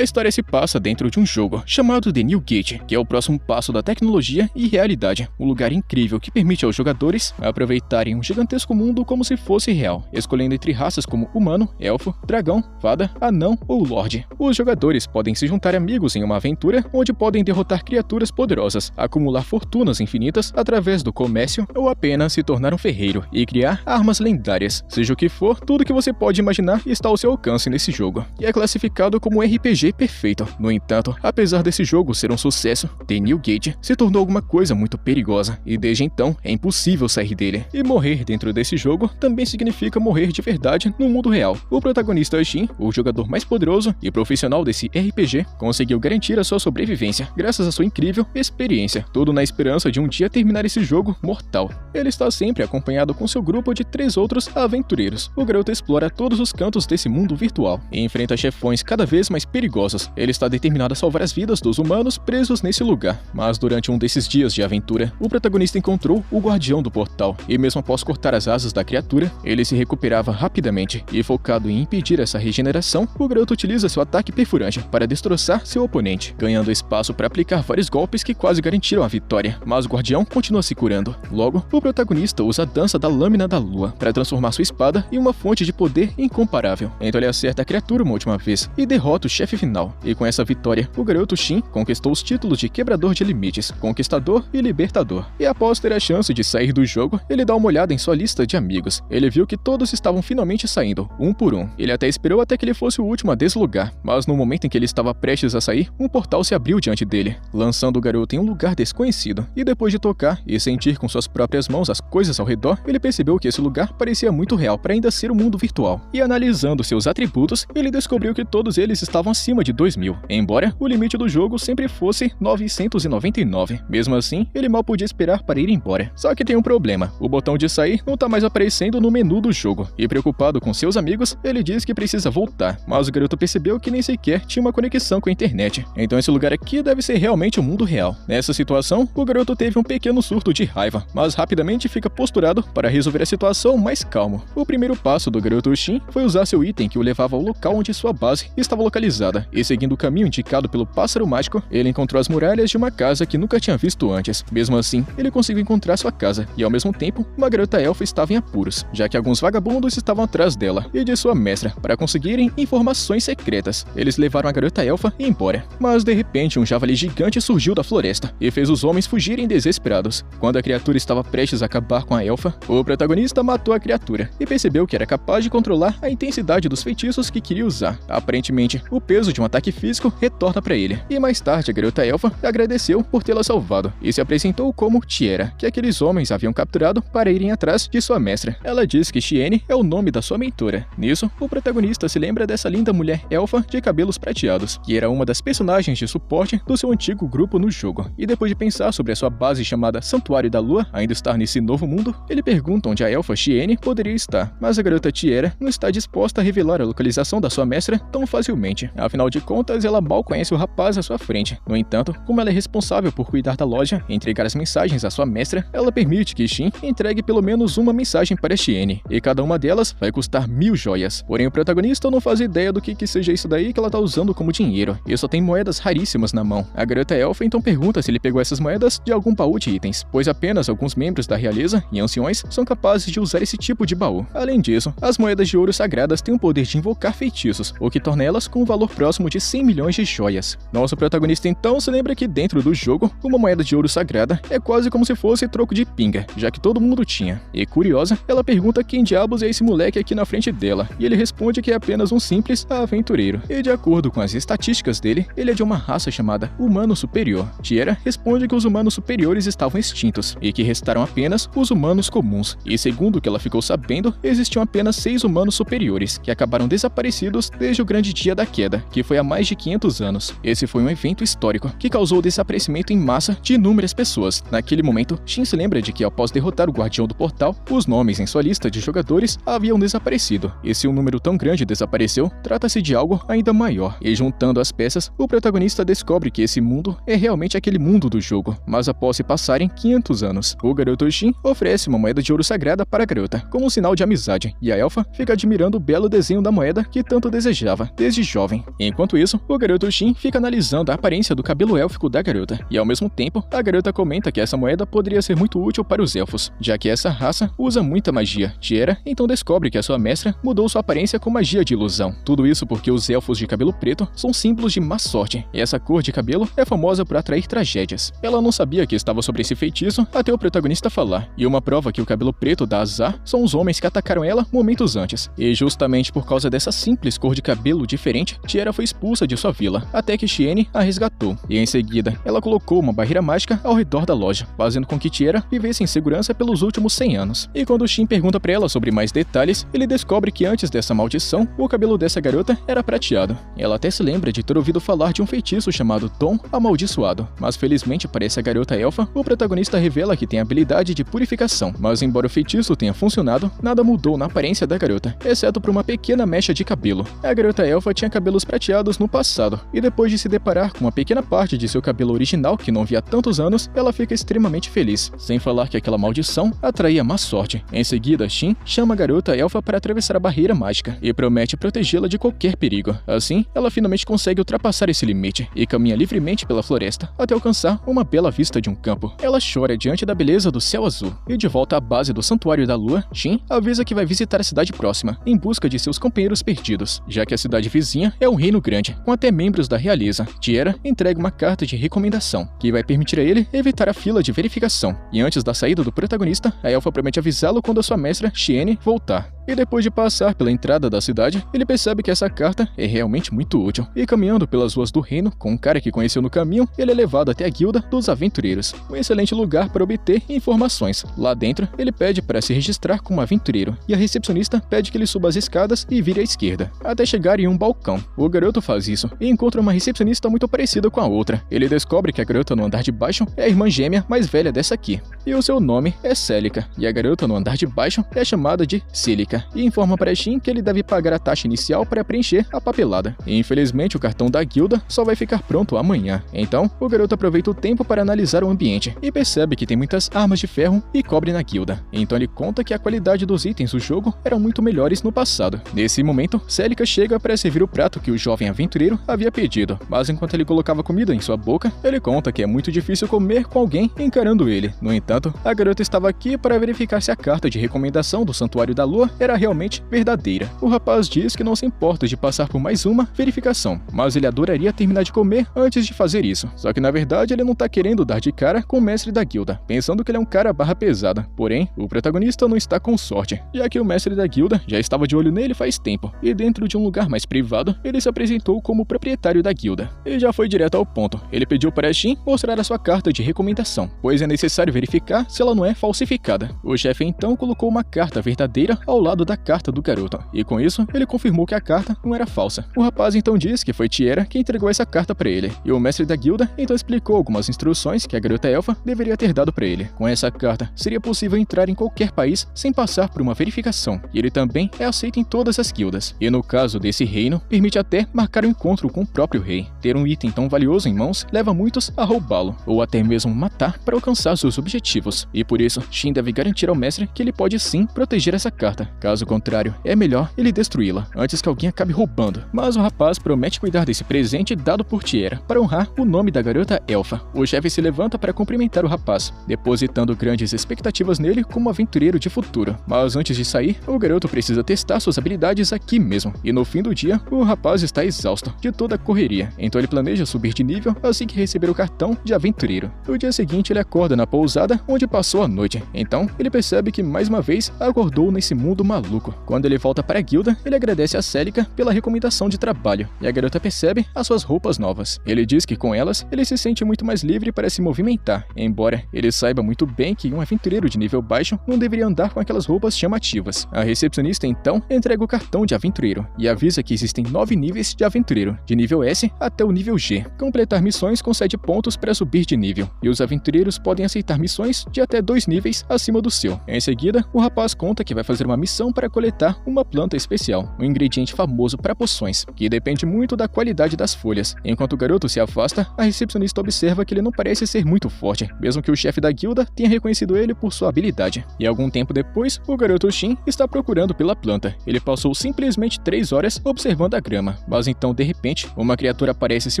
A história se passa dentro de um jogo chamado The New Gate, que é o próximo passo da tecnologia e realidade, um lugar incrível que permite aos jogadores aproveitarem um gigantesco mundo como se fosse real, escolhendo entre raças como humano, elfo, dragão, fada, anão ou lorde. Os jogadores podem se juntar amigos em uma aventura onde podem derrotar criaturas poderosas, acumular fortunas infinitas através do comércio ou apenas se tornar um ferreiro e criar armas lendárias. Seja o que for, tudo que você pode imaginar está ao seu alcance nesse jogo, e é classificado como um RPG perfeito. No entanto, apesar desse jogo ser um sucesso, The New Gate se tornou alguma coisa muito perigosa, e desde então é impossível sair dele. E morrer dentro desse jogo também significa morrer de verdade no mundo real. O protagonista Shin, o jogador mais poderoso e profissional desse RPG, conseguiu garantir a sua sobrevivência graças à sua incrível experiência, tudo na esperança de um dia terminar esse jogo mortal. Ele está sempre acompanhado com seu grupo de 3 outros aventureiros. O garoto explora todos os cantos desse mundo virtual e enfrenta chefões cada vez mais perigosos. Ele está determinado a salvar as vidas dos humanos presos nesse lugar. Mas durante um desses dias de aventura, o protagonista encontrou o guardião do portal, e mesmo após cortar as asas da criatura, ele se recuperava rapidamente, e focado em impedir essa regeneração, o garoto utiliza seu ataque perfurante para destroçar seu oponente, ganhando espaço para aplicar vários golpes que quase garantiram a vitória. Mas o guardião continua se curando. Logo, o protagonista usa a dança da lâmina da lua para transformar sua espada em uma fonte de poder incomparável. Então ele acerta a criatura uma última vez e derrota o chefe final. E com essa vitória, o garoto Shin conquistou os títulos de Quebrador de Limites, Conquistador e Libertador. E após ter a chance de sair do jogo, ele dá uma olhada em sua lista de amigos. Ele viu que todos estavam finalmente saindo, um por um. Ele até esperou até que ele fosse o último a deslugar, mas no momento em que ele estava prestes a sair, um portal se abriu diante dele, lançando o garoto em um lugar desconhecido. E depois de tocar e sentir com suas próprias mãos as coisas ao redor, ele percebeu que esse lugar parecia muito real para ainda ser um mundo virtual. E analisando seus atributos, ele descobriu que todos eles estavam acima de 2000, embora o limite do jogo sempre fosse 999. Mesmo assim, ele mal podia esperar para ir embora. Só que tem um problema: o botão de sair não tá mais aparecendo no menu do jogo, e preocupado com seus amigos, ele diz que precisa voltar, mas o garoto percebeu que nem sequer tinha uma conexão com a internet. Então esse lugar aqui deve ser realmente o mundo real. Nessa situação, o garoto teve um pequeno surto de raiva, mas rapidamente fica posturado para resolver a situação mais calmo. O primeiro passo do garoto Shin foi usar seu item que o levava ao local onde sua base estava localizada, e seguindo o caminho indicado pelo pássaro mágico, ele encontrou as muralhas de uma casa que nunca tinha visto antes. Mesmo assim, ele conseguiu encontrar sua casa, e ao mesmo tempo, uma garota elfa estava em apuros, já que alguns vagabundos estavam atrás dela e de sua mestra para conseguirem informações secretas. Eles levaram a garota elfa embora, mas de repente um javali gigante surgiu da floresta e fez os homens fugirem desesperados. Quando a criatura estava prestes a acabar com a elfa, o protagonista matou a criatura e percebeu que era capaz de controlar a intensidade dos feitiços que queria usar. Aparentemente, o peso de um ataque físico retorna para ele, e mais tarde a garota elfa agradeceu por tê-la salvado e se apresentou como Tiera, que aqueles homens haviam capturado para irem atrás de sua mestra. Ela diz que Shiene é o nome da sua mentora. Nisso, o protagonista se lembra dessa linda mulher elfa de cabelos prateados, que era uma das personagens de suporte do seu antigo grupo no jogo. E depois de pensar sobre a sua base chamada Santuário da Lua ainda estar nesse novo mundo, ele pergunta onde a elfa Shiene poderia estar, mas a garota Tiera não está disposta a revelar a localização da sua mestra tão facilmente. Afinal de contas, ela mal conhece o rapaz à sua frente. No entanto, como ela é responsável por cuidar da loja e entregar as mensagens à sua mestra, ela permite que Shin entregue pelo menos uma mensagem para Shiene, e cada uma delas vai custar 1000 joias. Porém, o protagonista não faz ideia do que seja isso daí que ela tá usando como dinheiro, e só tem moedas raríssimas na mão. A garota elfa então pergunta se ele pegou essas moedas de algum baú de itens, pois apenas alguns membros da realeza e anciões são capazes de usar esse tipo de baú. Além disso, as moedas de ouro sagradas têm o poder de invocar feitiços, o que torna elas com um valor próximo de 100 milhões de joias. Nosso protagonista então se lembra que dentro do jogo, uma moeda de ouro sagrada é quase como se fosse troco de pinga, já que todo mundo tinha. E curiosa, ela pergunta quem diabos é esse moleque aqui na frente dela, e ele responde que é apenas um simples aventureiro. E de acordo com as estatísticas dele, ele é de uma raça chamada Humano Superior. Tiera responde que os humanos superiores estavam extintos, e que restaram apenas os humanos comuns. E segundo o que ela ficou sabendo, existiam apenas 6 humanos superiores, que acabaram desaparecidos desde o grande dia da queda, que foi há mais de 500 anos. Esse foi um evento histórico que causou o desaparecimento em massa de inúmeras pessoas. Naquele momento, Shin se lembra de que após derrotar o guardião do portal, os nomes em sua lista de jogadores haviam desaparecido. E se um número tão grande desapareceu, trata-se de algo ainda maior. E juntando as peças, o protagonista descobre que esse mundo é realmente aquele mundo do jogo. Mas após se passarem 500 anos, o garoto Shin oferece uma moeda de ouro sagrada para a garota, como um sinal de amizade, e a elfa fica admirando o belo desenho da moeda que tanto desejava desde jovem. Enquanto isso, o garoto Shin fica analisando a aparência do cabelo élfico da garota, e ao mesmo tempo, a garota comenta que essa moeda poderia ser muito útil para os elfos, já que essa raça usa muita magia. Tiera então descobre que a sua mestra mudou sua aparência com magia de ilusão. Tudo isso porque os elfos de cabelo preto são símbolos de má sorte, e essa cor de cabelo é famosa por atrair tragédias. Ela não sabia que estava sobre esse feitiço até o protagonista falar, e uma prova que o cabelo preto dá azar são os homens que atacaram ela momentos antes. E justamente por causa dessa simples cor de cabelo diferente, Tiera foi expulsa de sua vila, até que Xiene a resgatou, e em seguida, ela colocou uma barreira mágica ao redor da loja, fazendo com que Tiera vivesse em segurança pelos últimos 100 anos. E quando Shin pergunta pra ela sobre mais detalhes, ele descobre que antes dessa maldição, o cabelo dessa garota era prateado. Ela até se lembra de ter ouvido falar de um feitiço chamado Tom Amaldiçoado, mas felizmente para essa garota elfa, o protagonista revela que tem a habilidade de purificação, mas embora o feitiço tenha funcionado, nada mudou na aparência da garota, exceto por uma pequena mecha de cabelo. A garota elfa tinha cabelos prateados no passado, e depois de se deparar com uma pequena parte de seu cabelo original que não via há tantos anos, ela fica extremamente feliz, sem falar que aquela maldição atraía má sorte. Em seguida, Shin chama a garota elfa para atravessar a barreira mágica e promete protegê-la de qualquer perigo. Assim, ela finalmente consegue ultrapassar esse limite e caminha livremente pela floresta até alcançar uma bela vista de um campo. Ela chora diante da beleza do céu azul e de volta à base do Santuário da Lua, Shin avisa que vai visitar a cidade próxima em busca de seus companheiros perdidos, já que a cidade vizinha é um reino grande, com até membros da realeza. Tiera entrega uma carta de recomendação que vai permitir a ele evitar a fila de verificação, e antes da saída do protagonista, a elfa promete avisá-lo quando a sua mestra, Xiene, voltar. E depois de passar pela entrada da cidade, ele percebe que essa carta é realmente muito útil. E caminhando pelas ruas do reino, com um cara que conheceu no caminho, ele é levado até a Guilda dos Aventureiros, um excelente lugar para obter informações. Lá dentro, ele pede para se registrar como aventureiro, e a recepcionista pede que ele suba as escadas e vire à esquerda, até chegar em um balcão. O garoto faz isso e encontra uma recepcionista muito parecida com a outra. Ele descobre que a garota no andar de baixo é a irmã gêmea mais velha dessa aqui, e o seu nome é Celica, e a garota no andar de baixo é chamada de Cílica, e informa para Shin que ele deve pagar a taxa inicial para preencher a papelada. E infelizmente o cartão da guilda só vai ficar pronto amanhã. Então, o garoto aproveita o tempo para analisar o ambiente e percebe que tem muitas armas de ferro e cobre na guilda. Então ele conta que a qualidade dos itens do jogo eram muito melhores no passado. Nesse momento, Celica chega para servir o prato que o jovem aventureiro havia pedido, mas enquanto ele colocava comida em sua boca, ele conta que é muito difícil comer com alguém encarando ele. No entanto, a garota estava aqui para verificar se a carta de recomendação do Santuário da Lua era realmente verdadeira. O rapaz diz que não se importa de passar por mais uma verificação, mas ele adoraria terminar de comer antes de fazer isso. Só que na verdade ele não tá querendo dar de cara com o mestre da guilda, pensando que ele é um cara barra pesada. Porém, o protagonista não está com sorte, já que o mestre da guilda já estava de olho nele faz tempo, e dentro de um lugar mais privado, ele se apresentou como proprietário da guilda. E já foi direto ao ponto. Ele pediu para Shin mostrar a sua carta de recomendação, pois é necessário verificar se ela não é falsificada. O chefe então colocou uma carta verdadeira ao lado da carta do garoto, e com isso, ele confirmou que a carta não era falsa. O rapaz então diz que foi Tiera que entregou essa carta para ele, e o mestre da guilda então explicou algumas instruções que a garota elfa deveria ter dado para ele. Com essa carta, seria possível entrar em qualquer país sem passar por uma verificação, e ele também é aceito em todas as guildas. E no caso desse reino, permite até marcar um encontro com o próprio rei. Ter um item tão valioso em mãos leva muitos a roubá-lo, ou até mesmo matar para alcançar seus objetivos, e por isso, Shin deve garantir ao mestre que ele pode sim proteger essa carta. Caso contrário, é melhor ele destruí-la, antes que alguém acabe roubando. Mas o rapaz promete cuidar desse presente dado por Tiera, para honrar o nome da garota elfa. O chefe se levanta para cumprimentar o rapaz, depositando grandes expectativas nele como aventureiro de futuro. Mas antes de sair, o garoto precisa testar suas habilidades aqui mesmo, e no fim do dia, o rapaz está exausto de toda a correria, então ele planeja subir de nível assim que receber o cartão de aventureiro. No dia seguinte, ele acorda na pousada onde passou a noite, então ele percebe que mais uma vez acordou nesse mundo maluco. Quando ele volta para a guilda, ele agradece a Celica pela recomendação de trabalho, e a garota percebe as suas roupas novas. Ele diz que com elas, ele se sente muito mais livre para se movimentar, embora ele saiba muito bem que um aventureiro de nível baixo não deveria andar com aquelas roupas chamativas. A recepcionista então entrega o cartão de aventureiro e avisa que existem 9 níveis de aventureiro, de nível S até o nível G. Completar missões concede pontos para subir de nível, e os aventureiros podem aceitar missões de até 2 níveis acima do seu. Em seguida, o rapaz conta que vai fazer uma missão expedição para coletar uma planta especial, um ingrediente famoso para poções, que depende muito da qualidade das folhas. Enquanto o garoto se afasta, a recepcionista observa que ele não parece ser muito forte, mesmo que o chefe da guilda tenha reconhecido ele por sua habilidade. E algum tempo depois, o garoto Shin está procurando pela planta. Ele passou simplesmente 3 horas observando a grama, mas então, de repente, uma criatura aparece se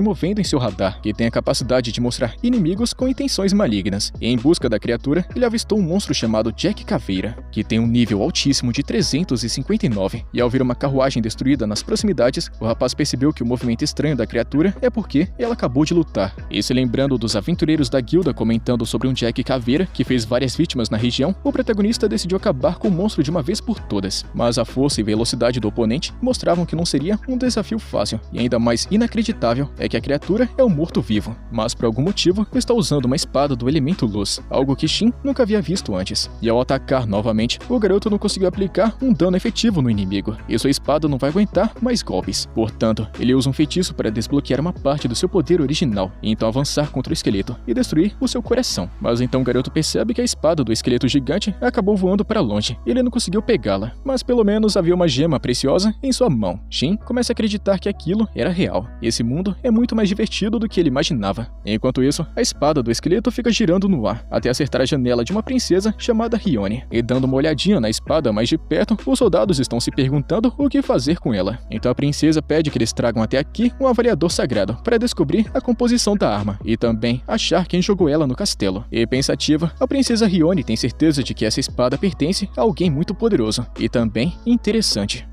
movendo em seu radar, que tem a capacidade de mostrar inimigos com intenções malignas. E em busca da criatura, ele avistou um monstro chamado Jack Caveira, que tem um nível altíssimo de 359, e ao ver uma carruagem destruída nas proximidades, o rapaz percebeu que o movimento estranho da criatura é porque ela acabou de lutar. E se lembrando dos aventureiros da guilda comentando sobre um Jack Caveira que fez várias vítimas na região, o protagonista decidiu acabar com o monstro de uma vez por todas. Mas a força e velocidade do oponente mostravam que não seria um desafio fácil, e ainda mais inacreditável é que a criatura é um morto-vivo, mas por algum motivo está usando uma espada do elemento luz, algo que Shin nunca havia visto antes. E ao atacar novamente, o garoto não conseguiu aplicar um dano efetivo no inimigo, e sua espada não vai aguentar mais golpes. Portanto, ele usa um feitiço para desbloquear uma parte do seu poder original, e então avançar contra o esqueleto e destruir o seu coração. Mas então o garoto percebe que a espada do esqueleto gigante acabou voando para longe, e ele não conseguiu pegá-la, mas pelo menos havia uma gema preciosa em sua mão. Shin começa a acreditar que aquilo era real, e esse mundo é muito mais divertido do que ele imaginava. Enquanto isso, a espada do esqueleto fica girando no ar, até acertar a janela de uma princesa chamada Rione. E dando uma olhadinha na espada mais de perto, os soldados estão se perguntando o que fazer com ela. Então a princesa pede que eles tragam até aqui um avaliador sagrado para descobrir a composição da arma e também achar quem jogou ela no castelo. E pensativa, a princesa Rione tem certeza de que essa espada pertence a alguém muito poderoso e também interessante.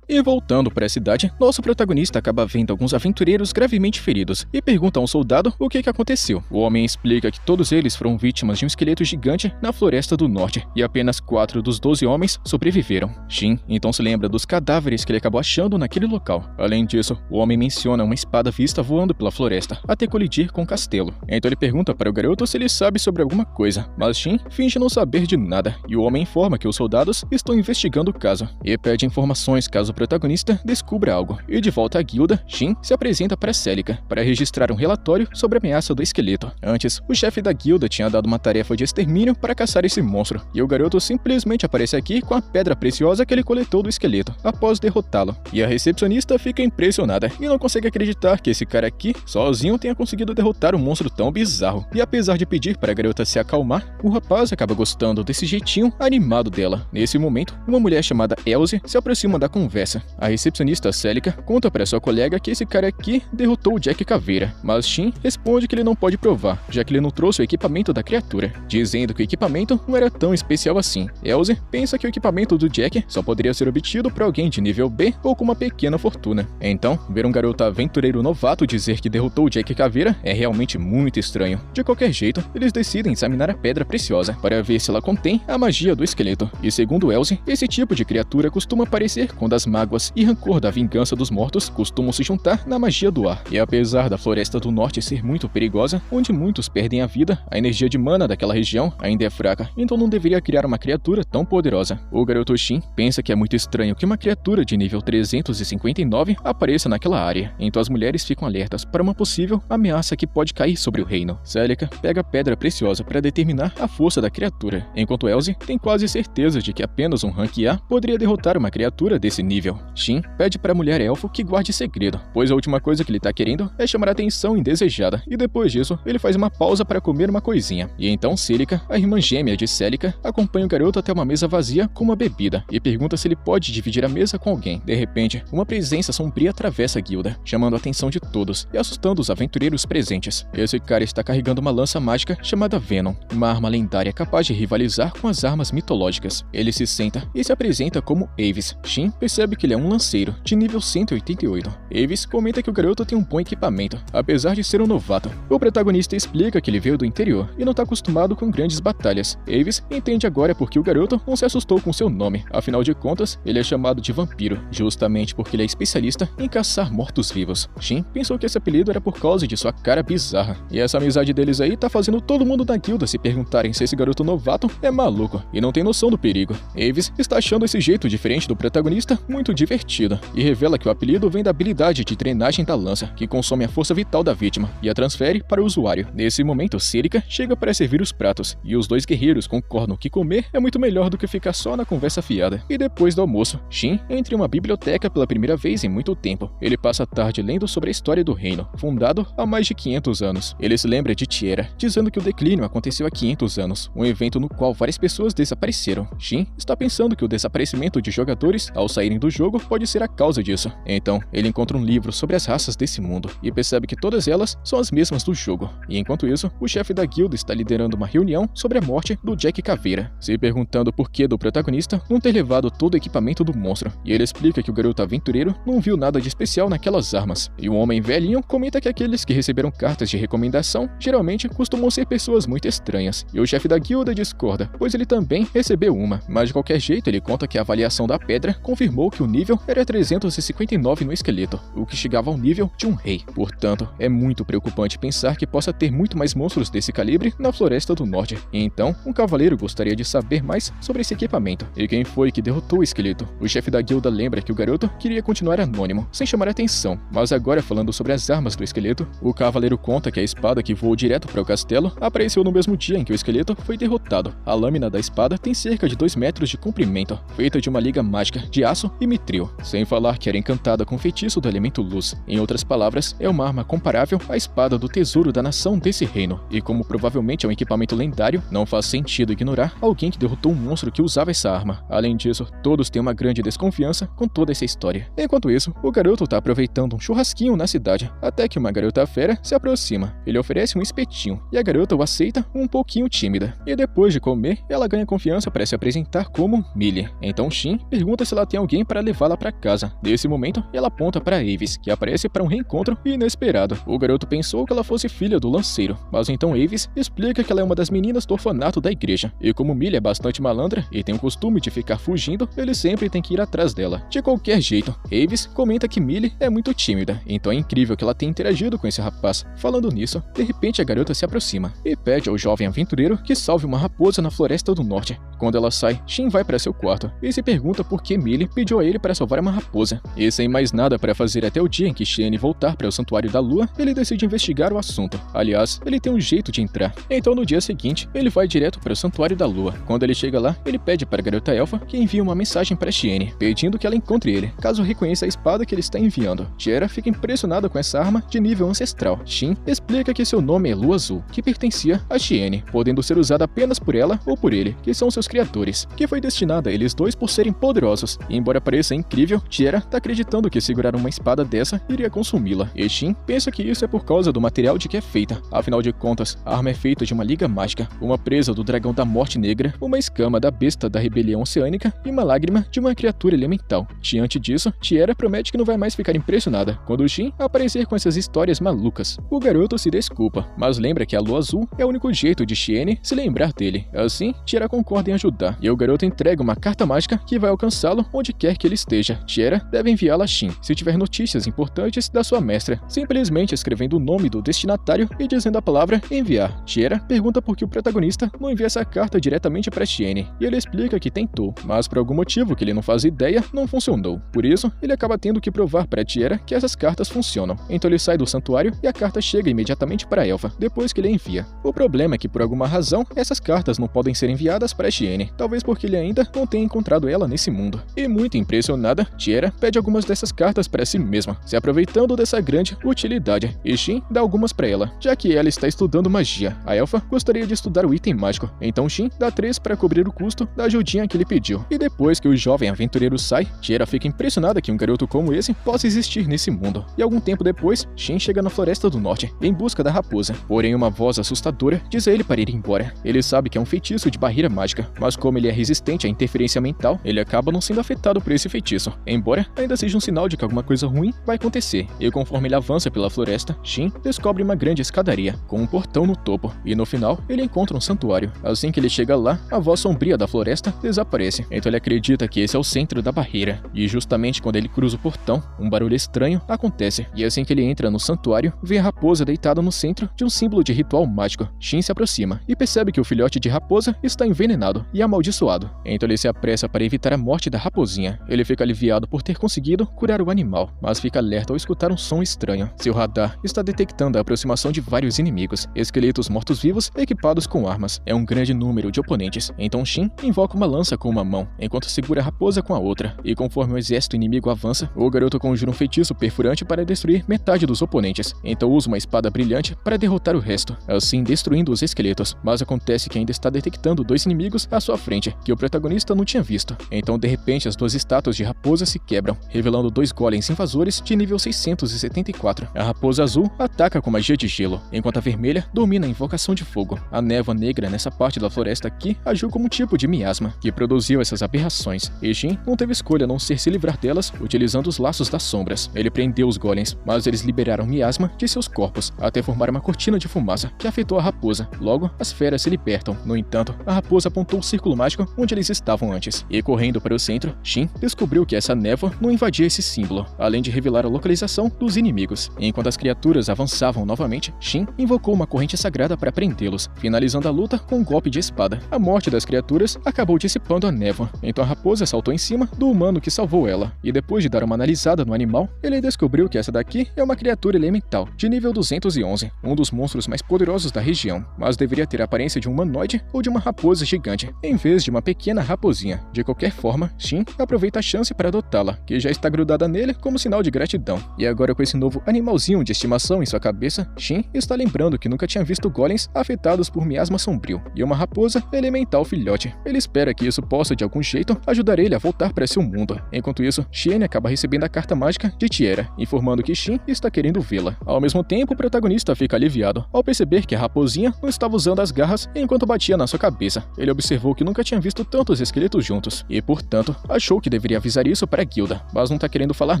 E voltando para a cidade, nosso protagonista acaba vendo alguns aventureiros gravemente feridos e pergunta a um soldado o que aconteceu. O homem explica que todos eles foram vítimas de um esqueleto gigante na floresta do norte e apenas 4 dos 12 homens sobreviveram. Shin então se lembra dos cadáveres que ele acabou achando naquele local. Além disso, o homem menciona uma espada vista voando pela floresta até colidir com o castelo. Então ele pergunta para o garoto se ele sabe sobre alguma coisa, mas Shin finge não saber de nada e o homem informa que os soldados estão investigando o caso e pede informações caso o protagonista descubra algo. E de volta à guilda, Shin se apresenta para Celica para registrar um relatório sobre a ameaça do esqueleto. Antes, o chefe da guilda tinha dado uma tarefa de extermínio para caçar esse monstro, e o garoto simplesmente aparece aqui com a pedra preciosa que ele coletou do esqueleto, após derrotá-lo. E a recepcionista fica impressionada e não consegue acreditar que esse cara aqui, sozinho, tenha conseguido derrotar um monstro tão bizarro. E apesar de pedir para a garota se acalmar, o rapaz acaba gostando desse jeitinho animado dela. Nesse momento, uma mulher chamada Elsie se aproxima da conversa. A recepcionista Celica conta para sua colega que esse cara aqui derrotou o Jack Caveira, mas Shin responde que ele não pode provar, já que ele não trouxe o equipamento da criatura, dizendo que o equipamento não era tão especial assim. Elsie pensa que o equipamento do Jack só poderia ser obtido por alguém de nível B ou com uma pequena fortuna. Então, ver um garoto aventureiro novato dizer que derrotou o Jack Caveira é realmente muito estranho. De qualquer jeito, eles decidem examinar a pedra preciosa para ver se ela contém a magia do esqueleto. E segundo Elsie, esse tipo de criatura costuma aparecer quando as mágoas e rancor da vingança dos mortos costumam se juntar na magia do ar. E apesar da floresta do norte ser muito perigosa, onde muitos perdem a vida, a energia de mana daquela região ainda é fraca, então não deveria criar uma criatura tão poderosa. O garoto Shin pensa que é muito estranho que uma criatura de nível 359 apareça naquela área, então as mulheres ficam alertas para uma possível ameaça que pode cair sobre o reino. Celica pega a pedra preciosa para determinar a força da criatura, enquanto Elsie tem quase certeza de que apenas um rank A poderia derrotar uma criatura desse nível. Shin pede para a mulher elfo que guarde segredo, pois a última coisa que ele tá querendo é chamar a atenção indesejada, e depois disso, ele faz uma pausa para comer uma coisinha. E então Celica, a irmã gêmea de Celica, acompanha o garoto até uma mesa vazia com uma bebida, e pergunta se ele pode dividir a mesa com alguém. De repente, uma presença sombria atravessa a guilda, chamando a atenção de todos e assustando os aventureiros presentes. Esse cara está carregando uma lança mágica chamada Venom, uma arma lendária capaz de rivalizar com as armas mitológicas. Ele se senta e se apresenta como Avis. Shin percebe que ele é um lanceiro, de nível 188. Avis comenta que o garoto tem um bom equipamento, apesar de ser um novato. O protagonista explica que ele veio do interior e não está acostumado com grandes batalhas. Avis entende agora porque o garoto não se assustou com seu nome, afinal de contas, ele é chamado de vampiro, justamente porque ele é especialista em caçar mortos-vivos. Shin pensou que esse apelido era por causa de sua cara bizarra, e essa amizade deles aí tá fazendo todo mundo da guilda se perguntarem se esse garoto novato é maluco e não tem noção do perigo. Avis está achando esse jeito diferente do protagonista muito muito divertido e revela que o apelido vem da habilidade de drenagem da lança, que consome a força vital da vítima e a transfere para o usuário. Nesse momento, Circa chega para servir os pratos e os dois guerreiros concordam que comer é muito melhor do que ficar só na conversa fiada. E depois do almoço, Shin entra em uma biblioteca pela primeira vez em muito tempo. Ele passa a tarde lendo sobre a história do reino, fundado há mais de 500 anos. Ele se lembra de Tiera, dizendo que o declínio aconteceu há 500 anos, um evento no qual várias pessoas desapareceram. Shin está pensando que o desaparecimento de jogadores ao saírem do jogo pode ser a causa disso. Então, ele encontra um livro sobre as raças desse mundo e percebe que todas elas são as mesmas do jogo. E enquanto isso, o chefe da guilda está liderando uma reunião sobre a morte do Jack Caveira, se perguntando por que do protagonista não ter levado todo o equipamento do monstro. E ele explica que o garoto aventureiro não viu nada de especial naquelas armas. E o homem velhinho comenta que aqueles que receberam cartas de recomendação geralmente costumam ser pessoas muito estranhas. E o chefe da guilda discorda, pois ele também recebeu uma. Mas de qualquer jeito, ele conta que a avaliação da pedra confirmou que o nível era 359 no esqueleto, o que chegava ao nível de um rei. Portanto, é muito preocupante pensar que possa ter muito mais monstros desse calibre na Floresta do Norte. E então, um cavaleiro gostaria de saber mais sobre esse equipamento. E quem foi que derrotou o esqueleto? O chefe da guilda lembra que o garoto queria continuar anônimo, sem chamar atenção. Mas agora, falando sobre as armas do esqueleto, o cavaleiro conta que a espada que voou direto para o castelo apareceu no mesmo dia em que o esqueleto foi derrotado. A lâmina da espada tem cerca de 2 metros de comprimento, feita de uma liga mágica de aço e mitril, sem falar que era encantada com o feitiço do elemento luz. Em outras palavras, é uma arma comparável à espada do tesouro da nação desse reino. E como provavelmente é um equipamento lendário, não faz sentido ignorar alguém que derrotou um monstro que usava essa arma. Além disso, todos têm uma grande desconfiança com toda essa história. Enquanto isso, o garoto está aproveitando um churrasquinho na cidade, até que uma garota fera se aproxima. Ele oferece um espetinho, e a garota o aceita um pouquinho tímida. E depois de comer, ela ganha confiança para se apresentar como Millie. Então Shin pergunta se ela tem alguém para levá-la para casa. Nesse momento, ela aponta para Avis, que aparece para um reencontro inesperado. O garoto pensou que ela fosse filha do lanceiro, mas então Avis explica que ela é uma das meninas do orfanato da igreja. E como Millie é bastante malandra e tem o costume de ficar fugindo, ele sempre tem que ir atrás dela. De qualquer jeito, Avis comenta que Millie é muito tímida, então é incrível que ela tenha interagido com esse rapaz. Falando nisso, de repente a garota se aproxima e pede ao jovem aventureiro que salve uma raposa na Floresta do Norte. Quando ela sai, Shin vai para seu quarto e se pergunta por que Millie pediu a ele para salvar uma raposa. E sem mais nada para fazer até o dia em que Shane voltar para o Santuário da Lua, ele decide investigar o assunto. Aliás, ele tem um jeito de entrar. Então no dia seguinte, ele vai direto para o Santuário da Lua. Quando ele chega lá, ele pede para a garota elfa que envie uma mensagem para Shane, pedindo que ela encontre ele, caso reconheça a espada que ele está enviando. Tiera fica impressionada com essa arma de nível ancestral. Shin explica que seu nome é Lua Azul, que pertencia a Shane, podendo ser usada apenas por ela ou por ele, que são seus criadores, que foi destinada a eles dois por serem poderosos. E embora pareça incrível, Tiera tá acreditando que segurar uma espada dessa iria consumi-la. E Shin pensa que isso é por causa do material de que é feita. Afinal de contas, a arma é feita de uma liga mágica, uma presa do dragão da morte negra, uma escama da besta da rebelião oceânica e uma lágrima de uma criatura elemental. Diante disso, Tiera promete que não vai mais ficar impressionada quando Shin aparecer com essas histórias malucas. O garoto se desculpa, mas lembra que a Lua Azul é o único jeito de Shane se lembrar dele. Assim, Tiera concorda em ajudar, e o garoto entrega uma carta mágica que vai alcançá-lo onde quer que ele esteja. Tiera deve enviá-la a Shin se tiver notícias importantes da sua mestra, simplesmente escrevendo o nome do destinatário e dizendo a palavra enviar. Tiera pergunta por que o protagonista não envia essa carta diretamente para Shane, e ele explica que tentou, mas por algum motivo que ele não faz ideia, não funcionou. Por isso, ele acaba tendo que provar para Tiera que essas cartas funcionam. Então ele sai do santuário e a carta chega imediatamente para a elfa, depois que ele envia. O problema é que por alguma razão, essas cartas não podem ser enviadas para Shane, talvez porque ele ainda não tenha encontrado ela nesse mundo. E muito impressionada, Tiera pede algumas dessas cartas para si mesma, se aproveitando dessa grande utilidade, e Shin dá algumas para ela, já que ela está estudando magia. A elfa gostaria de estudar o item mágico, então Shin dá 3 para cobrir o custo da ajudinha que ele pediu. E depois que o jovem aventureiro sai, Tiera fica impressionada que um garoto como esse possa existir nesse mundo. E algum tempo depois, Shin chega na Floresta do Norte, em busca da raposa. Porém, uma voz assustadora diz a ele para ir embora. Ele sabe que é um feitiço de barreira mágica, mas como ele é resistente à interferência mental, ele acaba não sendo afetado por esse feitiço, embora ainda seja um sinal de que alguma coisa ruim vai acontecer. E conforme ele avança pela floresta, Shin descobre uma grande escadaria, com um portão no topo, e no final, ele encontra um santuário. Assim que ele chega lá, a voz sombria da floresta desaparece, então ele acredita que esse é o centro da barreira. E justamente quando ele cruza o portão, um barulho estranho acontece, e assim que ele entra no santuário, vê a raposa deitada no centro de um símbolo de ritual mágico. Shin se aproxima e percebe que o filhote de raposa está envenenado, e amaldiçoado. Então ele se apressa para evitar a morte da raposinha. Ele fica aliviado por ter conseguido curar o animal, mas fica alerta ao escutar um som estranho. Seu radar está detectando a aproximação de vários inimigos, esqueletos mortos-vivos equipados com armas. É um grande número de oponentes. Então Shin invoca uma lança com uma mão, enquanto segura a raposa com a outra. E conforme o exército inimigo avança, o garoto conjura um feitiço perfurante para destruir metade dos oponentes. Então usa uma espada brilhante para derrotar o resto, assim destruindo os esqueletos. Mas acontece que ainda está detectando dois inimigos à sua frente, que o protagonista não tinha visto. Então de repente as duas estátuas de raposa se quebram, revelando dois golems invasores de nível 674. A raposa azul ataca com magia de gelo, enquanto a vermelha domina a invocação de fogo. A névoa negra nessa parte da floresta aqui agiu como um tipo de miasma, que produziu essas aberrações. E Shin não teve escolha a não ser se livrar delas utilizando os laços das sombras. Ele prendeu os golems, mas eles liberaram miasma de seus corpos, até formar uma cortina de fumaça que afetou a raposa. Logo, as feras se libertam. No entanto, a raposa apontou o círculo mágico onde eles estavam antes. E correndo para o centro, Shin descobriu que essa névoa não invadia esse símbolo, além de revelar a localização dos inimigos. Enquanto as criaturas avançavam novamente, Shin invocou uma corrente sagrada para prendê-los, finalizando a luta com um golpe de espada. A morte das criaturas acabou dissipando a névoa, então a raposa saltou em cima do humano que salvou ela. E depois de dar uma analisada no animal, ele descobriu que essa daqui é uma criatura elemental, de nível 211, um dos monstros mais poderosos da região, mas deveria ter a aparência de um humanoide ou de uma raposa gigante, em vez de uma pequena raposinha. De qualquer forma, Shin aproveita a chance para adotá-la, que já está grudada nele como sinal de gratidão. E agora com esse novo animalzinho de estimação em sua cabeça, Shin está lembrando que nunca tinha visto golems afetados por miasma sombrio, e uma raposa elemental filhote. Ele espera que isso possa de algum jeito ajudar ele a voltar para seu mundo. Enquanto isso, Chien acaba recebendo a carta mágica de Tiera, informando que Shin está querendo vê-la. Ao mesmo tempo, o protagonista fica aliviado ao perceber que a raposinha não estava usando as garras enquanto batia na sua cabeça. Ele observou que nunca tinha visto tantos esqueletos juntos, e portanto, achou que deveria avisar isso para a guilda, mas não está querendo falar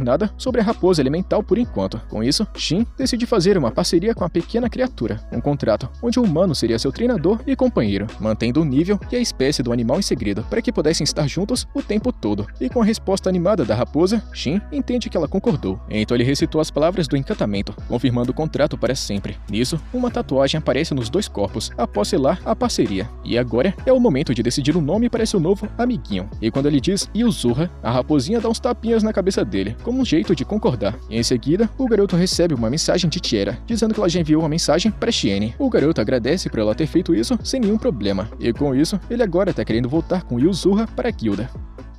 nada sobre a raposa elemental por enquanto. Com isso, Shin decide fazer uma parceria com a pequena criatura, um contrato onde o humano seria seu treinador e companheiro, mantendo o nível e a espécie do animal em segredo, para que pudessem estar juntos o tempo todo. E com a resposta animada da raposa, Shin entende que ela concordou. Então ele recitou as palavras do encantamento, confirmando o contrato para sempre. Nisso, uma tatuagem aparece nos dois corpos, após selar a parceria. E agora é o momento de decidir o nome para seu novo amiguinho. E quando ele diz Yuzura, a raposinha dá uns tapinhas na cabeça dele, como um jeito de concordar. E em seguida, o garoto recebe uma mensagem de Tiera, dizendo que ela já enviou uma mensagem para Chien. O garoto agradece por ela ter feito isso sem nenhum problema. E com isso, ele agora está querendo voltar com Yuzura para a guilda.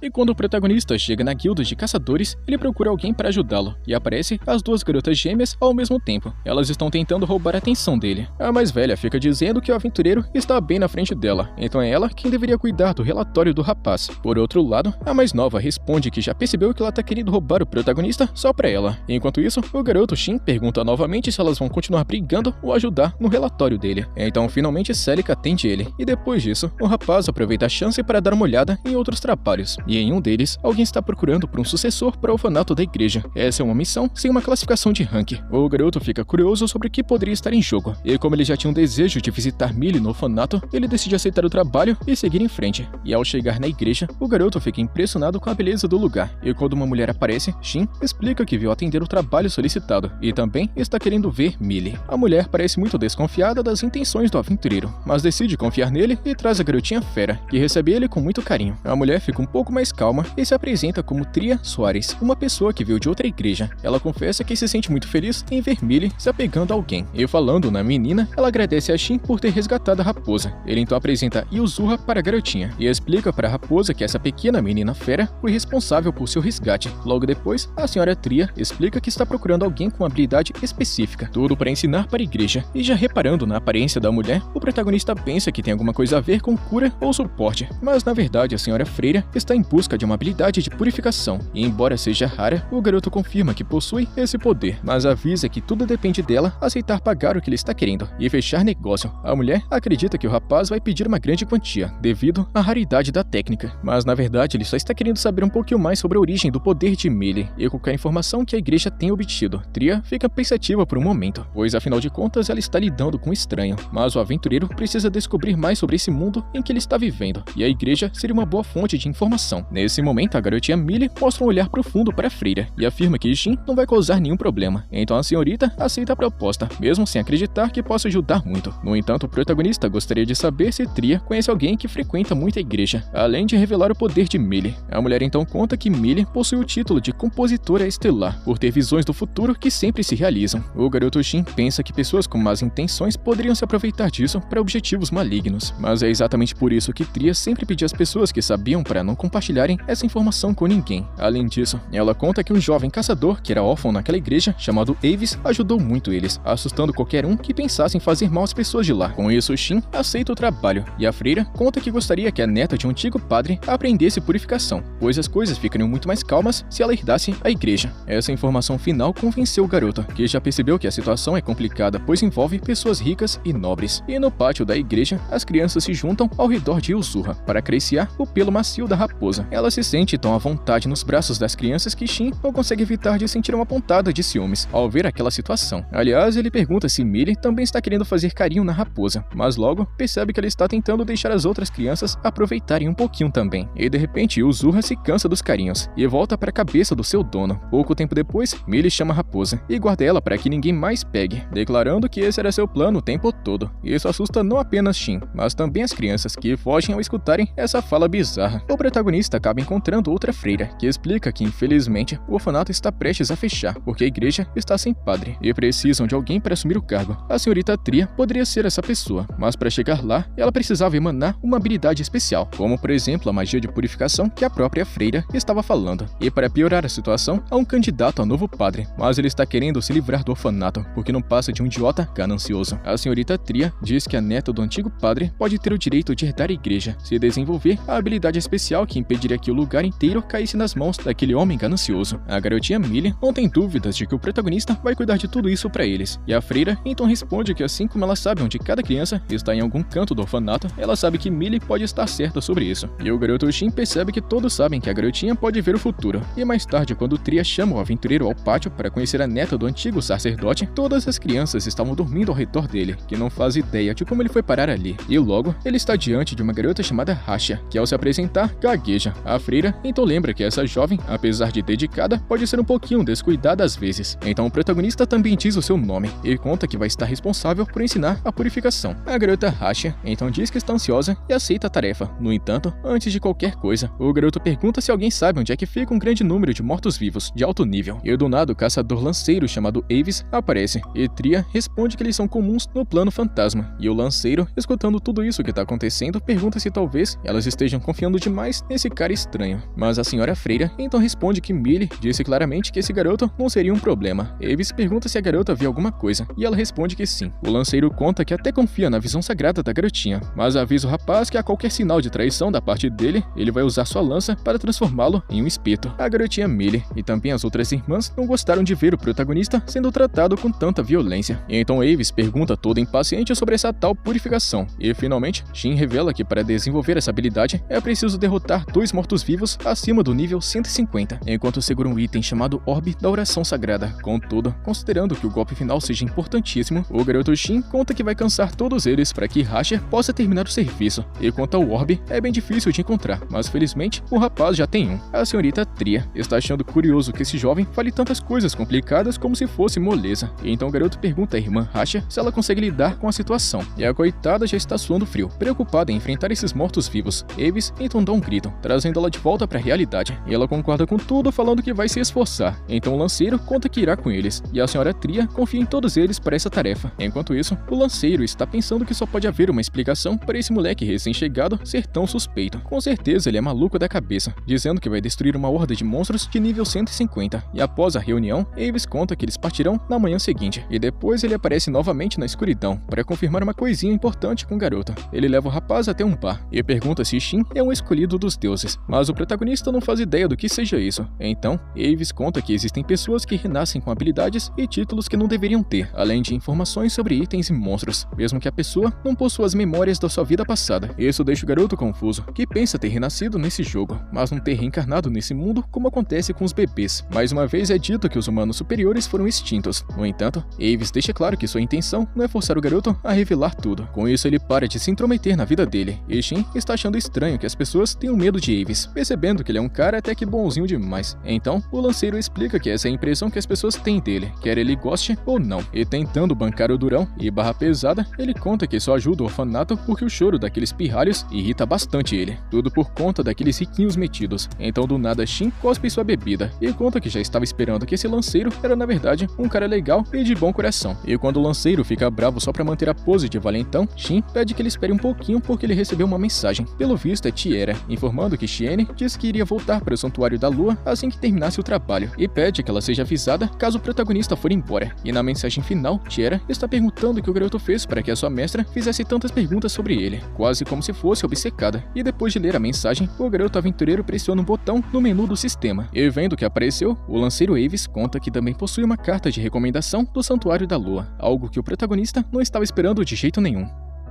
E quando o protagonista chega na guilda de caçadores, ele procura alguém para ajudá-lo, e aparece as duas garotas gêmeas ao mesmo tempo. Elas estão tentando roubar a atenção dele. A mais velha fica dizendo que o aventureiro está bem na frente dela, então é ela quem deveria cuidar do relatório do rapaz. Por outro lado, a mais nova responde que já percebeu que ela está querendo roubar o protagonista só para ela. Enquanto isso, o garoto Shin pergunta novamente se elas vão continuar brigando ou ajudar no relatório dele. Então finalmente Celica atende ele, e depois disso, o rapaz aproveita a chance para dar uma olhada em outros trabalhos. E em um deles, alguém está procurando por um sucessor para o orfanato da igreja. Essa é uma missão sem uma classificação de rank. O garoto fica curioso sobre o que poderia estar em jogo, e como ele já tinha um desejo de visitar Millie no orfanato, ele decide aceitar o trabalho e seguir em frente. E ao chegar na igreja, o garoto fica impressionado com a beleza do lugar, e quando uma mulher aparece, Shin explica que viu atender o trabalho solicitado, e também está querendo ver Millie. A mulher parece muito desconfiada das intenções do aventureiro, mas decide confiar nele e traz a garotinha fera, que recebe ele com muito carinho. A mulher fica um pouco mais calma e se apresenta como Tria Soares, uma pessoa que veio de outra igreja. Ela confessa que se sente muito feliz em ver Millie se apegando a alguém. E falando na menina, ela agradece a Shin por ter resgatado a raposa. Ele então apresenta Yuzura para a garotinha e explica para a raposa que essa pequena menina fera foi responsável por seu resgate. Logo depois, a senhora Tria explica que está procurando alguém com uma habilidade específica, tudo para ensinar para a igreja. E já reparando na aparência da mulher, o protagonista pensa que tem alguma coisa a ver com cura ou suporte, mas na verdade a senhora Freira está em busca de uma habilidade de purificação, e embora seja rara, o garoto confirma que possui esse poder, mas avisa que tudo depende dela aceitar pagar o que ele está querendo e fechar negócio. A mulher acredita que o rapaz vai pedir uma grande quantia, devido à raridade da técnica, mas na verdade ele só está querendo saber um pouquinho mais sobre a origem do poder de Millie e qualquer informação que a igreja tenha obtido. Tria fica pensativa por um momento, pois afinal de contas ela está lidando com um estranho, mas o aventureiro precisa descobrir mais sobre esse mundo em que ele está vivendo, e a igreja seria uma boa fonte de informação. situação. Nesse momento, a garotinha Millie mostra um olhar profundo para a freira e afirma que Shin não vai causar nenhum problema. Então a senhorita aceita a proposta, mesmo sem acreditar que possa ajudar muito. No entanto, o protagonista gostaria de saber se Tria conhece alguém que frequenta muito a igreja, além de revelar o poder de Millie. A mulher então conta que Millie possui o título de compositora estelar, por ter visões do futuro que sempre se realizam. O garoto Shin pensa que pessoas com más intenções poderiam se aproveitar disso para objetivos malignos, mas é exatamente por isso que Tria sempre pedia às pessoas que sabiam para não compartilharem essa informação com ninguém. Além disso, ela conta que um jovem caçador, que era órfão naquela igreja, chamado Avis, ajudou muito eles, assustando qualquer um que pensasse em fazer mal às pessoas de lá. Com isso, Shin aceita o trabalho, e a freira conta que gostaria que a neta de um antigo padre aprendesse purificação, pois as coisas ficariam muito mais calmas se ela herdasse a igreja. Essa informação final convenceu o garoto, que já percebeu que a situação é complicada, pois envolve pessoas ricas e nobres. E no pátio da igreja, as crianças se juntam ao redor de Yuzurra para acariciar o pelo macio da raposa. Ela se sente tão à vontade nos braços das crianças que Shin não consegue evitar de sentir uma pontada de ciúmes ao ver aquela situação. Aliás, ele pergunta se Millie também está querendo fazer carinho na raposa, mas logo percebe que ela está tentando deixar as outras crianças aproveitarem um pouquinho também. E de repente, Yuzurra se cansa dos carinhos e volta para a cabeça do seu dono. Pouco tempo depois, Millie chama a raposa e guarda ela para que ninguém mais pegue, declarando que esse era seu plano o tempo todo. Isso assusta não apenas Shin, mas também as crianças, que fogem ao escutarem essa fala bizarra. O protagonista acaba encontrando outra freira, que explica que infelizmente o orfanato está prestes a fechar, porque a igreja está sem padre e precisam de alguém para assumir o cargo. A senhorita Tria poderia ser essa pessoa, mas para chegar lá, ela precisava emanar uma habilidade especial, como por exemplo a magia de purificação que a própria freira estava falando. E para piorar a situação, há um candidato a novo padre, mas ele está querendo se livrar do orfanato, porque não passa de um idiota ganancioso. A senhorita Tria diz que a neta do antigo padre pode ter o direito de herdar a igreja, se desenvolver a habilidade especial que impediria que o lugar inteiro caísse nas mãos daquele homem ganancioso. A garotinha Millie não tem dúvidas de que o protagonista vai cuidar de tudo isso para eles, e a freira então responde que assim como ela sabe onde cada criança está em algum canto do orfanato, ela sabe que Millie pode estar certa sobre isso. E o garoto Shin percebe que todos sabem que a garotinha pode ver o futuro. E mais tarde, quando Tria chama o aventureiro ao pátio para conhecer a neta do antigo sacerdote, todas as crianças estavam dormindo ao redor dele, que não faz ideia de como ele foi parar ali. E logo, ele está diante de uma garota chamada Rasha, que ao se apresentar, gagueja. A freira então lembra que essa jovem, apesar de dedicada, pode ser um pouquinho descuidada às vezes. Então o protagonista também diz o seu nome e conta que vai estar responsável por ensinar a purificação. A garota Rasha então diz que está ansiosa e aceita a tarefa. No entanto, antes de qualquer coisa, o garoto pergunta se alguém sabe onde é que fica um grande número de mortos-vivos de alto nível. E do nada, o caçador lanceiro chamado Avis aparece, e Tria responde que eles são comuns no plano fantasma. E o lanceiro, escutando tudo isso que está acontecendo, pergunta se talvez elas estejam confiando demais nesse cara estranho. Mas a senhora freira então responde que Millie disse claramente que esse garoto não seria um problema. Avis pergunta se a garota viu alguma coisa, e ela responde que sim. O lanceiro conta que até confia na visão sagrada da garotinha, mas avisa o rapaz que a qualquer sinal de traição da parte dele, ele vai usar sua lança para transformá-lo em um espeto. A garotinha Millie e também as outras irmãs não gostaram de ver o protagonista sendo tratado com tanta violência. E então Avis pergunta todo impaciente sobre essa tal purificação, e finalmente Shin revela que para desenvolver essa habilidade é preciso derrotar 2 mortos-vivos acima do nível 150, enquanto segura um item chamado Orbe da Oração Sagrada. Contudo, considerando que o golpe final seja importantíssimo, o garoto Shin conta que vai cansar todos eles para que Rasha possa terminar o serviço. E quanto ao Orbe, é bem difícil de encontrar, mas felizmente o rapaz já tem um. A senhorita Tria está achando curioso que esse jovem fale tantas coisas complicadas como se fosse moleza, e então o garoto pergunta à irmã Rasha se ela consegue lidar com a situação. E a coitada já está suando frio, preocupada em enfrentar esses mortos-vivos. Avis então dá um grito, trazendo ela de volta para a realidade, e ela concorda com tudo, falando que vai se esforçar. Então o lanceiro conta que irá com eles, e a senhora Tria confia em todos eles para essa tarefa. Enquanto isso, o lanceiro está pensando que só pode haver uma explicação para esse moleque recém-chegado ser tão suspeito. Com certeza ele é maluco da cabeça, dizendo que vai destruir uma horda de monstros de nível 150, e após a reunião, Avis conta que eles partirão na manhã seguinte, e depois ele aparece novamente na escuridão para confirmar uma coisinha importante com o garoto. Ele leva o rapaz até um bar e pergunta se Shin é um escolhido dos deuses, mas o protagonista não faz ideia do que seja isso. Então, Avis conta que existem pessoas que renascem com habilidades e títulos que não deveriam ter, além de informações sobre itens e monstros, mesmo que a pessoa não possua as memórias da sua vida passada. Isso deixa o garoto confuso, que pensa ter renascido nesse jogo, mas não ter reencarnado nesse mundo como acontece com os bebês. Mais uma vez é dito que os humanos superiores foram extintos. No entanto, Avis deixa claro que sua intenção não é forçar o garoto a revelar tudo. Com isso, ele para de se intrometer na vida dele, e Shin está achando estranho que as pessoas tenham medo de de Avis, percebendo que ele é um cara até que bonzinho demais. Então, o lanceiro explica que essa é a impressão que as pessoas têm dele, quer ele goste ou não. E tentando bancar o durão e barra pesada, ele conta que só ajuda o orfanato porque o choro daqueles pirralhos irrita bastante ele. Tudo por conta daqueles riquinhos metidos. Então do nada Shin cospe sua bebida e conta que já estava esperando que esse lanceiro era na verdade um cara legal e de bom coração. E quando o lanceiro fica bravo só pra manter a pose de valentão, Shin pede que ele espere um pouquinho porque ele recebeu uma mensagem. Pelo visto é Tiera, informando que Shiene disse que iria voltar para o Santuário da Lua assim que terminasse o trabalho, e pede que ela seja avisada caso o protagonista for embora. E na mensagem final, Tiera está perguntando o que o garoto fez para que a sua mestra fizesse tantas perguntas sobre ele, quase como se fosse obcecada. E depois de ler a mensagem, o garoto aventureiro pressiona um botão no menu do sistema. E vendo o que apareceu, o lanceiro Avis conta que também possui uma carta de recomendação do Santuário da Lua, algo que o protagonista não estava esperando de jeito nenhum.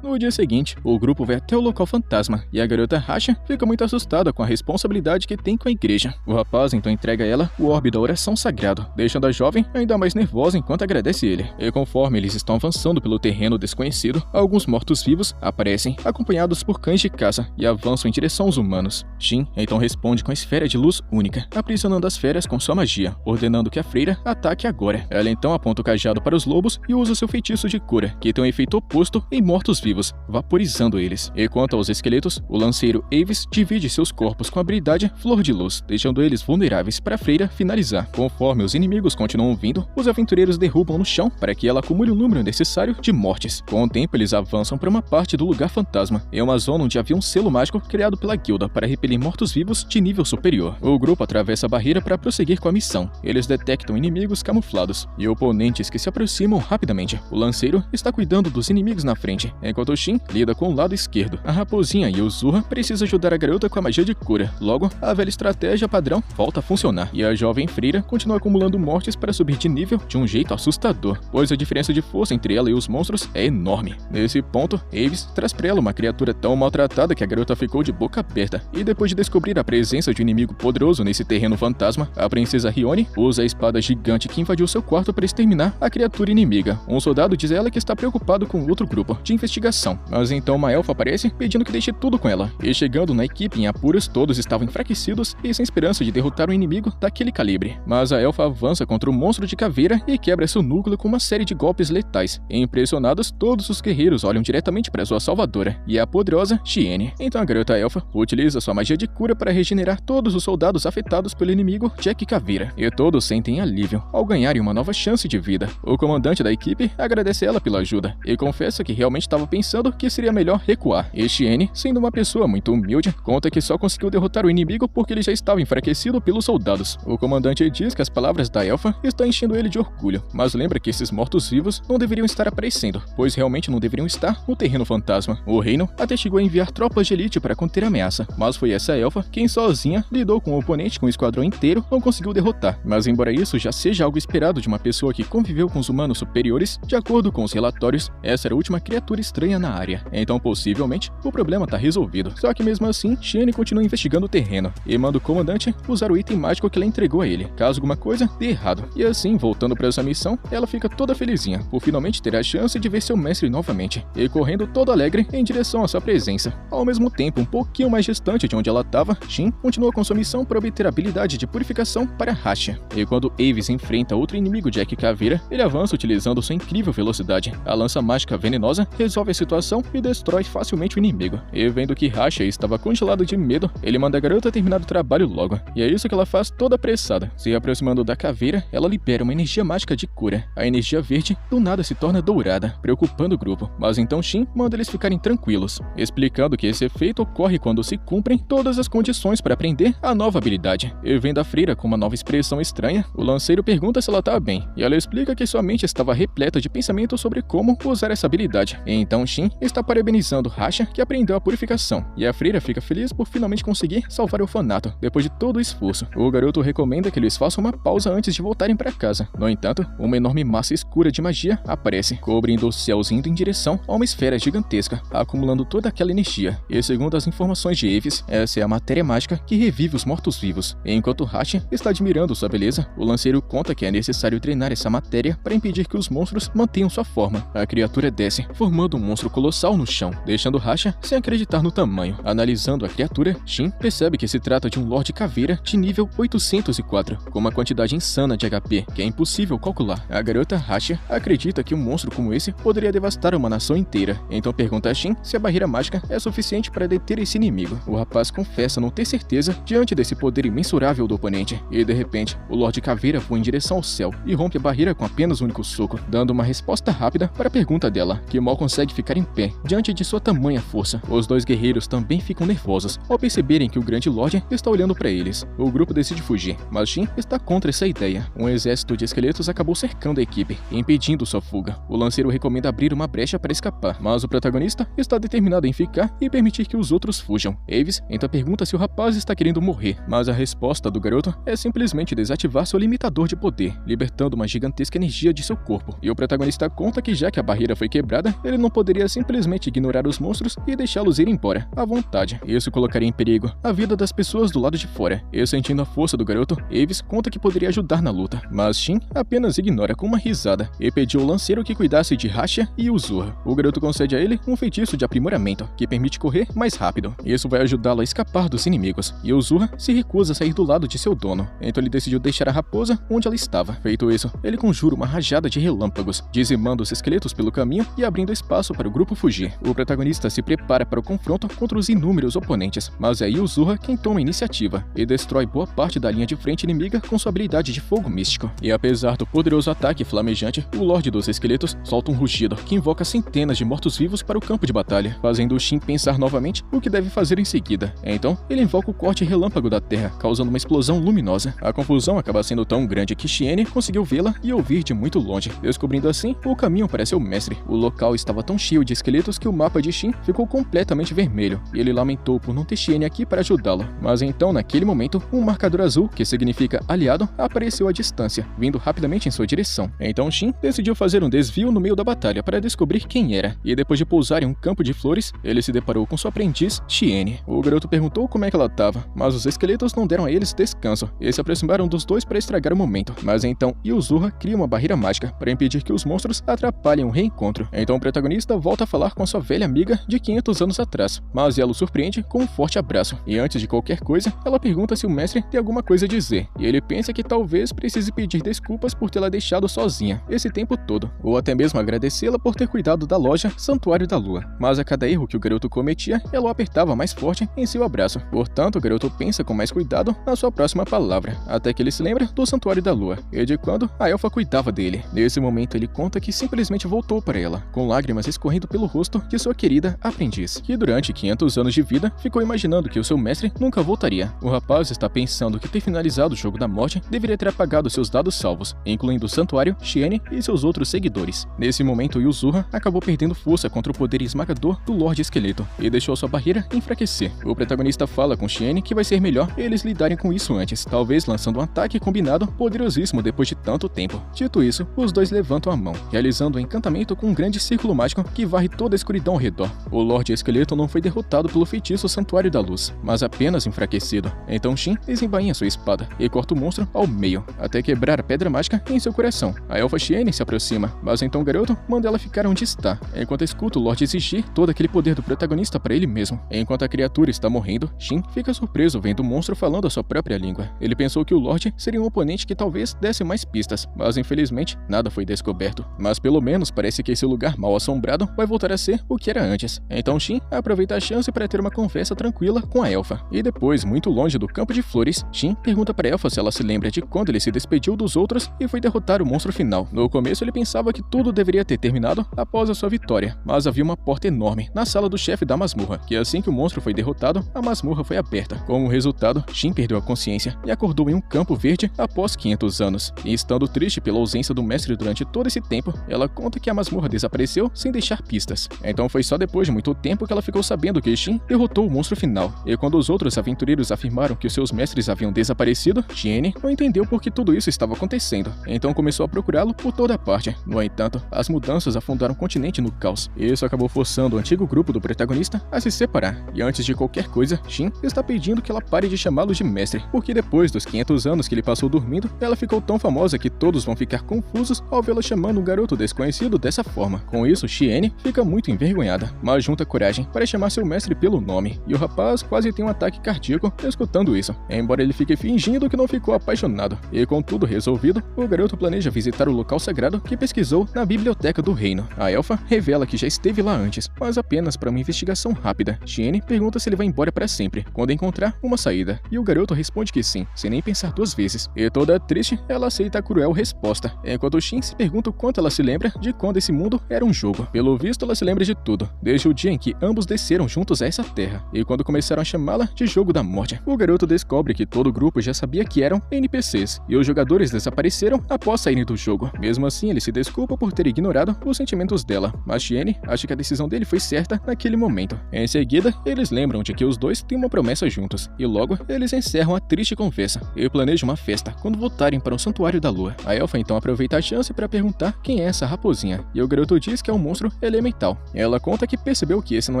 No dia seguinte, o grupo vai até o local fantasma e a garota Rasha fica muito assustada com a responsabilidade que tem com a igreja. O rapaz então entrega a ela o orbe da oração sagrado, deixando a jovem ainda mais nervosa enquanto agradece ele. E conforme eles estão avançando pelo terreno desconhecido, alguns mortos-vivos aparecem, acompanhados por cães de caça, e avançam em direção aos humanos. Shin então responde com a esfera de luz única, aprisionando as feras com sua magia, ordenando que a freira ataque agora. Ela então aponta o cajado para os lobos e usa seu feitiço de cura, que tem um efeito oposto em mortos-vivos, vaporizando eles. E quanto aos esqueletos, o lanceiro Avis divide seus corpos com a habilidade Flor de Luz, deixando eles vulneráveis para a freira finalizar. Conforme os inimigos continuam vindo, os aventureiros derrubam no chão para que ela acumule o número necessário de mortes. Com o tempo, eles avançam para uma parte do lugar fantasma, em uma zona onde havia um selo mágico criado pela guilda para repelir mortos-vivos de nível superior. O grupo atravessa a barreira para prosseguir com a missão. Eles detectam inimigos camuflados e oponentes que se aproximam rapidamente. O lanceiro está cuidando dos inimigos na frente, enquanto Shin lida com o lado esquerdo. A raposinha e o Zurra precisam ajudar a garota com a magia de cura. Logo, a velha estratégia padrão volta a funcionar, e a jovem freira continua acumulando mortes para subir de nível de um jeito assustador, pois a diferença de força entre ela e os monstros é enorme. Nesse ponto, Avis traz pra ela uma criatura tão maltratada que a garota ficou de boca aberta, e depois de descobrir a presença de um inimigo poderoso nesse terreno fantasma, a princesa Rione usa a espada gigante que invadiu seu quarto para exterminar a criatura inimiga. Um soldado diz a ela que está preocupado com outro grupo de investigação, mas então uma elfa aparece pedindo que deixe tudo com ela, e chegando na equipe em apuros, todos estavam enfraquecidos e sem esperança de derrotar um inimigo daquele calibre. Mas a elfa avança contra o monstro de caveira e quebra seu núcleo com uma série de golpes letais. E impressionados, todos os guerreiros olham diretamente para sua salvadora, e a poderosa Shiene. Então a garota elfa utiliza sua magia de cura para regenerar todos os soldados afetados pelo inimigo Jack Caveira, e todos sentem alívio ao ganharem uma nova chance de vida. O comandante da equipe agradece ela pela ajuda e confessa que realmente estava pensando que seria melhor recuar. E Shiene, sendo uma pessoa muito humilde, conta que só conseguiu derrotar o inimigo porque ele já estava enfraquecido pelos soldados. O comandante diz que as palavras da elfa estão enchendo ele de orgulho, mas lembra que esses mortos-vivos não deveriam estar aparecendo, pois realmente não deveriam estar no terreno fantasma. O reino até chegou a enviar tropas de elite para conter a ameaça, mas foi essa elfa quem sozinha lidou com o oponente com o esquadrão inteiro, não conseguiu derrotar. Mas embora isso já seja algo esperado de uma pessoa que conviveu com os humanos superiores, de acordo com os relatórios, essa era a última criatura estranha na área. Então possivelmente o problema tá resolvido. Só que mesmo assim, Shiene continua investigando o terreno e manda o comandante usar o item mágico que ela entregou a ele, caso alguma coisa dê errado. E assim, voltando para essa missão, ela fica toda felizinha por finalmente ter a chance de ver seu mestre novamente, e correndo toda alegre em direção à sua presença. Ao mesmo tempo, um pouquinho mais distante de onde ela estava, Shin continua com sua missão para obter a habilidade de purificação para Rasha. E quando Avis enfrenta outro inimigo Jack Caveira, ele avança utilizando sua incrível velocidade. A lança mágica venenosa resolve a situação e destrói facilmente o inimigo. E vendo que Rasha estava congelado de medo, ele manda a garota terminar o trabalho logo. E é isso que ela faz toda apressada. Se aproximando da caveira, ela libera uma energia mágica de cura. A energia verde do nada se torna dourada, preocupando o grupo. Mas então Shin manda eles ficarem tranquilos, explicando que esse efeito ocorre quando se cumprem todas as condições para aprender a nova habilidade. E vendo a freira com uma nova expressão estranha, o lanceiro pergunta se ela tá bem, e ela explica que sua mente estava repleta de pensamentos sobre como usar essa habilidade. E então Shin está parabenizando Rasha, que aprendeu a purificação, e a freira fica feliz por finalmente conseguir salvar o orfanato, depois de todo o esforço. O garoto recomenda que eles façam uma pausa antes de voltarem para casa. No entanto, uma enorme massa escura de magia aparece, cobrindo os céus indo em direção a uma esfera gigantesca, acumulando toda aquela energia. E segundo as informações de Avis, essa é a matéria mágica que revive os mortos-vivos. Enquanto Rasha está admirando sua beleza, o lanceiro conta que é necessário treinar essa matéria para impedir que os monstros mantenham sua forma. A criatura desce, formando um monstro colossal no chão, deixando Rasha sem acreditar no tamanho. Analisando a criatura, Shin percebe que se trata de um Lorde Caveira de nível 804, com uma quantidade insana de HP, que é impossível calcular. A garota Rasha acredita que um monstro como esse poderia devastar uma nação inteira, então pergunta a Shin se a barreira mágica é suficiente para deter esse inimigo. O rapaz confessa não ter certeza diante desse poder imensurável do oponente, e de repente, o Lorde Caveira voa em direção ao céu e rompe a barreira com apenas um único soco, dando uma resposta rápida para a pergunta dela, que mal consegue ficar em pé diante de sua tamanha força. Os dois guerreiros também ficam nervosos ao perceberem que o grande Lorde está olhando para eles. O grupo decide fugir, mas Shin está contra essa ideia. Um exército de esqueletos acabou cercando a equipe, impedindo sua fuga. O lanceiro recomenda abrir uma brecha para escapar, mas o protagonista está determinado em ficar e permitir que os outros fujam. Aves então pergunta se o rapaz está querendo morrer, mas a resposta do garoto é simplesmente desativar seu limitador de poder, libertando uma gigantesca energia de seu corpo. E o protagonista conta que já que a barreira foi quebrada, ele não poderia simplesmente ignorar os monstros e deixá-los ir embora à vontade. Isso colocaria em perigo a vida das pessoas do lado de fora. E sentindo a força do garoto, Aves conta que poderia ajudar na luta, mas Shin apenas ignora com uma risada e pediu ao lanceiro que cuidasse de Rasha e Uzura. O garoto concede a ele um feitiço de aprimoramento que permite correr mais rápido. Isso vai ajudá-lo a escapar dos inimigos, e Uzura se recusa a sair do lado de seu dono, então ele decidiu deixar a raposa onde ela estava. Feito isso, ele conjura uma rajada de relâmpagos, dizimando os esqueletos pelo caminho e abrindo espaço para o grupo fugir. O protagonista se prepara para o confronto contra os inúmeros oponentes, mas é Uzura quem toma a iniciativa e destrói boa parte da linha de frente inimiga com sua habilidade de fogo místico. E apesar do poderoso ataque flamejante, o Lorde dos Esqueletos solta um rugido que invoca centenas de mortos-vivos para o campo de batalha, fazendo Shin pensar novamente o que deve fazer em seguida. Então, ele invoca o corte relâmpago da terra, causando uma explosão luminosa. A confusão acaba sendo tão grande que Chien conseguiu vê-la e ouvir de muito longe, descobrindo assim o caminho para seu mestre. O local estava tão cheio de esqueletos que o mapa de Shin ficou completamente vermelho, e ele lamentou por não ter Chien aqui para ajudá-lo. Mas então, naquele momento, um marcador azul, que significa aliado, apareceu à distância, vindo rapidamente em sua direção. Então Shin decidiu fazer um desvio no meio da batalha para descobrir quem era, e depois de pousar em um campo de flores, ele se deparou com sua aprendiz, Chien. O garoto perguntou como é que ela estava, mas os esqueletos não deram a eles descanso, e se aproximaram dos dois para estragar o momento. Mas então Uzura cria uma barreira mágica para impedir que os monstros atrapalhem o reencontro. Então o protagonista volta a falar com a sua velha amiga de 500 anos atrás, mas ela o surpreende com um forte abraço, e antes de qualquer coisa, ela pergunta se o mestre tem alguma coisa a dizer, e ele pensa que talvez precise pedir desculpas por tê-la deixado sozinha esse tempo todo, ou até mesmo agradecê-la por ter cuidado da loja Santuário da Lua. Mas a cada erro que o garoto cometia, ela o apertava mais forte em seu abraço. Portanto, o garoto pensa com mais cuidado na sua próxima palavra, até que ele se lembra do Santuário da Lua, e de quando a elfa cuidava dele. Nesse momento, ele conta que simplesmente voltou para ela, com lágrimas escorrendo pelo rosto de sua querida aprendiz, que durante 500 anos de vida ficou imaginando que o seu mestre nunca voltaria. O rapaz está pensando que ter finalizado o jogo da morte deveria ter apagado seus dados salvos, incluindo o Santuário, Chien e seus outros seguidores. Nesse momento, Uzura acabou perdendo força contra o poder esmagador do Lorde Esqueleto e deixou sua barreira enfraquecer. O protagonista fala com Chien que vai ser melhor eles lidarem com isso antes, talvez lançando um ataque combinado poderosíssimo depois de tanto tempo. Dito isso, os dois levantam a mão, realizando um encantamento com um grande círculo mágico que varre toda a escuridão ao redor. O Lorde Esqueleto não foi derrotado pelo feitiço Santuário da Luz, mas apenas enfraquecido. Então Shin desembainha sua espada e corta o monstro ao meio, até quebrar a pedra mágica em seu coração. A elfa Chien se aproxima, mas então o garoto manda ela ficar onde está, enquanto escuta o Lorde exigir todo aquele poder do protagonista para ele mesmo. Enquanto a criatura está morrendo, Shin fica surpreso vendo o monstro falando a sua própria língua. Ele pensou que o Lorde seria um oponente que talvez desse mais pistas, mas infelizmente nada foi descoberto. Mas pelo menos parece que esse lugar mal assombrado vai voltar a ser o que era antes. Então Shin aproveita a chance para ter uma conversa tranquila com a elfa. E depois, muito longe do campo de flores, Shin pergunta para a elfa se ela se lembra de quando ele se despediu dos outros e foi derrotar o monstro final. No começo ele pensava que tudo deveria ter terminado após a sua vitória, mas havia uma porta enorme na sala do chefe da masmorra, que assim que o monstro foi derrotado, a masmorra foi aberta. Como resultado, Shin perdeu a consciência e acordou em um campo verde após 500 anos. E estando triste pela ausência do mestre durante todo esse tempo, ela conta que a masmorra desapareceu sem deixar pistas. Então foi só depois de muito tempo que ela ficou sabendo que Shin derrotou o monstro final. E quando os outros aventureiros afirmaram que os seus mestres haviam desaparecido, Chien não entendeu por que tudo isso estava acontecendo. Então começou a procurá-lo por toda parte. No entanto, as mudanças afundaram o continente no caos. Isso acabou forçando o antigo grupo do protagonista a se separar. E antes de qualquer coisa, Shin está pedindo que ela pare de chamá-lo de mestre, porque depois dos 500 anos que ele passou dormindo, ela ficou tão famosa que todos vão ficar confusos ao vê-la chamando um garoto desconhecido dessa forma. Com isso, Chien Shiene fica muito envergonhada, mas junta coragem para chamar seu mestre pelo nome, e o rapaz quase tem um ataque cardíaco escutando isso, embora ele fique fingindo que não ficou apaixonado. E com tudo resolvido, o garoto planeja visitar o local sagrado que pesquisou na biblioteca do reino. A elfa revela que já esteve lá antes, mas apenas para uma investigação rápida. Shiene pergunta se ele vai embora para sempre, quando encontrar uma saída, e o garoto responde que sim, sem nem pensar duas vezes. E toda triste, ela aceita a cruel resposta, enquanto Shin se pergunta o quanto ela se lembra de quando esse mundo era um jogo. Pelo visto, ela se lembra de tudo, desde o dia em que ambos desceram juntos a essa terra, e quando começaram a chamá-la de Jogo da Morte. O garoto descobre que todo o grupo já sabia que eram NPCs, e os jogadores desapareceram após saírem do jogo. Mesmo assim, ele se desculpa por ter ignorado os sentimentos dela, mas Shiene acha que a decisão dele foi certa naquele momento. Em seguida, eles lembram de que os dois têm uma promessa juntos, e logo eles encerram a triste conversa e planejam uma festa quando voltarem para o Santuário da Lua. A elfa então aproveita a chance para perguntar quem é essa raposinha, e o garoto diz que é um monstro elemental. Ela conta que percebeu que esse não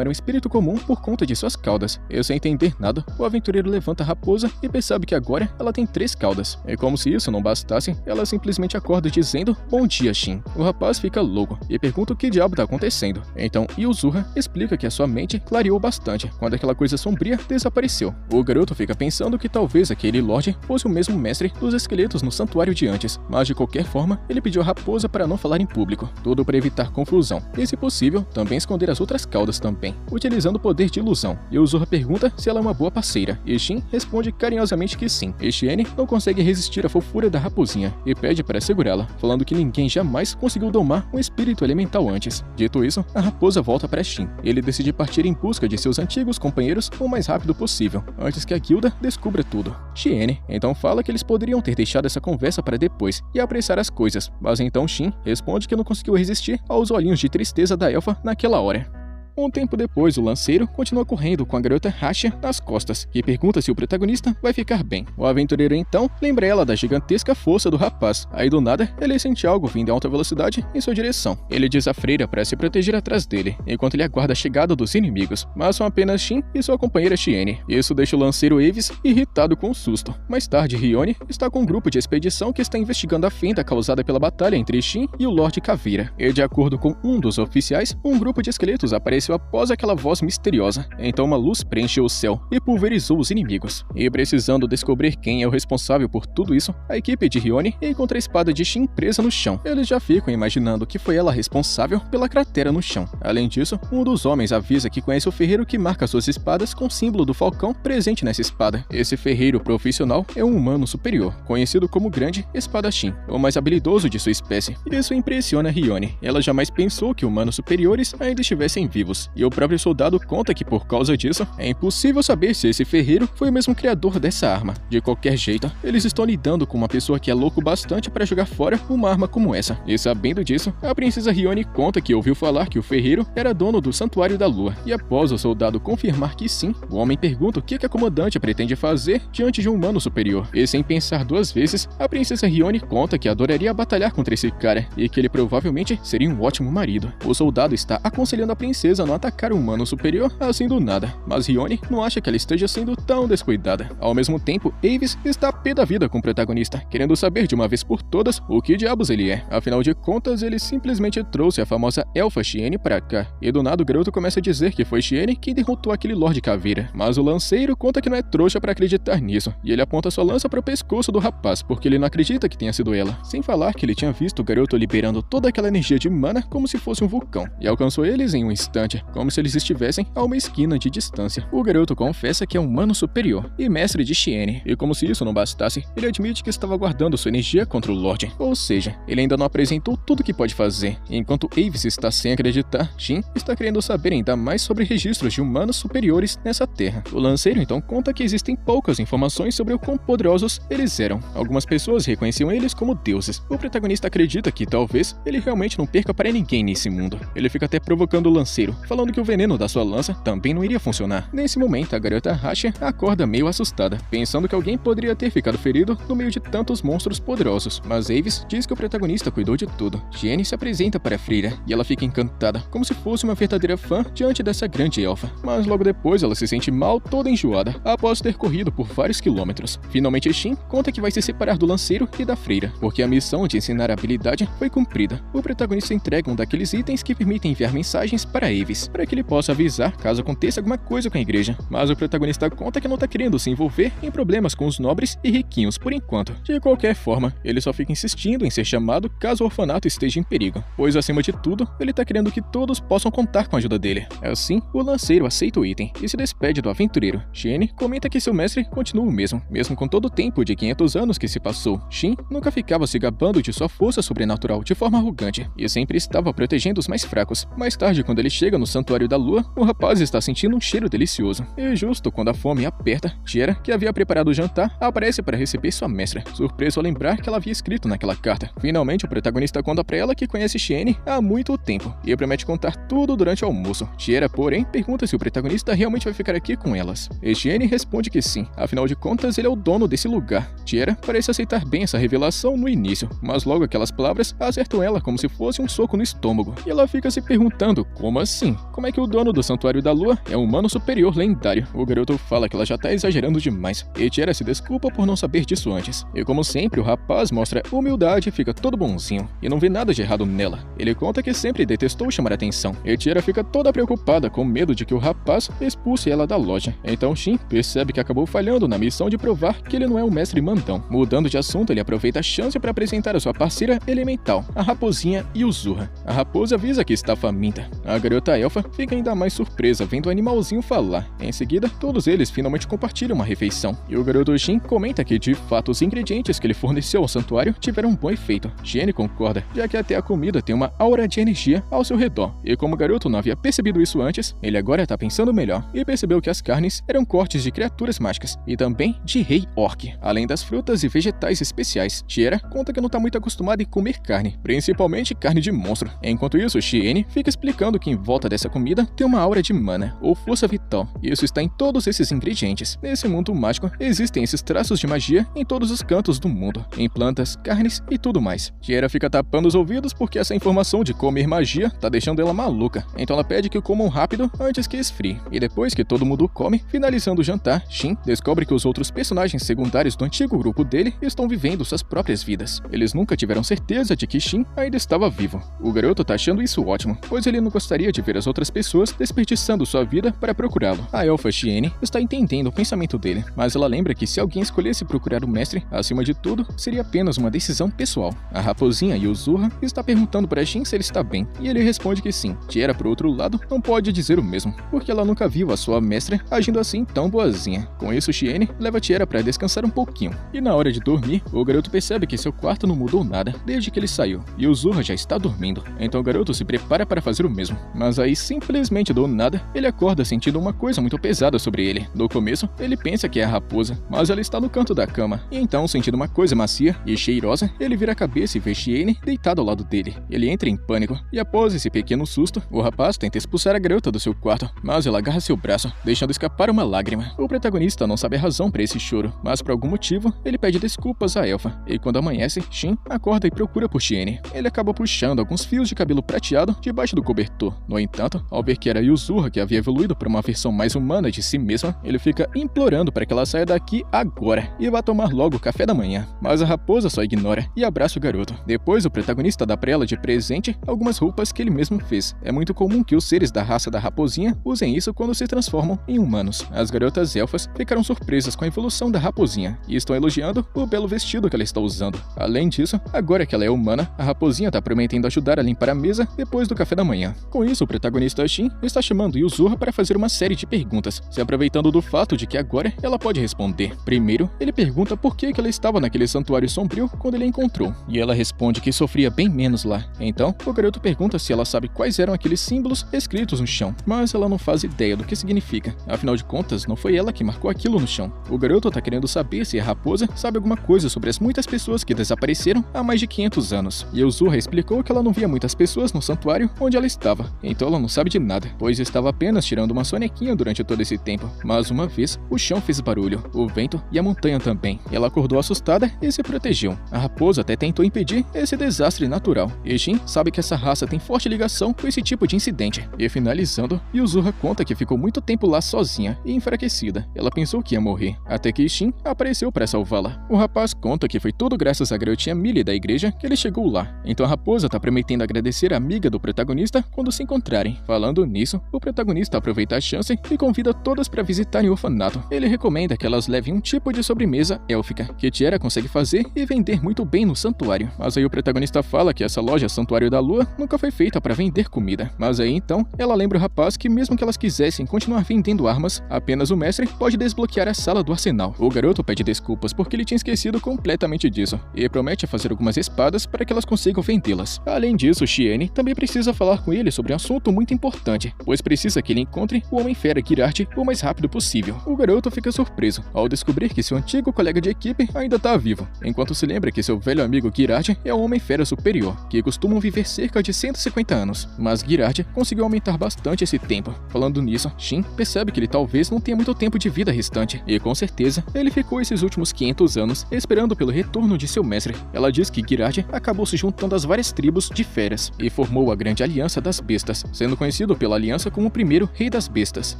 era um espírito comum por conta de suas caudas. E sem entender nada, o aventureiro levanta a raposa e percebe que agora ela tem 3 caudas. E como se isso não bastasse, ela simplesmente acorda dizendo "Bom dia, Shin". O rapaz fica louco e pergunta o que diabo tá acontecendo. Então Yuzura explica que a sua mente clareou bastante quando aquela coisa sombria desapareceu. O garoto fica pensando que talvez aquele Lorde fosse o mesmo mestre dos esqueletos no santuário de antes, mas de qualquer forma, ele pediu a raposa para não falar em público, tudo para evitar confusão, e se possível, também esconder as outras caudas também, utilizando o poder de ilusão. Yuzura pergunta se ela é uma boa parceira, e Shin responde carinhosamente que sim. E Shiene não consegue resistir à fofura da raposinha, e pede para segurá-la, falando que ninguém jamais conseguiu domar um espírito elemental antes. Dito isso, a raposa volta para Shin. Ele decide partir em busca de seus antigos companheiros o mais rápido possível, antes que a guilda descubra tudo. Shiene então fala que eles poderiam ter deixado essa conversa para depois e apressar as coisas, mas então Shin responde que não conseguiu resistir aos olhinhos de tristeza da elfa naquela hora. Um tempo depois, o lanceiro continua correndo com a garota Rasha nas costas, que pergunta se o protagonista vai ficar bem. O aventureiro então lembra ela da gigantesca força do rapaz. Aí do nada, ele sente algo vindo em alta velocidade em sua direção. Ele diz à freira para se proteger atrás dele, enquanto ele aguarda a chegada dos inimigos, mas são apenas Shin e sua companheira Shiene. Isso deixa o lanceiro Avis irritado com um susto. Mais tarde, Rione está com um grupo de expedição que está investigando a fenda causada pela batalha entre Shin e o Lorde Caveira. E de acordo com um dos oficiais, um grupo de esqueletos aparece após aquela voz misteriosa. Então uma luz preencheu o céu e pulverizou os inimigos. E precisando descobrir quem é o responsável por tudo isso, a equipe de Rione encontra a espada de Shin presa no chão. Eles já ficam imaginando que foi ela responsável pela cratera no chão. Além disso, um dos homens avisa que conhece o ferreiro que marca suas espadas com o símbolo do falcão presente nessa espada. Esse ferreiro profissional é um humano superior, conhecido como Grande Espadachim, o mais habilidoso de sua espécie. Isso impressiona Rione. Ela jamais pensou que humanos superiores ainda estivessem vivos. E o próprio soldado conta que por causa disso, é impossível saber se esse ferreiro foi o mesmo criador dessa arma. De qualquer jeito, eles estão lidando com uma pessoa que é louco bastante para jogar fora uma arma como essa. E sabendo disso, a princesa Rione conta que ouviu falar que o ferreiro era dono do Santuário da Lua. E após o soldado confirmar que sim, o homem pergunta o que a comandante pretende fazer diante de um humano superior. E sem pensar duas vezes, a princesa Rione conta que adoraria batalhar contra esse cara e que ele provavelmente seria um ótimo marido. O soldado está aconselhando a princesa a não atacar um humano superior assim do nada, mas Rione não acha que ela esteja sendo tão descuidada. Ao mesmo tempo, Avis está pé da vida com o protagonista, querendo saber de uma vez por todas o que diabos ele é. Afinal de contas, ele simplesmente trouxe a famosa elfa Shiene pra cá, e do nada o garoto começa a dizer que foi Shiene quem derrotou aquele Lorde Caveira. Mas o lanceiro conta que não é trouxa pra acreditar nisso, e ele aponta sua lança pro pescoço do rapaz, porque ele não acredita que tenha sido ela. Sem falar que ele tinha visto o garoto liberando toda aquela energia de mana como se fosse um vulcão, e alcançou eles em um instante, como se eles estivessem a uma esquina de distância. O garoto confessa que é um humano superior e mestre de Shiene, e como se isso não bastasse, ele admite que estava guardando sua energia contra o Lorde. Ou seja, ele ainda não apresentou tudo o que pode fazer. Enquanto Avis está sem acreditar, Shin está querendo saber ainda mais sobre registros de humanos superiores nessa terra. O lanceiro então conta que existem poucas informações sobre o quão poderosos eles eram. Algumas pessoas reconheciam eles como deuses. O protagonista acredita que talvez ele realmente não perca para ninguém nesse mundo. Ele fica até provocando o lanceiro falando que o veneno da sua lança também não iria funcionar. Nesse momento, a garota Rasha acorda meio assustada, pensando que alguém poderia ter ficado ferido no meio de tantos monstros poderosos, mas Avis diz que o protagonista cuidou de tudo. Shiene se apresenta para a freira e ela fica encantada, como se fosse uma verdadeira fã diante dessa grande elfa. Mas logo depois ela se sente mal, toda enjoada, após ter corrido por vários quilômetros. Finalmente Shin conta que vai se separar do lanceiro e da freira, porque a missão de ensinar a habilidade foi cumprida. O protagonista entrega um daqueles itens que permitem enviar mensagens para Avis, para que ele possa avisar caso aconteça alguma coisa com a igreja. Mas o protagonista conta que não tá querendo se envolver em problemas com os nobres e riquinhos por enquanto. De qualquer forma, ele só fica insistindo em ser chamado caso o orfanato esteja em perigo, pois acima de tudo, ele tá querendo que todos possam contar com a ajuda dele. Assim, o lanceiro aceita o item e se despede do aventureiro. Shiene comenta que seu mestre continua o mesmo com todo o tempo de 500 anos que se passou. Shin nunca ficava se gabando de sua força sobrenatural de forma arrogante e sempre estava protegendo os mais fracos. Mais tarde, quando ele chega no Santuário da Lua, o rapaz está sentindo um cheiro delicioso. E justo quando a fome aperta, Tiera, que havia preparado o jantar, aparece para receber sua mestra, surpreso ao lembrar que ela havia escrito naquela carta. Finalmente, o protagonista conta para ela que conhece Shiene há muito tempo e promete contar tudo durante o almoço. Tiera, porém, pergunta se o protagonista realmente vai ficar aqui com elas. E Shiene responde que sim, afinal de contas ele é o dono desse lugar. Tiera parece aceitar bem essa revelação no início, mas logo aquelas palavras acertam ela como se fosse um soco no estômago. E ela fica se perguntando, como assim? Como é que o dono do Santuário da Lua é um humano superior lendário? O garoto fala que ela já tá exagerando demais, e Tiera se desculpa por não saber disso antes. E como sempre, o rapaz mostra humildade e fica todo bonzinho, e não vê nada de errado nela. Ele conta que sempre detestou chamar atenção, e Tiera fica toda preocupada com medo de que o rapaz expulse ela da loja. Então Shin percebe que acabou falhando na missão de provar que ele não é um mestre mandão. Mudando de assunto, ele aproveita a chance para apresentar a sua parceira elemental, a raposinha Yuzurra. A raposa avisa que está faminta. A garota elfa fica ainda mais surpresa vendo o animalzinho falar. Em seguida, todos eles finalmente compartilham uma refeição. E o garoto Shin comenta que de fato os ingredientes que ele forneceu ao santuário tiveram um bom efeito. Shiene concorda, já que até a comida tem uma aura de energia ao seu redor. E como o garoto não havia percebido isso antes, ele agora está pensando melhor e percebeu que as carnes eram cortes de criaturas mágicas e também de rei orc, além das frutas e vegetais especiais. Tiera conta que não está muito acostumada em comer carne, principalmente carne de monstro. Enquanto isso, Shiene fica explicando que em volta dessa comida tem uma aura de mana, ou força vital, e isso está em todos esses ingredientes. Nesse mundo mágico, existem esses traços de magia em todos os cantos do mundo, em plantas, carnes e tudo mais. Tiera fica tapando os ouvidos porque essa informação de comer magia tá deixando ela maluca, então ela pede que comam rápido antes que esfrie. E depois que todo mundo come, finalizando o jantar, Shin descobre que os outros personagens secundários do antigo grupo dele estão vivendo suas próprias vidas. Eles nunca tiveram certeza de que Shin ainda estava vivo. O garoto tá achando isso ótimo, pois ele não gostaria de ver as outras pessoas desperdiçando sua vida para procurá-lo. A elfa Shiene está entendendo o pensamento dele, mas ela lembra que se alguém escolhesse procurar o mestre, acima de tudo, seria apenas uma decisão pessoal. A raposinha Yuzurra está perguntando para Shin se ele está bem, e ele responde que sim. Tiera, por outro lado, não pode dizer o mesmo, porque ela nunca viu a sua mestra agindo assim tão boazinha. Com isso, Shiene leva Tiera para descansar um pouquinho, e na hora de dormir, o garoto percebe que seu quarto não mudou nada desde que ele saiu, e o Yuzurra já está dormindo. Então o garoto se prepara para fazer o mesmo, mas aí simplesmente do nada, ele acorda sentindo uma coisa muito pesada sobre ele. No começo, ele pensa que é a raposa, mas ela está no canto da cama, e então, sentindo uma coisa macia e cheirosa, ele vira a cabeça e vê Shiene deitada ao lado dele. Ele entra em pânico, e após esse pequeno susto, o rapaz tenta expulsar a garota do seu quarto, mas ela agarra seu braço, deixando escapar uma lágrima. O protagonista não sabe a razão para esse choro, mas por algum motivo, ele pede desculpas à elfa, e quando amanhece, Shin acorda e procura por Shiene. Ele acaba puxando alguns fios de cabelo prateado debaixo do cobertor. No entanto, ao ver que era Yuzurra que havia evoluído para uma versão mais humana de si mesma, ele fica implorando para que ela saia daqui agora e vá tomar logo o café da manhã. Mas a raposa só ignora e abraça o garoto. Depois, o protagonista dá para ela de presente algumas roupas que ele mesmo fez. É muito comum que os seres da raça da raposinha usem isso quando se transformam em humanos. As garotas elfas ficaram surpresas com a evolução da raposinha e estão elogiando o belo vestido que ela está usando. Além disso, agora que ela é humana, a raposinha está prometendo ajudar a limpar a mesa depois do café da manhã. Com isso, o protagonista Shin está chamando Yuzurra para fazer uma série de perguntas, se aproveitando do fato de que agora ela pode responder. Primeiro, ele pergunta por que ela estava naquele santuário sombrio quando ele a encontrou, e ela responde que sofria bem menos lá. Então, o garoto pergunta se ela sabe quais eram aqueles símbolos escritos no chão, mas ela não faz ideia do que significa. Afinal de contas, não foi ela que marcou aquilo no chão. O garoto tá querendo saber se a raposa sabe alguma coisa sobre as muitas pessoas que desapareceram há mais de 500 anos. E Yuzurra explicou que ela não via muitas pessoas no santuário onde ela estava, então ela não sabe de nada, pois estava apenas tirando uma sonequinha durante todo esse tempo. Mas uma vez, o chão fez barulho, o vento e a montanha também. Ela acordou assustada e se protegeu. A raposa até tentou impedir esse desastre natural. E Shin sabe que essa raça tem forte ligação com esse tipo de incidente. E finalizando, Yuzura conta que ficou muito tempo lá sozinha e enfraquecida. Ela pensou que ia morrer, até que Shin apareceu para salvá-la. O rapaz conta que foi tudo graças à garotinha Millie da igreja que ele chegou lá. Então a raposa tá prometendo agradecer a amiga do protagonista quando se encontrarem. Falando nisso, o protagonista aproveita a chance e convida todas para visitarem o orfanato. Ele recomenda que elas levem um tipo de sobremesa élfica, que Tiara consegue fazer e vender muito bem no santuário. Mas aí o protagonista fala que essa loja Santuário da Lua nunca foi feita para vender comida. Mas aí então, ela lembra o rapaz que mesmo que elas quisessem continuar vendendo armas, apenas o mestre pode desbloquear a sala do arsenal. O garoto pede desculpas porque ele tinha esquecido completamente disso, e promete fazer algumas espadas para que elas consigam vendê-las. Além disso, Shiene também precisa falar com ele sobre um assunto muito importante, pois precisa que ele encontre o Homem-Fera Girardi o mais rápido possível. O garoto fica surpreso ao descobrir que seu antigo colega de equipe ainda está vivo, enquanto se lembra que seu velho amigo Girardi é um Homem-Fera superior, que costumam viver cerca de 150 anos. Mas Girardi conseguiu aumentar bastante esse tempo. Falando nisso, Shin percebe que ele talvez não tenha muito tempo de vida restante, e com certeza ele ficou esses últimos 500 anos esperando pelo retorno de seu mestre. Ela diz que Girardi acabou se juntando às várias tribos de feras e formou a Grande Aliança das Bestas, sendo conhecido pela aliança como o primeiro Rei das Bestas.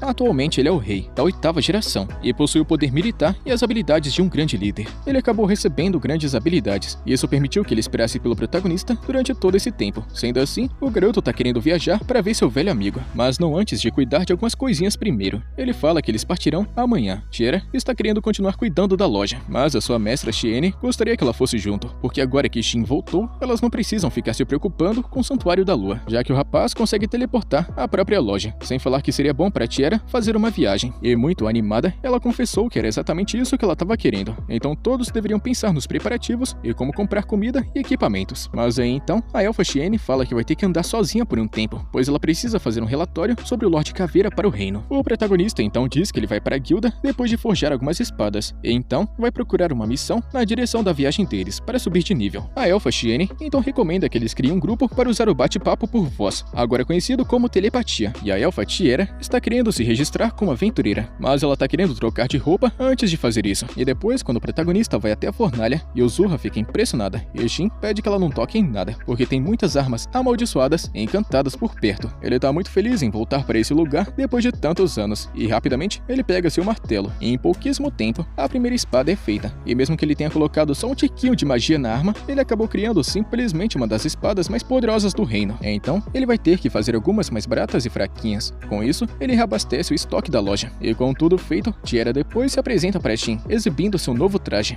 Atualmente ele é o rei da 8ª geração e possui o poder militar e as habilidades de um grande líder. Ele acabou recebendo grandes habilidades e isso permitiu que ele esperasse pelo protagonista durante todo esse tempo. Sendo assim, o garoto tá querendo viajar para ver seu velho amigo, mas não antes de cuidar de algumas coisinhas primeiro. Ele fala que eles partirão amanhã. Tiara está querendo continuar cuidando da loja, mas a sua mestra Shiene gostaria que ela fosse junto, porque agora que Shin voltou, elas não precisam ficar se preocupando com o Santuário da Lua, já que o rapaz consegue teleportar a própria loja, sem falar que seria bom para Tiara fazer uma viagem. E muito animada, ela confessou que era exatamente isso que ela estava querendo. Então todos deveriam pensar nos preparativos e como comprar comida e equipamentos. Mas aí então, a elfa Shiene fala que vai ter que andar sozinha por um tempo, pois ela precisa fazer um relatório sobre o Lorde Caveira para o reino. O protagonista então diz que ele vai para a guilda depois de forjar algumas espadas, e então vai procurar uma missão na direção da viagem deles para subir de nível. A elfa Shiene então recomenda que eles criem um grupo para usar o bate-papo por voz, agora conhecido como telepatia, e a elfa Tiara está querendo se registrar como aventureira, mas ela está querendo trocar de roupa antes de fazer isso. E depois, quando o protagonista vai até a fornalha, Yuzura fica impressionada, e Shin pede que ela não toque em nada, porque tem muitas armas amaldiçoadas e encantadas por perto. Ele está muito feliz em voltar para esse lugar depois de tantos anos, e rapidamente ele pega seu martelo, e em pouquíssimo tempo, a primeira espada é feita. E mesmo que ele tenha colocado só um tiquinho de magia na arma, ele acabou criando simplesmente uma das espadas mais poderosas do reino. Então, ele vai ter que fazer algumas mais baratas e fraquinhas. Com isso, ele reabastece o estoque da loja. E com tudo feito, Tiara depois se apresenta para Shin, exibindo seu novo traje.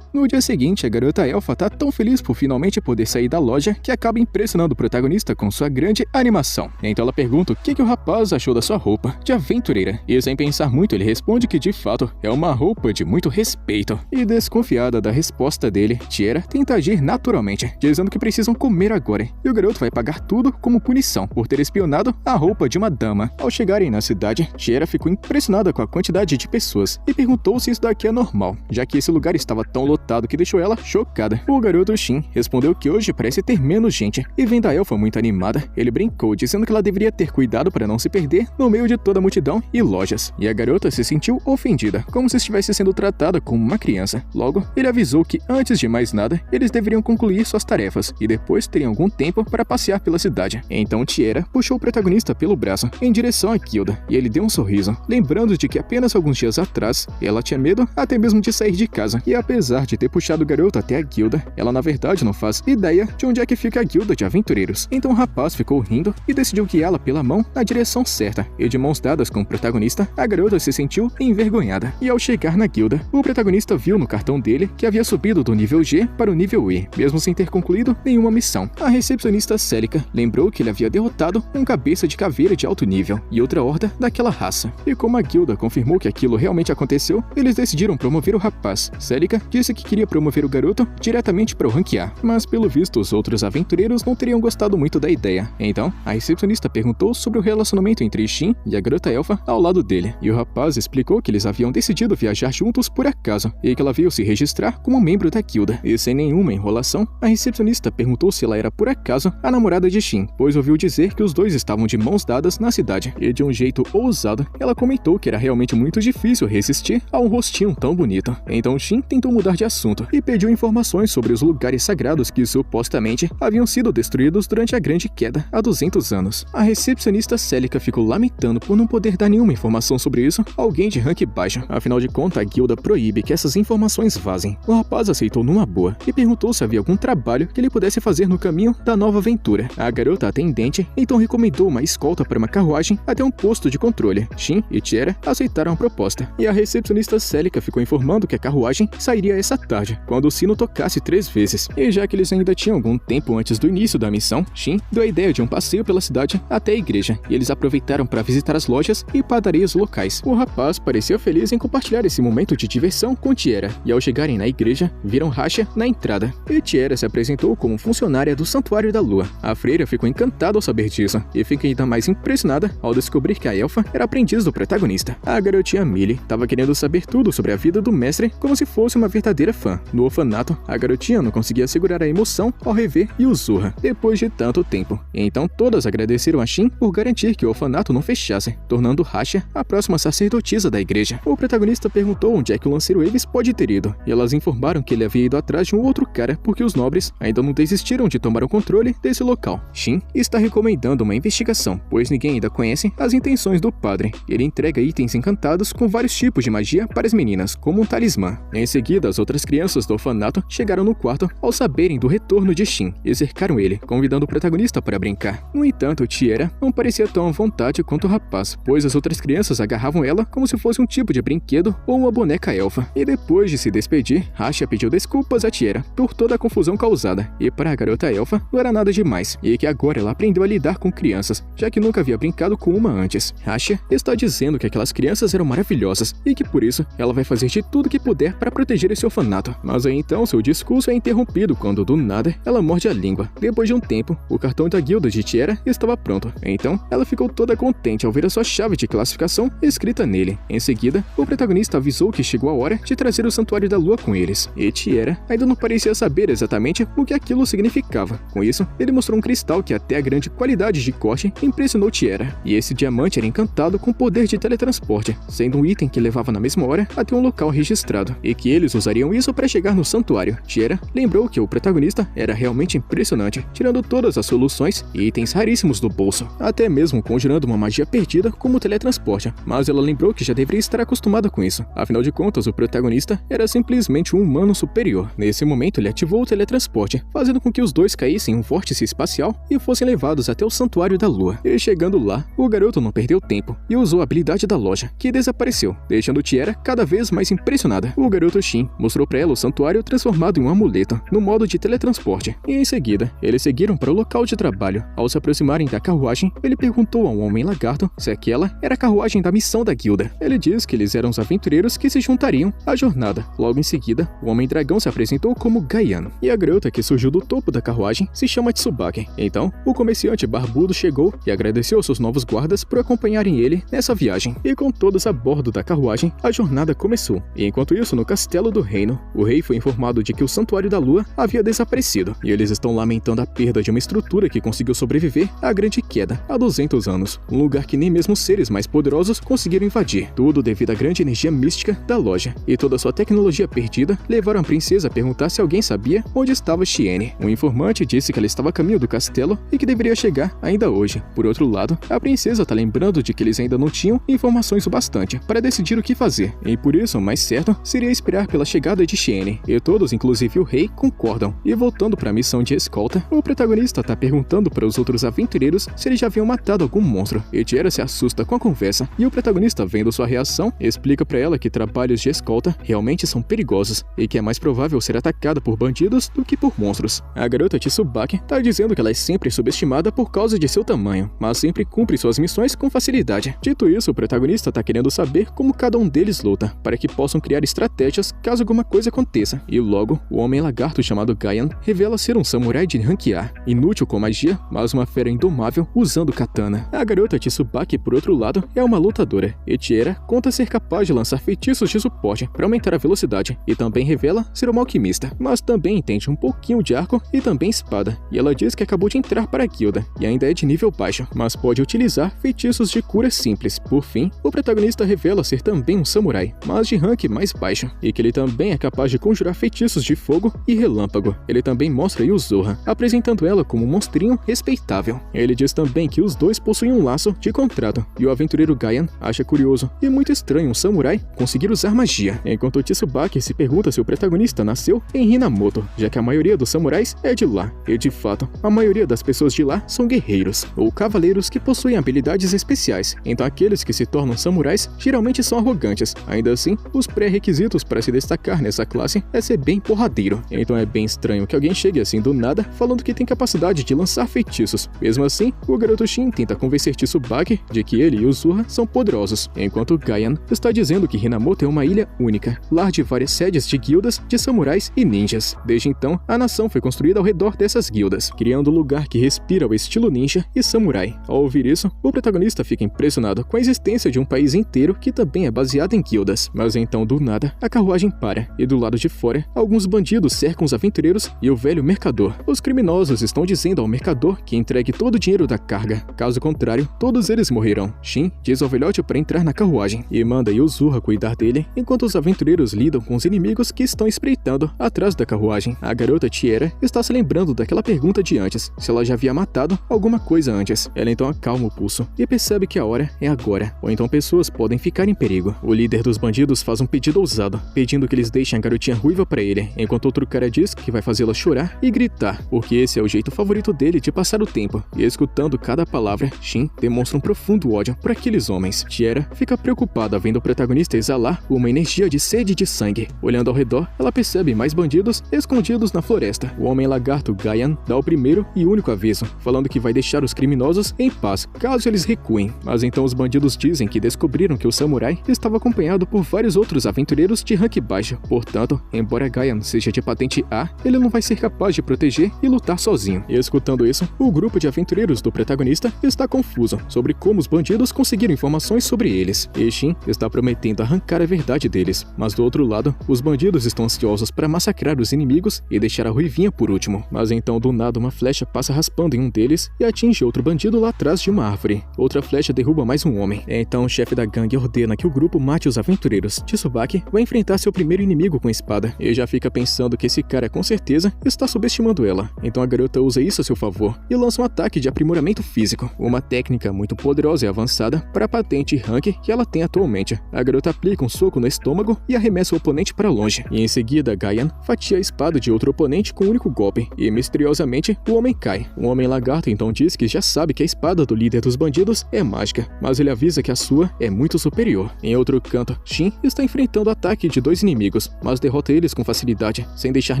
No dia seguinte, a garota elfa tá tão feliz por finalmente poder sair da loja que acaba impressionando o protagonista com sua grande animação. Então ela pergunta o que o rapaz achou da sua roupa de aventureira. E sem pensar muito, ele responde que de fato é uma roupa de muito respeito. E desconfiada da resposta dele, Tiara tenta agir naturalmente, dizendo que precisam comer agora. E o garoto vai pagar tudo como punição por ter espionado a roupa de uma dama. Ao chegarem na cidade, Tiara ficou impressionada com a quantidade de pessoas e perguntou se isso daqui é normal, já que esse lugar estava tão lotado que deixou ela chocada. O garoto Shin respondeu que hoje parece ter menos gente, e vendo a elfa muito animada, ele brincou dizendo que ela deveria ter cuidado para não se perder no meio de toda a multidão e lojas. E a garota se sentiu ofendida, como se estivesse sendo tratada como uma criança. Logo, ele avisou que antes de mais nada, eles deveriam concluir suas tarefas e depois teriam algum tempo para passear pela cidade. Então Tiara puxou o protagonista pelo braço em direção à guilda, e ele deu um sorriso, lembrando de que apenas alguns dias atrás, ela tinha medo até mesmo de sair de casa. E apesar de ter puxado o garoto até a guilda, ela na verdade não faz ideia de onde é que fica a guilda de aventureiros. Então o rapaz ficou rindo e decidiu guiá-la pela mão na direção certa, e de mãos dadas com o protagonista, a garota se sentiu envergonhada. E ao chegar na guilda, o protagonista viu no cartão dele que havia subido do nível G para o nível E, mesmo sem ter concluído nenhuma missão. A recepcionista Celica lembrou que ele havia derrotado um cabeça de caveira de alto nível e outra horda daquela raça. E como a guilda confirmou que aquilo realmente aconteceu, eles decidiram promover o rapaz. Celica disse que que queria promover o garoto diretamente para o ranquear, mas pelo visto os outros aventureiros não teriam gostado muito da ideia. Então, a recepcionista perguntou sobre o relacionamento entre Shin e a garota elfa ao lado dele, e o rapaz explicou que eles haviam decidido viajar juntos por acaso, e que ela veio se registrar como membro da guilda. E sem nenhuma enrolação, a recepcionista perguntou se ela era por acaso a namorada de Shin, pois ouviu dizer que os dois estavam de mãos dadas na cidade, e de um jeito ousado, ela comentou que era realmente muito difícil resistir a um rostinho tão bonito. Então Shin tentou mudar de assunto e pediu informações sobre os lugares sagrados que supostamente haviam sido destruídos durante a Grande Queda há 200 anos. A recepcionista Celica ficou lamentando por não poder dar nenhuma informação sobre isso a alguém de rank baixo, afinal de contas a guilda proíbe que essas informações vazem. O rapaz aceitou numa boa e perguntou se havia algum trabalho que ele pudesse fazer no caminho da nova aventura. A garota atendente então recomendou uma escolta para uma carruagem até um posto de controle. Shin e Tiera aceitaram a proposta, e a recepcionista Celica ficou informando que a carruagem sairia essa tarde, quando o sino tocasse 3 vezes. E já que eles ainda tinham algum tempo antes do início da missão, Shin deu a ideia de um passeio pela cidade até a igreja, e eles aproveitaram para visitar as lojas e padarias locais. O rapaz parecia feliz em compartilhar esse momento de diversão com Tiera, e ao chegarem na igreja, viram Rasha na entrada, e Tiera se apresentou como funcionária do Santuário da Lua. A freira ficou encantada ao saber disso, e fica ainda mais impressionada ao descobrir que a elfa era aprendiz do protagonista. A garotinha Millie estava querendo saber tudo sobre a vida do mestre como se fosse uma verdadeira fã. No orfanato, a garotinha não conseguia segurar a emoção ao rever Yuzura depois de tanto tempo. Então todas agradeceram a Shin por garantir que o orfanato não fechasse, tornando Rasha a próxima sacerdotisa da igreja. O protagonista perguntou onde é que o lanceiro Aves pode ter ido, e elas informaram que ele havia ido atrás de um outro cara porque os nobres ainda não desistiram de tomar o controle desse local. Shin está recomendando uma investigação, pois ninguém ainda conhece as intenções do padre. Ele entrega itens encantados com vários tipos de magia para as meninas, como um talismã. Em seguida, as outras crianças do orfanato chegaram no quarto ao saberem do retorno de Shin e cercaram ele, convidando o protagonista para brincar. No entanto, Tiera não parecia tão à vontade quanto o rapaz, pois as outras crianças agarravam ela como se fosse um tipo de brinquedo ou uma boneca elfa. E depois de se despedir, Rasha pediu desculpas a Tiera por toda a confusão causada, e para a garota elfa não era nada demais, e que agora ela aprendeu a lidar com crianças, já que nunca havia brincado com uma antes. Rasha está dizendo que aquelas crianças eram maravilhosas e que por isso ela vai fazer de tudo que puder para proteger esse orfanato. Mas aí então seu discurso é interrompido quando do nada ela morde a língua. Depois de um tempo, o cartão da guilda de Tiera estava pronto. Então ela ficou toda contente ao ver a sua chave de classificação escrita nele. Em seguida, o protagonista avisou que chegou a hora de trazer o Santuário da Lua com eles, e Tiera ainda não parecia saber exatamente o que aquilo significava. Com isso, ele mostrou um cristal que até a grande qualidade de corte impressionou Tiera, e esse diamante era encantado com o poder de teletransporte, sendo um item que levava na mesma hora até um local registrado, e que eles usariam isso para chegar no santuário. Tiera lembrou que o protagonista era realmente impressionante, tirando todas as soluções e itens raríssimos do bolso, até mesmo conjurando uma magia perdida como o teletransporte, mas ela lembrou que já deveria estar acostumada com isso. Afinal de contas, o protagonista era simplesmente um humano superior. Nesse momento, ele ativou o teletransporte, fazendo com que os dois caíssem em um vórtice espacial e fossem levados até o Santuário da Lua. E chegando lá, o garoto não perdeu tempo e usou a habilidade da loja, que desapareceu, deixando Tiera cada vez mais impressionada. O garoto Shin mostrou para ela o santuário transformado em um amuleto, no modo de teletransporte, e em seguida, eles seguiram para o local de trabalho. Ao se aproximarem da carruagem, ele perguntou ao homem lagarto se aquela era a carruagem da missão da guilda. Ele disse que eles eram os aventureiros que se juntariam à jornada. Logo em seguida, o homem dragão se apresentou como Gaian, e a garota que surgiu do topo da carruagem se chama Tsubaki. Então, o comerciante barbudo chegou e agradeceu aos seus novos guardas por acompanharem ele nessa viagem. E com todos a bordo da carruagem, a jornada começou. E enquanto isso, no castelo do reino, o rei foi informado de que o Santuário da Lua havia desaparecido, e eles estão lamentando a perda de uma estrutura que conseguiu sobreviver à Grande Queda há 200 anos, um lugar que nem mesmo seres mais poderosos conseguiram invadir, tudo devido à grande energia mística da loja, e toda sua tecnologia perdida levaram a princesa a perguntar se alguém sabia onde estava Shiene. Um informante disse que ela estava a caminho do castelo e que deveria chegar ainda hoje. Por outro lado, a princesa está lembrando de que eles ainda não tinham informações o bastante para decidir o que fazer, e por isso o mais certo seria esperar pela chegada de Shiene, e todos, inclusive o rei, concordam. E voltando para a missão de escolta, o protagonista está perguntando para os outros aventureiros se eles já haviam matado algum monstro, e Tiera se assusta com a conversa, e o protagonista, vendo sua reação, explica para ela que trabalhos de escolta realmente são perigosos, e que é mais provável ser atacada por bandidos do que por monstros. A garota Tsubaki está dizendo que ela é sempre subestimada por causa de seu tamanho, mas sempre cumpre suas missões com facilidade. Dito isso, o protagonista está querendo saber como cada um deles luta, para que possam criar estratégias caso alguma coisa aconteça, e logo, o homem-lagarto chamado Gaian revela ser um samurai de rank A, inútil com magia, mas uma fera indomável usando katana. A garota Tsubaki, por outro lado, é uma lutadora, e Tiera conta ser capaz de lançar feitiços de suporte para aumentar a velocidade, e também revela ser uma alquimista, mas também entende um pouquinho de arco e também espada, e ela diz que acabou de entrar para a guilda, e ainda é de nível baixo, mas pode utilizar feitiços de cura simples. Por fim, o protagonista revela ser também um samurai, mas de rank mais baixo, e que ele também é capaz de conjurar feitiços de fogo e relâmpago. Ele também mostra Yuzuha, apresentando ela como um monstrinho respeitável. Ele diz também que os dois possuem um laço de contrato, e o aventureiro Gaian acha curioso e muito estranho um samurai conseguir usar magia, enquanto Tsubaki se pergunta se o protagonista nasceu em Hinamoto, já que a maioria dos samurais é de lá, e de fato, a maioria das pessoas de lá são guerreiros, ou cavaleiros que possuem habilidades especiais, então aqueles que se tornam samurais geralmente são arrogantes. Ainda assim, os pré-requisitos para se destacar nessa classe é ser bem porradeiro, então é bem estranho que alguém chegue assim do nada falando que tem capacidade de lançar feitiços. Mesmo assim, o garoto Shin tenta convencer Tsubaki de que ele e Yuzuha são poderosos, enquanto Gaian está dizendo que Hinamoto é uma ilha única, lar de várias sedes de guildas de samurais e ninjas. Desde então, a nação foi construída ao redor dessas guildas, criando um lugar que respira o estilo ninja e samurai. Ao ouvir isso, o protagonista fica impressionado com a existência de um país inteiro que também é baseado em guildas. Mas então, do nada, a carruagem para, e do lado de fora, alguns bandidos cercam os aventureiros e o velho mercador. Os criminosos estão dizendo ao mercador que entregue todo o dinheiro da carga, caso contrário, todos eles morrerão. Shin diz ao velhote para entrar na carruagem e manda Yuzuha cuidar dele, enquanto os aventureiros lidam com os inimigos que estão espreitando atrás da carruagem. A garota Tiera está se lembrando daquela pergunta de antes, se ela já havia matado alguma coisa antes. Ela então acalma o pulso e percebe que a hora é agora, ou então pessoas podem ficar em perigo. O líder dos bandidos faz um pedido ousado, pedindo que eles deixem a garotinha ruiva para ele, enquanto outro cara diz que vai fazê-la chorar e gritar, porque esse é o jeito favorito dele de passar o tempo. E escutando cada palavra, Shin demonstra um profundo ódio por aqueles homens. Tiera fica preocupada vendo o protagonista exalar uma energia de sede de sangue. Olhando ao redor, ela percebe mais bandidos escondidos na floresta. O homem-lagarto Gaian dá o primeiro e único aviso, falando que vai deixar os criminosos em paz, caso eles recuem. Mas então os bandidos dizem que descobriram que o samurai estava acompanhado por vários outros aventureiros de rank baixo. Portanto, embora Gaian seja de patente A, ele não vai ser capaz de proteger e lutar sozinho. E escutando isso, o grupo de aventureiros do protagonista está confuso sobre como os bandidos conseguiram informações sobre eles. E Shin está prometendo arrancar a verdade deles. Mas do outro lado, os bandidos estão ansiosos para massacrar os inimigos e deixar a ruivinha por último. Mas então do nada uma flecha passa raspando em um deles e atinge outro bandido lá atrás de uma árvore. Outra flecha derruba mais um homem. Então o chefe da gangue ordena que o grupo mate os aventureiros. Tsubaki vai enfrentar seu primeiro inimigo com a espada e já fica pensando que esse cara com certeza está subestimando ela. Então a garota usa isso a seu favor e lança um ataque de aprimoramento físico, uma técnica muito poderosa e avançada para a patente rank que ela tem atualmente. A garota aplica um soco no estômago e arremessa o oponente para longe, e em seguida Gaian fatia a espada de outro oponente com um único golpe, e misteriosamente o homem cai. O homem-lagarto então diz que já sabe que a espada do líder dos bandidos é mágica, mas ele avisa que a sua é muito superior. Em outro canto, Shin está enfrentando o ataque de dois inimigos, mas derrota eles com facilidade, sem deixar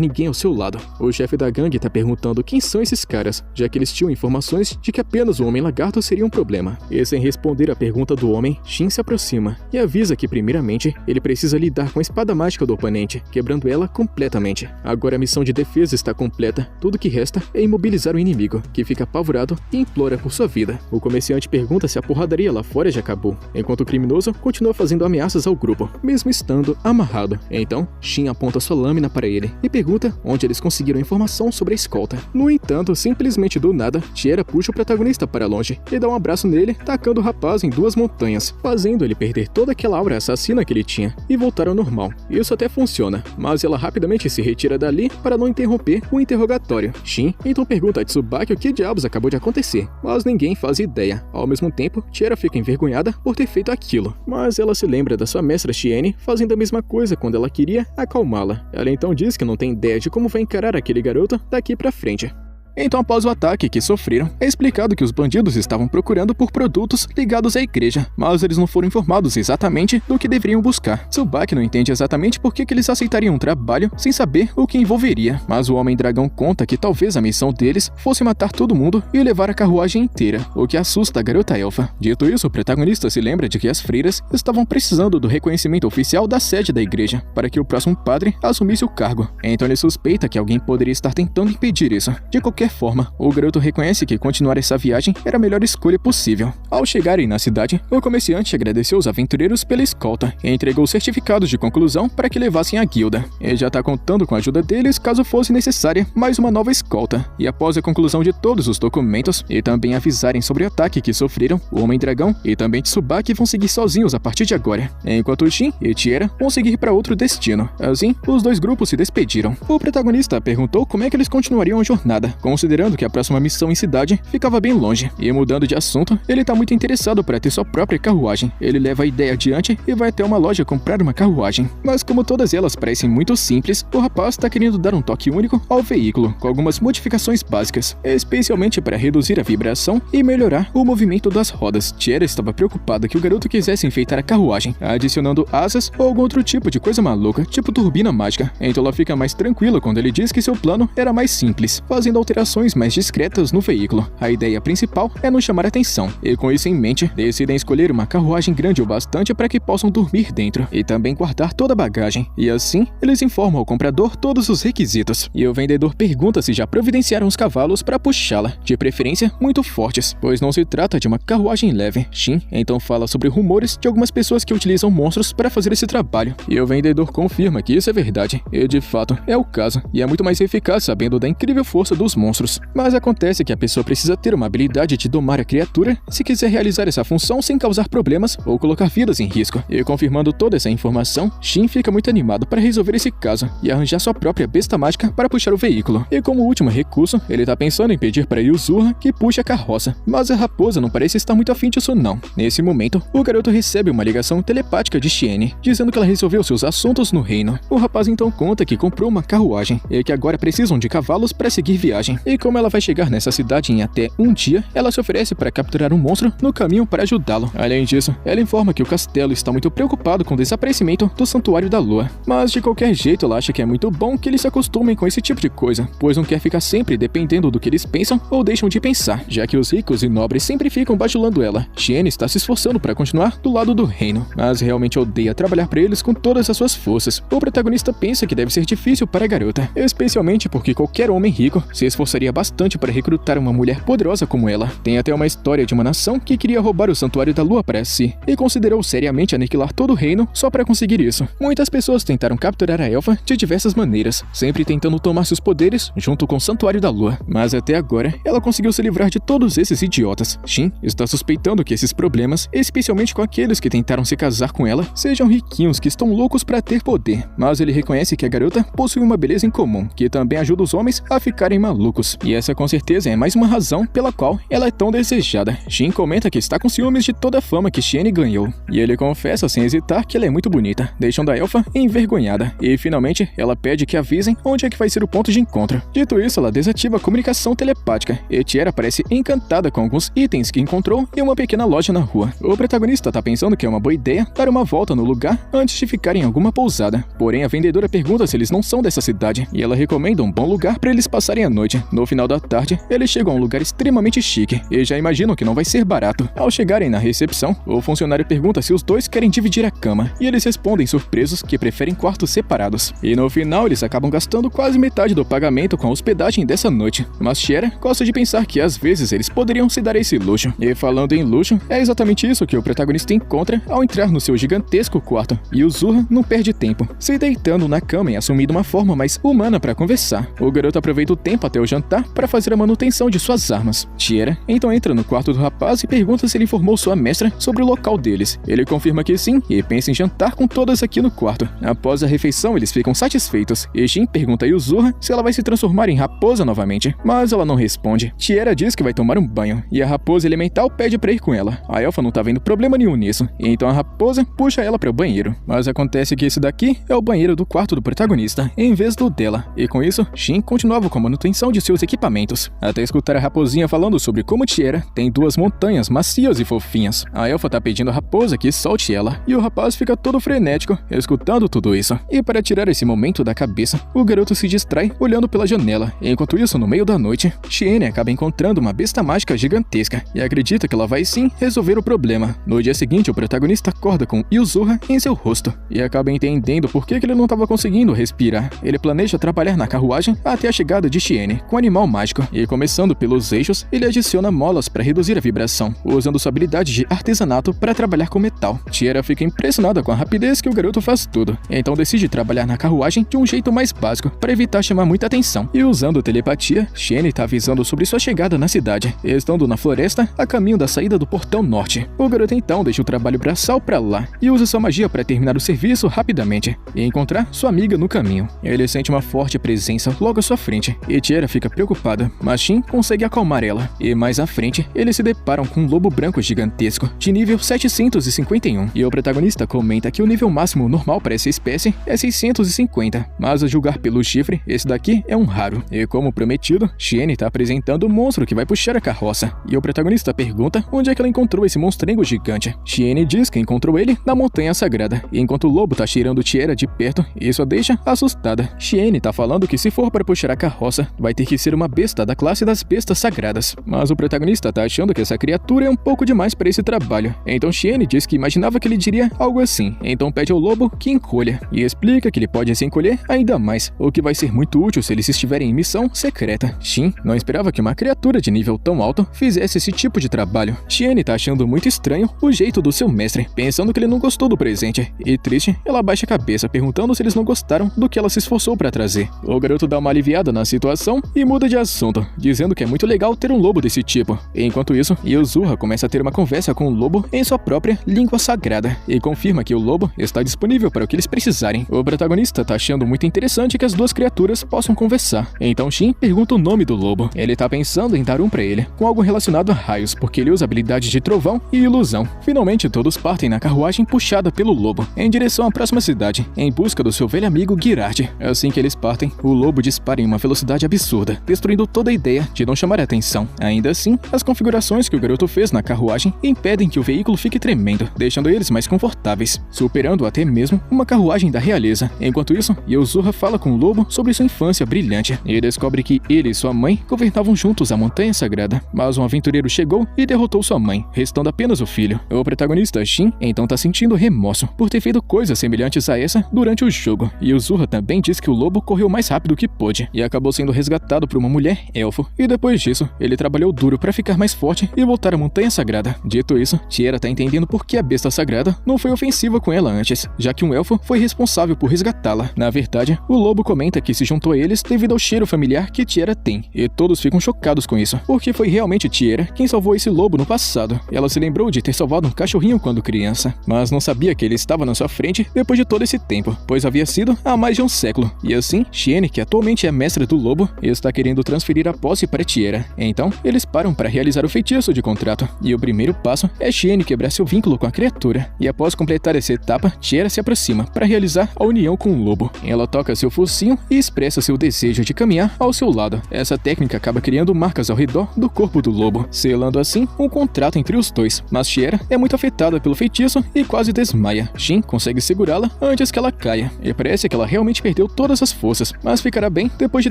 ninguém ao seu lado. O chefe da gangue está perguntando quem são esses caras, já que eles tinham informações de que apenas o homem-lagarto seria um problema. E sem responder à pergunta do homem, Shin se aproxima e avisa que primeiramente ele precisa lidar com a espada mágica do oponente, quebrando ela completamente. Agora a missão de defesa está completa, tudo que resta é imobilizar o inimigo, que fica apavorado e implora por sua vida. O comerciante pergunta se a porradaria lá fora já acabou, enquanto o criminoso continua fazendo ameaças ao grupo, mesmo estando amarrado. Então, Shin aponta sua lâmina para ele e pergunta onde eles conseguiram informação sobre a escolta. No entanto, simplesmente do nada, Tiera puxa o protagonista para longe e dá um abraço nele, tacando o rapaz em duas montanhas, fazendo ele perder toda aquela aura assassina que ele tinha e voltar ao normal. Isso até funciona, mas ela rapidamente se retira dali para não interromper o interrogatório. Shin então pergunta a Tsubaki o que diabos acabou de acontecer, mas ninguém faz ideia. Ao mesmo tempo, Tiera fica envergonhada por ter feito aquilo, mas ela se lembra da sua mestra Shiene fazendo a mesma coisa quando ela queria acalmá-la. Ela então diz que não tem ideia de como vai encarar aquele garoto daqui pra frente. Então, após o ataque que sofreram, é explicado que os bandidos estavam procurando por produtos ligados à igreja, mas eles não foram informados exatamente do que deveriam buscar. Tsubaki não entende exatamente por que eles aceitariam um trabalho sem saber o que envolveria, mas o Homem-Dragão conta que talvez a missão deles fosse matar todo mundo e levar a carruagem inteira, o que assusta a garota elfa. Dito isso, o protagonista se lembra de que as freiras estavam precisando do reconhecimento oficial da sede da igreja para que o próximo padre assumisse o cargo. Então ele suspeita que alguém poderia estar tentando impedir isso. De qualquer forma, o garoto reconhece que continuar essa viagem era a melhor escolha possível. Ao chegarem na cidade, o comerciante agradeceu os aventureiros pela escolta e entregou certificados de conclusão para que levassem à guilda. Ele já está contando com a ajuda deles caso fosse necessária mais uma nova escolta. E após a conclusão de todos os documentos e também avisarem sobre o ataque que sofreram, o Homem-Dragão e também Tsubaki vão seguir sozinhos a partir de agora, enquanto Shin e Tiera vão seguir para outro destino. Assim, os dois grupos se despediram. O protagonista perguntou como é que eles continuariam a jornada, considerando que a próxima missão em cidade ficava bem longe. E mudando de assunto, ele tá muito interessado para ter sua própria carruagem. Ele leva a ideia adiante e vai até uma loja comprar uma carruagem. Mas como todas elas parecem muito simples, o rapaz tá querendo dar um toque único ao veículo, com algumas modificações básicas, especialmente para reduzir a vibração e melhorar o movimento das rodas. Tiera estava preocupada que o garoto quisesse enfeitar a carruagem, adicionando asas ou algum outro tipo de coisa maluca, tipo turbina mágica. Então ela fica mais tranquila quando ele diz que seu plano era mais simples, fazendo alterações mais discretas no veículo. A ideia principal é não chamar atenção, e com isso em mente, decidem escolher uma carruagem grande o bastante para que possam dormir dentro, e também guardar toda a bagagem. E assim, eles informam ao comprador todos os requisitos, e o vendedor pergunta se já providenciaram os cavalos para puxá-la, de preferência muito fortes, pois não se trata de uma carruagem leve. Shin então fala sobre rumores de algumas pessoas que utilizam monstros para fazer esse trabalho, e o vendedor confirma que isso é verdade, e de fato é o caso, e é muito mais eficaz sabendo da incrível força dos monstros. Mas acontece que a pessoa precisa ter uma habilidade de domar a criatura se quiser realizar essa função sem causar problemas ou colocar vidas em risco. E confirmando toda essa informação, Shin fica muito animado para resolver esse caso e arranjar sua própria besta mágica para puxar o veículo. E como último recurso, ele tá pensando em pedir para Yuzurra que puxe a carroça, mas a raposa não parece estar muito afim disso não. Nesse momento, o garoto recebe uma ligação telepática de Shiene, dizendo que ela resolveu seus assuntos no reino. O rapaz então conta que comprou uma carruagem e que agora precisam de cavalos para seguir viagem. E como ela vai chegar nessa cidade em até um dia, ela se oferece para capturar um monstro no caminho para ajudá-lo. Além disso, ela informa que o castelo está muito preocupado com o desaparecimento do Santuário da Lua. Mas de qualquer jeito, ela acha que é muito bom que eles se acostumem com esse tipo de coisa, pois não quer ficar sempre dependendo do que eles pensam ou deixam de pensar, já que os ricos e nobres sempre ficam bajulando ela. Shiene está se esforçando para continuar do lado do reino, mas realmente odeia trabalhar para eles com todas as suas forças. O protagonista pensa que deve ser difícil para a garota, especialmente porque qualquer homem rico se esforçaria bastante para recrutar uma mulher poderosa como ela. Tem até uma história de uma nação que queria roubar o Santuário da Lua para si, e considerou seriamente aniquilar todo o reino só para conseguir isso. Muitas pessoas tentaram capturar a elfa de diversas maneiras, sempre tentando tomar seus poderes junto com o Santuário da Lua, mas até agora ela conseguiu se livrar de todos esses idiotas. Shin está suspeitando que esses problemas, especialmente com aqueles que tentaram se casar com ela, sejam riquinhos que estão loucos para ter poder, mas ele reconhece que a garota possui uma beleza em comum, que também ajuda os homens a ficarem malucos, e essa com certeza é mais uma razão pela qual ela é tão desejada. Shin comenta que está com ciúmes de toda a fama que Shiene ganhou, e ele confessa sem hesitar que ela é muito bonita, deixando a elfa envergonhada, e finalmente ela pede que avisem onde é que vai ser o ponto de encontro. Dito isso, ela desativa a comunicação telepática, e Tiera parece encantada com alguns itens que encontrou em uma pequena loja na rua. O protagonista tá pensando que é uma boa ideia dar uma volta no lugar antes de ficar em alguma pousada, porém a vendedora pergunta se eles não são dessa cidade, e ela recomenda um bom lugar para eles passarem a noite. No final da tarde, eles chegam a um lugar extremamente chique, e já imaginam que não vai ser barato. Ao chegarem na recepção, o funcionário pergunta se os dois querem dividir a cama, e eles respondem surpresos que preferem quartos separados. E no final, eles acabam gastando quase metade do pagamento com a hospedagem dessa noite. Mas Tiera gosta de pensar que às vezes eles poderiam se dar esse luxo. E falando em luxo, é exatamente isso que o protagonista encontra ao entrar no seu gigantesco quarto. E Yuzurra não perde tempo, se deitando na cama e assumindo uma forma mais humana para conversar. O garoto aproveita o tempo até o jantar para fazer a manutenção de suas armas. Tiera então entra no quarto do rapaz e pergunta se ele informou sua mestra sobre o local deles. Ele confirma que sim e pensa em jantar com todas aqui no quarto. Após a refeição, eles ficam satisfeitos e Shin pergunta a Yuzurra se ela vai se transformar em raposa novamente, mas ela não responde. Tiera diz que vai tomar um banho e a raposa elemental pede pra ir com ela. A elfa não tá vendo problema nenhum nisso, e então a raposa puxa ela para o banheiro. Mas acontece que esse daqui é o banheiro do quarto do protagonista, em vez do dela, e com isso, Shin continuava com a manutenção de seus equipamentos, até escutar a raposinha falando sobre como Tiera tem 2 montanhas macias e fofinhas. A elfa tá pedindo à raposa que solte ela, e o rapaz fica todo frenético, escutando tudo isso. E para tirar esse momento da cabeça, o garoto se distrai olhando pela janela. Enquanto isso, no meio da noite, Cheyenne acaba encontrando uma besta mágica gigantesca, e acredita que ela vai sim resolver o problema. No dia seguinte, o protagonista acorda com Yuzurra em seu rosto, e acaba entendendo por que ele não estava conseguindo respirar. Ele planeja trabalhar na carruagem até a chegada de Cheyenne, com o animal mágico, e começando pelos eixos, ele adiciona molas para reduzir a vibração, usando sua habilidade de artesanato para trabalhar com metal. Tiera fica impressionada com a rapidez que o garoto faz tudo, então decide trabalhar na carruagem de um jeito mais básico, para evitar chamar muita atenção. E usando telepatia, Cheyenne está avisando sobre sua chegada na cidade, estando na floresta, a caminho da saída do portão norte. O garoto então deixa o trabalho braçal para lá, e usa sua magia para terminar o serviço rapidamente, e encontrar sua amiga no caminho. Ele sente uma forte presença logo à sua frente, e Tiera fica preocupada, mas Shin consegue acalmar ela. E mais à frente, eles se deparam com um lobo branco gigantesco, de nível 751, e o protagonista comenta que o nível máximo normal para essa espécie é 650, mas a julgar pelo chifre, esse daqui é um raro. E como prometido, Cheyenne tá apresentando o monstro que vai puxar a carroça, e o protagonista pergunta onde é que ela encontrou esse monstrengo gigante. Cheyenne diz que encontrou ele na Montanha Sagrada, e enquanto o lobo tá cheirando Tiera de perto, isso a deixa assustada. Cheyenne tá falando que se for para puxar a carroça, vai ter que ser uma besta da classe das bestas sagradas, mas o protagonista tá achando que essa criatura é um pouco demais para esse trabalho. Então Cheyenne diz que imaginava que ele diria algo assim, então pede ao lobo que encolha, e explica que ele pode se encolher ainda mais, o que vai ser muito útil se eles estiverem em missão secreta. Shin não esperava que uma criatura de nível tão alto fizesse esse tipo de trabalho. Cheyenne tá achando muito estranho o jeito do seu mestre, pensando que ele não gostou do presente, e triste, ela baixa a cabeça perguntando se eles não gostaram do que ela se esforçou para trazer. O garoto dá uma aliviada na situação e muda de assunto, dizendo que é muito legal ter um lobo desse tipo. Enquanto isso, Yuzurra começa a ter uma conversa com o lobo em sua própria língua sagrada, e confirma que o lobo está disponível para o que eles precisarem. O protagonista tá achando muito interessante que as duas criaturas possam conversar, então Shin pergunta o nome do lobo. Ele tá pensando em dar um pra ele, com algo relacionado a raios, porque ele usa habilidades de trovão e ilusão. Finalmente, todos partem na carruagem puxada pelo lobo, em direção à próxima cidade, em busca do seu velho amigo Girard. Assim que eles partem, o lobo dispara em uma velocidade absurda, destruindo toda a ideia de não chamar a atenção. Ainda assim, as configurações que o garoto fez na carruagem impedem que o veículo fique tremendo, deixando eles mais confortáveis, superando até mesmo uma carruagem da realeza. Enquanto isso, Yuzurra fala com o lobo sobre sua infância brilhante, e descobre que ele e sua mãe governavam juntos a Montanha Sagrada, mas um aventureiro chegou e derrotou sua mãe, restando apenas o filho. O protagonista, Shin, então tá sentindo remorso por ter feito coisas semelhantes a essa durante o jogo, e Yuzurra também diz que o lobo correu mais rápido que pôde, e acabou sendo resgatado por uma mulher elfo, e depois disso, ele trabalhou duro para ficar mais forte e voltar à Montanha Sagrada. Dito isso, Tiera tá entendendo por que a besta sagrada não foi ofensiva com ela antes, já que um elfo foi responsável por resgatá-la. Na verdade, o lobo comenta que se juntou a eles devido ao cheiro familiar que Tiera tem, e todos ficam chocados com isso, porque foi realmente Tiera quem salvou esse lobo no passado. Ela se lembrou de ter salvado um cachorrinho quando criança, mas não sabia que ele estava na sua frente depois de todo esse tempo, pois havia sido há mais de um século. E assim, Cheyenne, que atualmente é mestra do lobo, está querendo transferir a posse para Tiera. Então, eles param para realizar o feitiço de contrato, e o primeiro passo é Cheyenne quebrar seu vínculo com a criatura. E após completar essa etapa, Tiera se aproxima para realizar a união com o lobo. Ela toca seu focinho e expressa seu desejo de caminhar ao seu lado. Essa técnica acaba criando marcas ao redor do corpo do lobo, selando assim um contrato entre os dois. Mas Tiera é muito afetada pelo feitiço e quase desmaia. Shin consegue segurá-la antes que ela caia, e parece que ela realmente perdeu todas as forças, mas ficará bem depois de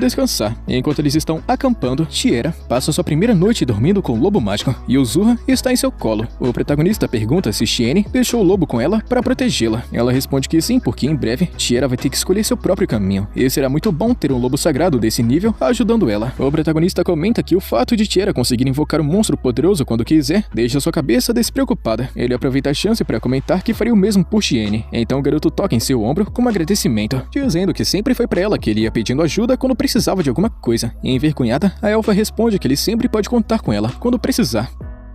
descansar. Enquanto eles estão acampando, Tiera passa sua primeira noite dormindo com o lobo mágico, e Yuzurra está em seu colo. O protagonista pergunta se Cheyenne deixou o lobo com ela para protegê-la. Ela responde que sim, porque em breve Tiera vai ter que escolher seu próprio caminho, e será muito bom ter um lobo sagrado desse nível ajudando ela. O protagonista comenta que o fato de Tiera conseguir invocar um monstro poderoso quando quiser deixa sua cabeça despreocupada. Ele aproveita a chance para comentar que faria o mesmo por Cheyenne, então o garoto toca em seu ombro como agradecimento, dizendo que sempre foi para ela que ele ia pedindo ajuda quando precisava de alguma coisa. E envergonhada, a elfa responde que ele sempre pode contar com ela quando precisar.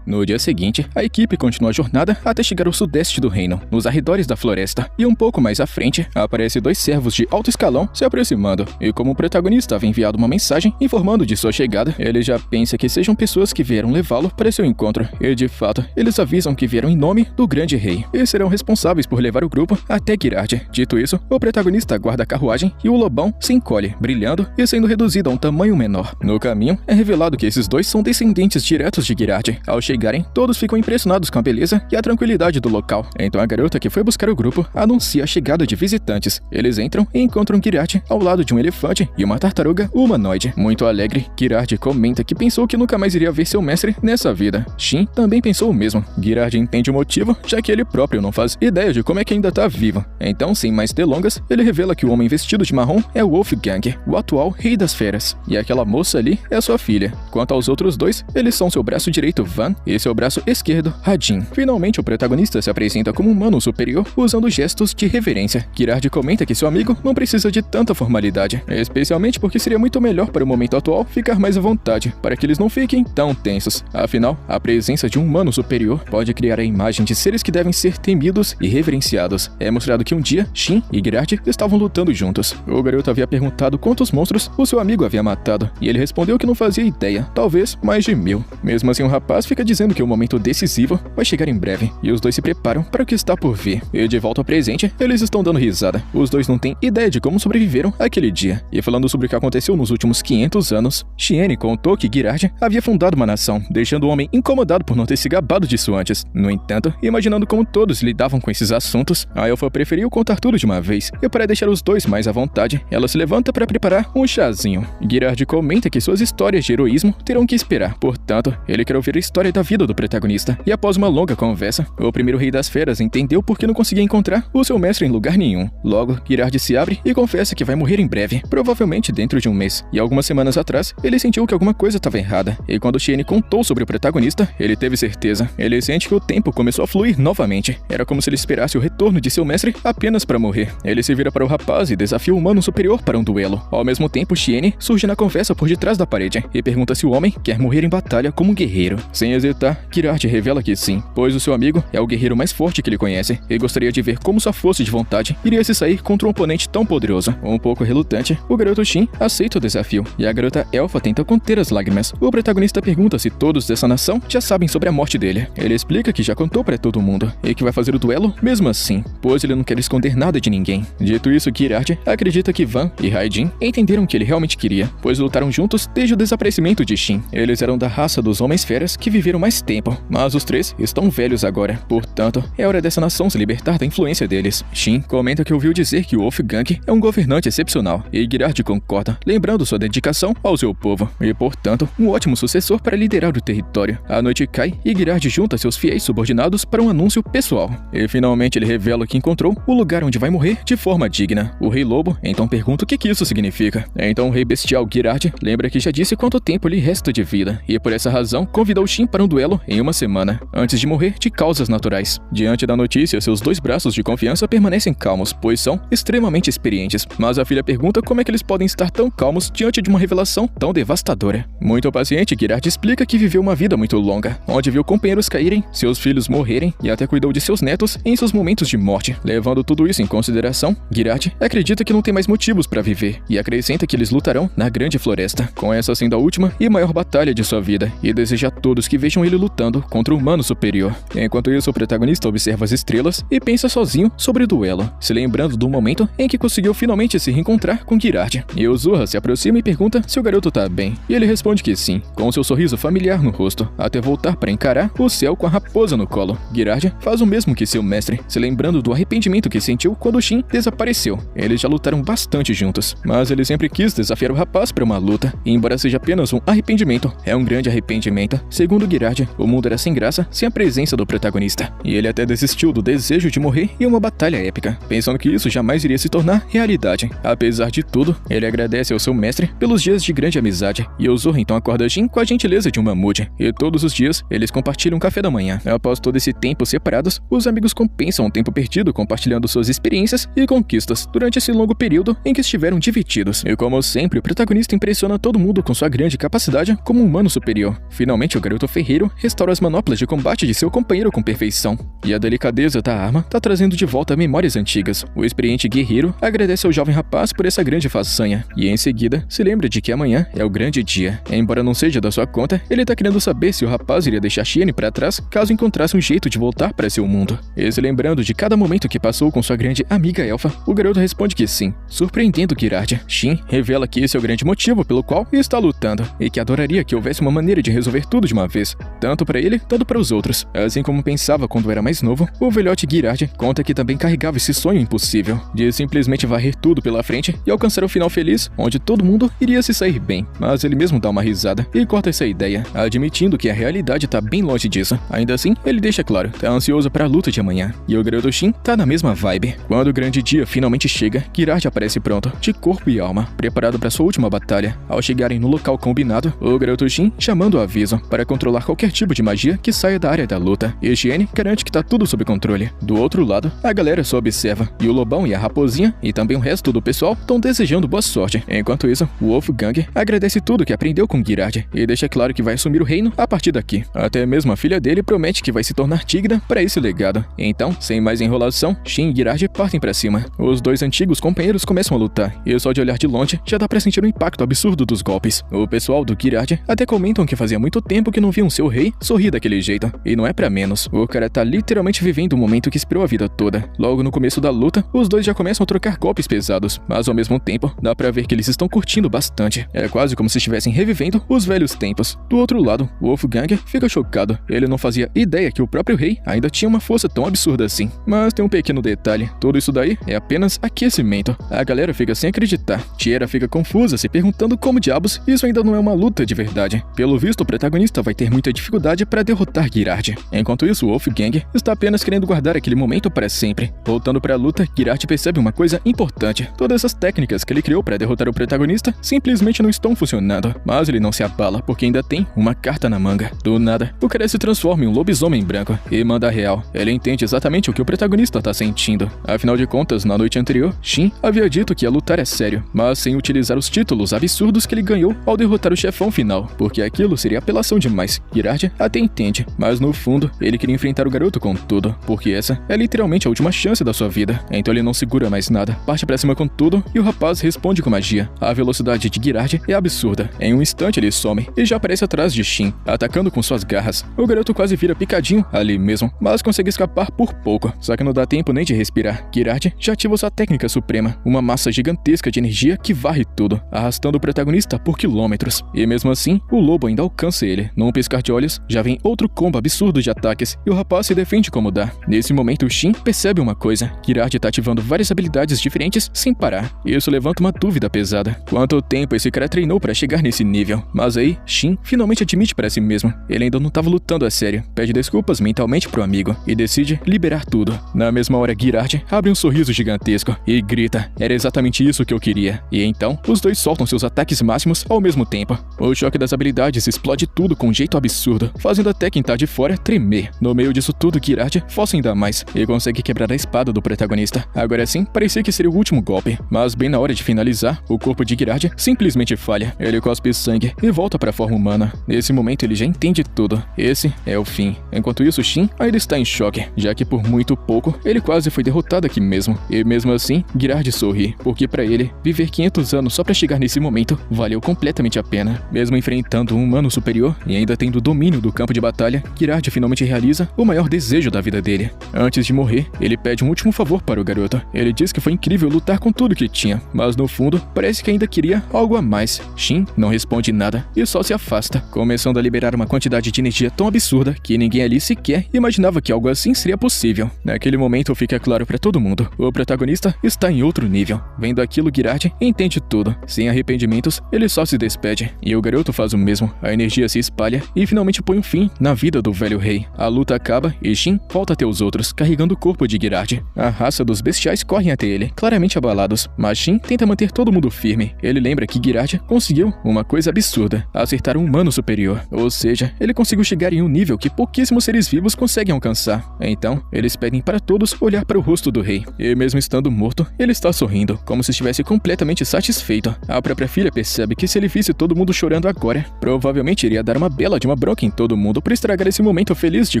No dia seguinte, a equipe continua a jornada até chegar ao sudeste do reino, nos arredores da floresta. E um pouco mais à frente, aparecem 2 servos de alto escalão se aproximando. E como o protagonista havia enviado uma mensagem informando de sua chegada, ele já pensa que sejam pessoas que vieram levá-lo para seu encontro. E de fato, eles avisam que vieram em nome do grande rei e serão responsáveis por levar o grupo até Girard. Dito isso, o protagonista aguarda a carruagem e o lobão se encolhe, brilhando e sendo reduzido a um tamanho menor. No caminho, é revelado que esses 2 são descendentes diretos de Girard. Ao chegarem, todos ficam impressionados com a beleza e a tranquilidade do local. Então a garota que foi buscar o grupo anuncia a chegada de visitantes. Eles entram e encontram Girard ao lado de um elefante e uma tartaruga humanoide. Muito alegre, Girard comenta que pensou que nunca mais iria ver seu mestre nessa vida. Shin também pensou o mesmo. Girard entende o motivo, já que ele próprio não faz ideia de como é que ainda tá vivo. Então, sem mais delongas, ele revela que o homem vestido de marrom é o Wolfgang, o atual rei das feras. E aquela moça ali é sua filha. Quanto aos outros 2, eles são seu braço direito Van e seu braço esquerdo Radin. Finalmente, o protagonista se apresenta como um humano superior usando gestos de reverência. Girard comenta que seu amigo não precisa de tanta formalidade, especialmente porque seria muito melhor para o momento atual ficar mais à vontade, para que eles não fiquem tão tensos. Afinal, a presença de um humano superior pode criar a imagem de seres que devem ser temidos e reverenciados. É mostrado que um dia, Shin e Girard estavam lutando juntos. O garoto havia perguntado quantos monstros o seu amigo havia matado, e ele respondeu que não fazia ideia, talvez mais de 1000. Mesmo assim, o rapaz fica dizendo que o momento decisivo vai chegar em breve, e os 2 se preparam para o que está por vir. E de volta ao presente, eles estão dando risada. Os 2 não têm ideia de como sobreviveram àquele dia. E falando sobre o que aconteceu nos últimos 500 anos, Chien contou que Girard havia fundado uma nação, deixando o homem incomodado por não ter se gabado disso antes. No entanto, imaginando como todos lidavam com esses assuntos, a elfa preferiu contar tudo de uma vez, e para deixar os 2 mais à vontade, ela se levanta para preparar um chazinho. Girard comenta que suas histórias de heroísmo terão que esperar, portanto, ele quer ouvir a história da vida do protagonista. E após uma longa conversa, o primeiro rei das feras entendeu por que não conseguia encontrar o seu mestre em lugar nenhum. Logo, Girard se abre e confessa que vai morrer em breve, provavelmente dentro de um mês. E algumas semanas atrás, ele sentiu que alguma coisa estava errada, e quando Chien contou sobre o protagonista, ele teve certeza. Ele sente que o tempo começou a fluir novamente. Era como se ele esperasse o retorno de seu mestre apenas para morrer. Ele se vira para o rapaz e desafia o humano superior para um duelo. Ao mesmo tempo, Chien surge na conversa por detrás da parede e pergunta se o homem quer morrer em batalha como um guerreiro. Sem hesitar, Girard revela que sim, pois o seu amigo é o guerreiro mais forte que ele conhece e gostaria de ver como sua força de vontade iria se sair contra um oponente tão poderoso. Um pouco relutante, o garoto Shin aceita o desafio e a garota elfa tenta conter as lágrimas. O protagonista pergunta se todos dessa nação já sabem sobre a morte dele. Ele explica que já contou para todo mundo e que vai fazer o duelo mesmo assim, pois ele não quer esconder nada de ninguém. Dito isso, Girard acredita que Van e Raidin entenderam o que ele realmente queria, pois lutaram juntos desde o desaparecimento de Shin. Eles eram da raça dos Homens-Feras que viveram mais tempo, mas os 3 estão velhos agora, portanto, é hora dessa nação se libertar da influência deles. Shin comenta que ouviu dizer que o Wolfgang é um governante excepcional, e Girard concorda, lembrando sua dedicação ao seu povo, e portanto, um ótimo sucessor para liderar o território. A noite cai e Girard junta seus fiéis subordinados para um anúncio pessoal, e finalmente ele revela que encontrou o lugar onde vai morrer de forma digna. O Rei Lobo então pergunta o que isso significa. Então o Rei Bestial Girard lembra que já disse quanto tempo lhe resta de vida, e por essa razão convidou Shin para um duelo em uma semana, antes de morrer de causas naturais. Diante da notícia, seus 2 braços de confiança permanecem calmos, pois são extremamente experientes, mas a filha pergunta como é que eles podem estar tão calmos diante de uma revelação tão devastadora. Muito paciente, Girard explica que viveu uma vida muito longa, onde viu companheiros caírem, seus filhos morrerem e até cuidou de seus netos em seus momentos de morte. Levando tudo isso em consideração, Girard acredita que não tem mais motivos para viver e acrescenta que eles lutarão na Grande Floresta, com essa sendo a última e maior batalha de sua vida, e deseja a todos que vejam ele lutando contra o humano superior. Enquanto isso, o protagonista observa as estrelas e pensa sozinho sobre o duelo, se lembrando do momento em que conseguiu finalmente se reencontrar com Girard. E o Zurra se aproxima e pergunta se o garoto tá bem, e ele responde que sim, com seu sorriso familiar no rosto, até voltar para encarar o céu com a raposa no colo. Girard faz o mesmo que seu mestre, se lembrando do arrependimento que sentiu quando Shin desapareceu. Eles já lutaram bastante juntos, mas ele sempre quis desafiar o rapaz para uma luta, e embora seja apenas um arrependimento, é um grande arrependimento. Segundo Girard, o mundo era sem graça sem a presença do protagonista, e ele até desistiu do desejo de morrer em uma batalha épica, pensando que isso jamais iria se tornar realidade. Apesar de tudo, ele agradece ao seu mestre pelos dias de grande amizade, e o Zoro então acorda Jin com a gentileza de um mamute, e todos os dias eles compartilham um café da manhã. Após todo esse tempo separados, os amigos compensam o tempo perdido compartilhando suas experiências e conquistas durante esse longo período em que estiveram divididos. E como sempre, o protagonista impressiona todo mundo com sua grande capacidade como um humano superior. Finalmente, o garoto ferreiro guerreiro restaura as manoplas de combate de seu companheiro com perfeição. E a delicadeza da arma tá trazendo de volta memórias antigas. O experiente guerreiro agradece ao jovem rapaz por essa grande façanha, e em seguida se lembra de que amanhã é o grande dia. Embora não seja da sua conta, ele tá querendo saber se o rapaz iria deixar Chien pra trás caso encontrasse um jeito de voltar para seu mundo. E se lembrando de cada momento que passou com sua grande amiga elfa, o garoto responde que sim, surpreendendo Girardia. Chien revela que esse é o grande motivo pelo qual está lutando, e que adoraria que houvesse uma maneira de resolver tudo de uma vez, tanto para ele, tanto para os outros. Assim como pensava quando era mais novo, o velhote Girardia conta que também carregava esse sonho impossível, de simplesmente varrer tudo pela frente e alcançar o final feliz, onde todo mundo iria se sair bem. Mas ele mesmo dá uma risada e corta essa ideia, admitindo que a realidade tá bem longe disso. Ainda assim, ele deixa claro, tá ansioso para a luta de amanhã. E o garoto Chien tá na mesma vibe. Quando o grande dia finalmente chega, Girardia aparece pronto, de corpo e alma, preparado para sua última batalha. Ao chegarem no local combinado, o garoto Chien chamando o aviso para controlar qualquer tipo de magia que saia da área da luta. E Chien garante que tá tudo sob controle. Do outro lado, a galera só observa, e o lobão e a raposinha, e também o resto do pessoal, estão desejando boa sorte. Enquanto isso, o Wolfgang agradece tudo que aprendeu com Girardia e deixa claro que vai assumir o reino a partir daqui. Até mesmo a filha dele promete que vai se tornar digna para esse legado. Então, sem mais enrolação, Chien e Girardia partem para cima. Os dois antigos companheiros começam a lutar, e só de olhar de longe já dá pra sentir o impacto absurdo dos golpes. O pessoal do Girardia até comentam que fazia muito tempo que não viam seu rei sorrir daquele jeito, e não é pra menos. O cara tá literalmente vivendo um momento que esperou a vida toda. Logo no começo da luta, os dois já começam a trocar golpes pesados, mas ao mesmo tempo, dá pra ver que eles estão curtindo bastante. É quase como se estivessem revivendo os velhos tempos. Do outro lado, o Wolfgang fica chocado. Ele não fazia ideia que o próprio rei ainda tinha uma força tão absurda assim. Mas tem um pequeno detalhe, tudo isso daí é apenas aquecimento. A galera fica sem acreditar. Tiera fica confusa, se perguntando como diabos isso ainda não é uma luta de verdade. Pelo visto, o protagonista vai ter muita dificuldade para derrotar Girardia. Enquanto isso, o Wolfgang está apenas querendo guardar aquele momento para sempre. Voltando para a luta, Girardia percebe uma coisa importante. Todas essas técnicas que ele criou para derrotar o protagonista simplesmente não estão funcionando. Mas ele não se abala, porque ainda tem uma carta na manga. Do nada, o cara se transforma em um lobisomem branco e manda real. Ele entende exatamente o que o protagonista está sentindo. Afinal de contas, na noite anterior, Chien havia dito que ia lutar é sério, mas sem utilizar os títulos absurdos que ele ganhou ao derrotar o chefão final, porque aquilo seria apelação demais. Girardia até entende, mas no fundo, ele queria enfrentar o garoto com tudo, porque essa é literalmente a última chance da sua vida. Então ele não segura mais nada, parte pra cima com tudo e o rapaz responde com magia. A velocidade de Girardia é absurda. Em um instante ele some e já aparece atrás de Chien, atacando com suas garras. O garoto quase vira picadinho ali mesmo, mas consegue escapar por pouco, só que não dá tempo nem de respirar. Girardia já ativa sua técnica suprema, uma massa gigantesca de energia que varre tudo, arrastando o protagonista por quilômetros. E mesmo assim, o lobo ainda alcança ele. Num piscar de olhos, já vem outro combo absurdo de ataques, e o rapaz se defende como dá. Nesse momento, o Chien percebe uma coisa. Girardia tá ativando várias habilidades diferentes sem parar. Isso levanta uma dúvida pesada. Quanto tempo esse cara treinou para chegar nesse nível? Mas aí, Chien finalmente admite para si mesmo. Ele ainda não tava lutando a sério. Pede desculpas mentalmente pro amigo e decide liberar tudo. Na mesma hora, Girardia abre um sorriso gigantesco e grita: "Era exatamente isso que eu queria." E então, os dois soltam seus ataques máximos ao mesmo tempo. O choque das habilidades explode tudo com um jeito absurdo, fazendo até quem tá de fora tremer. No meio disso tudo, Girardia força ainda mais e consegue quebrar a espada do protagonista. Agora sim, parecia que seria o último golpe, mas bem na hora de finalizar, o corpo de Girardia simplesmente falha. Ele cospe sangue e volta pra forma humana. Nesse momento ele já entende tudo. Esse é o fim. Enquanto isso, Chien ainda está em choque, já que por muito pouco ele quase foi derrotado aqui mesmo. E mesmo assim, Girardia sorri, porque pra ele, viver 500 anos só pra chegar nesse momento valeu completamente a pena. Mesmo enfrentando um humano superior e ainda tendo domínio do campo de batalha, Girardia finalmente realiza o maior desejo da vida dele. Antes de morrer, ele pede um último favor para o garoto. Ele diz que foi incrível lutar com tudo que tinha, mas no fundo, parece que ainda queria algo a mais. Chien não responde nada e só se afasta, começando a liberar uma quantidade de energia tão absurda que ninguém ali sequer imaginava que algo assim seria possível. Naquele momento fica claro para todo mundo, o protagonista está em outro nível. Vendo aquilo, Girardia entende tudo. Sem arrependimentos, ele só se despede, e o garoto faz o mesmo. A energia se espalha e finalmente põe um fim na vida do velho rei. A luta acaba e Chien volta até os outros, carregando o corpo de Girardia. A raça dos bestiais correm até ele, claramente abalados, mas Chien tenta manter todo mundo firme. Ele lembra que Girardia conseguiu uma coisa absurda, acertar um humano superior. Ou seja, ele conseguiu chegar em um nível que pouquíssimos seres vivos conseguem alcançar. Então, eles pedem para todos olhar para o rosto do rei. E mesmo estando morto, ele está sorrindo, como se estivesse completamente satisfeito. A própria filha percebe que se ele visse todo mundo chorando agora, provavelmente iria dar uma bela de uma bronca em todo mundo por estragar esse momento feliz de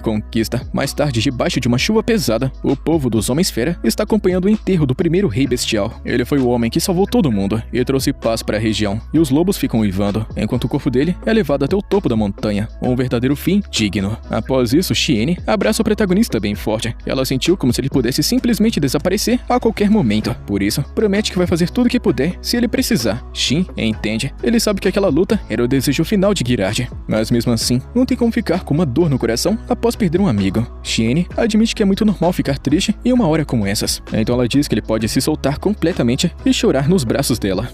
conquista. Mais tarde, debaixo de uma chuva pesada, o povo dos Homens-Fera está acompanhando o enterro do primeiro rei bestial. Ele foi o homem que salvou todo mundo e trouxe paz para a região, e os lobos ficam uivando, enquanto o corpo dele é levado até o topo da montanha, um verdadeiro fim digno. Após isso, Chien abraça o protagonista bem forte. Ela sentiu como se ele pudesse simplesmente desaparecer a qualquer momento. Por isso, promete que vai fazer tudo o que puder se ele precisar. Shin entende. Ele sabe que aquela luta era o desejo final de Girard. Mas mesmo assim, não tem como ficar com uma dor no coração após perder um amigo. Chien admite que é muito normal ficar triste em uma hora como essas. Então ela diz que ele pode se soltar completamente e chorar nos braços dela.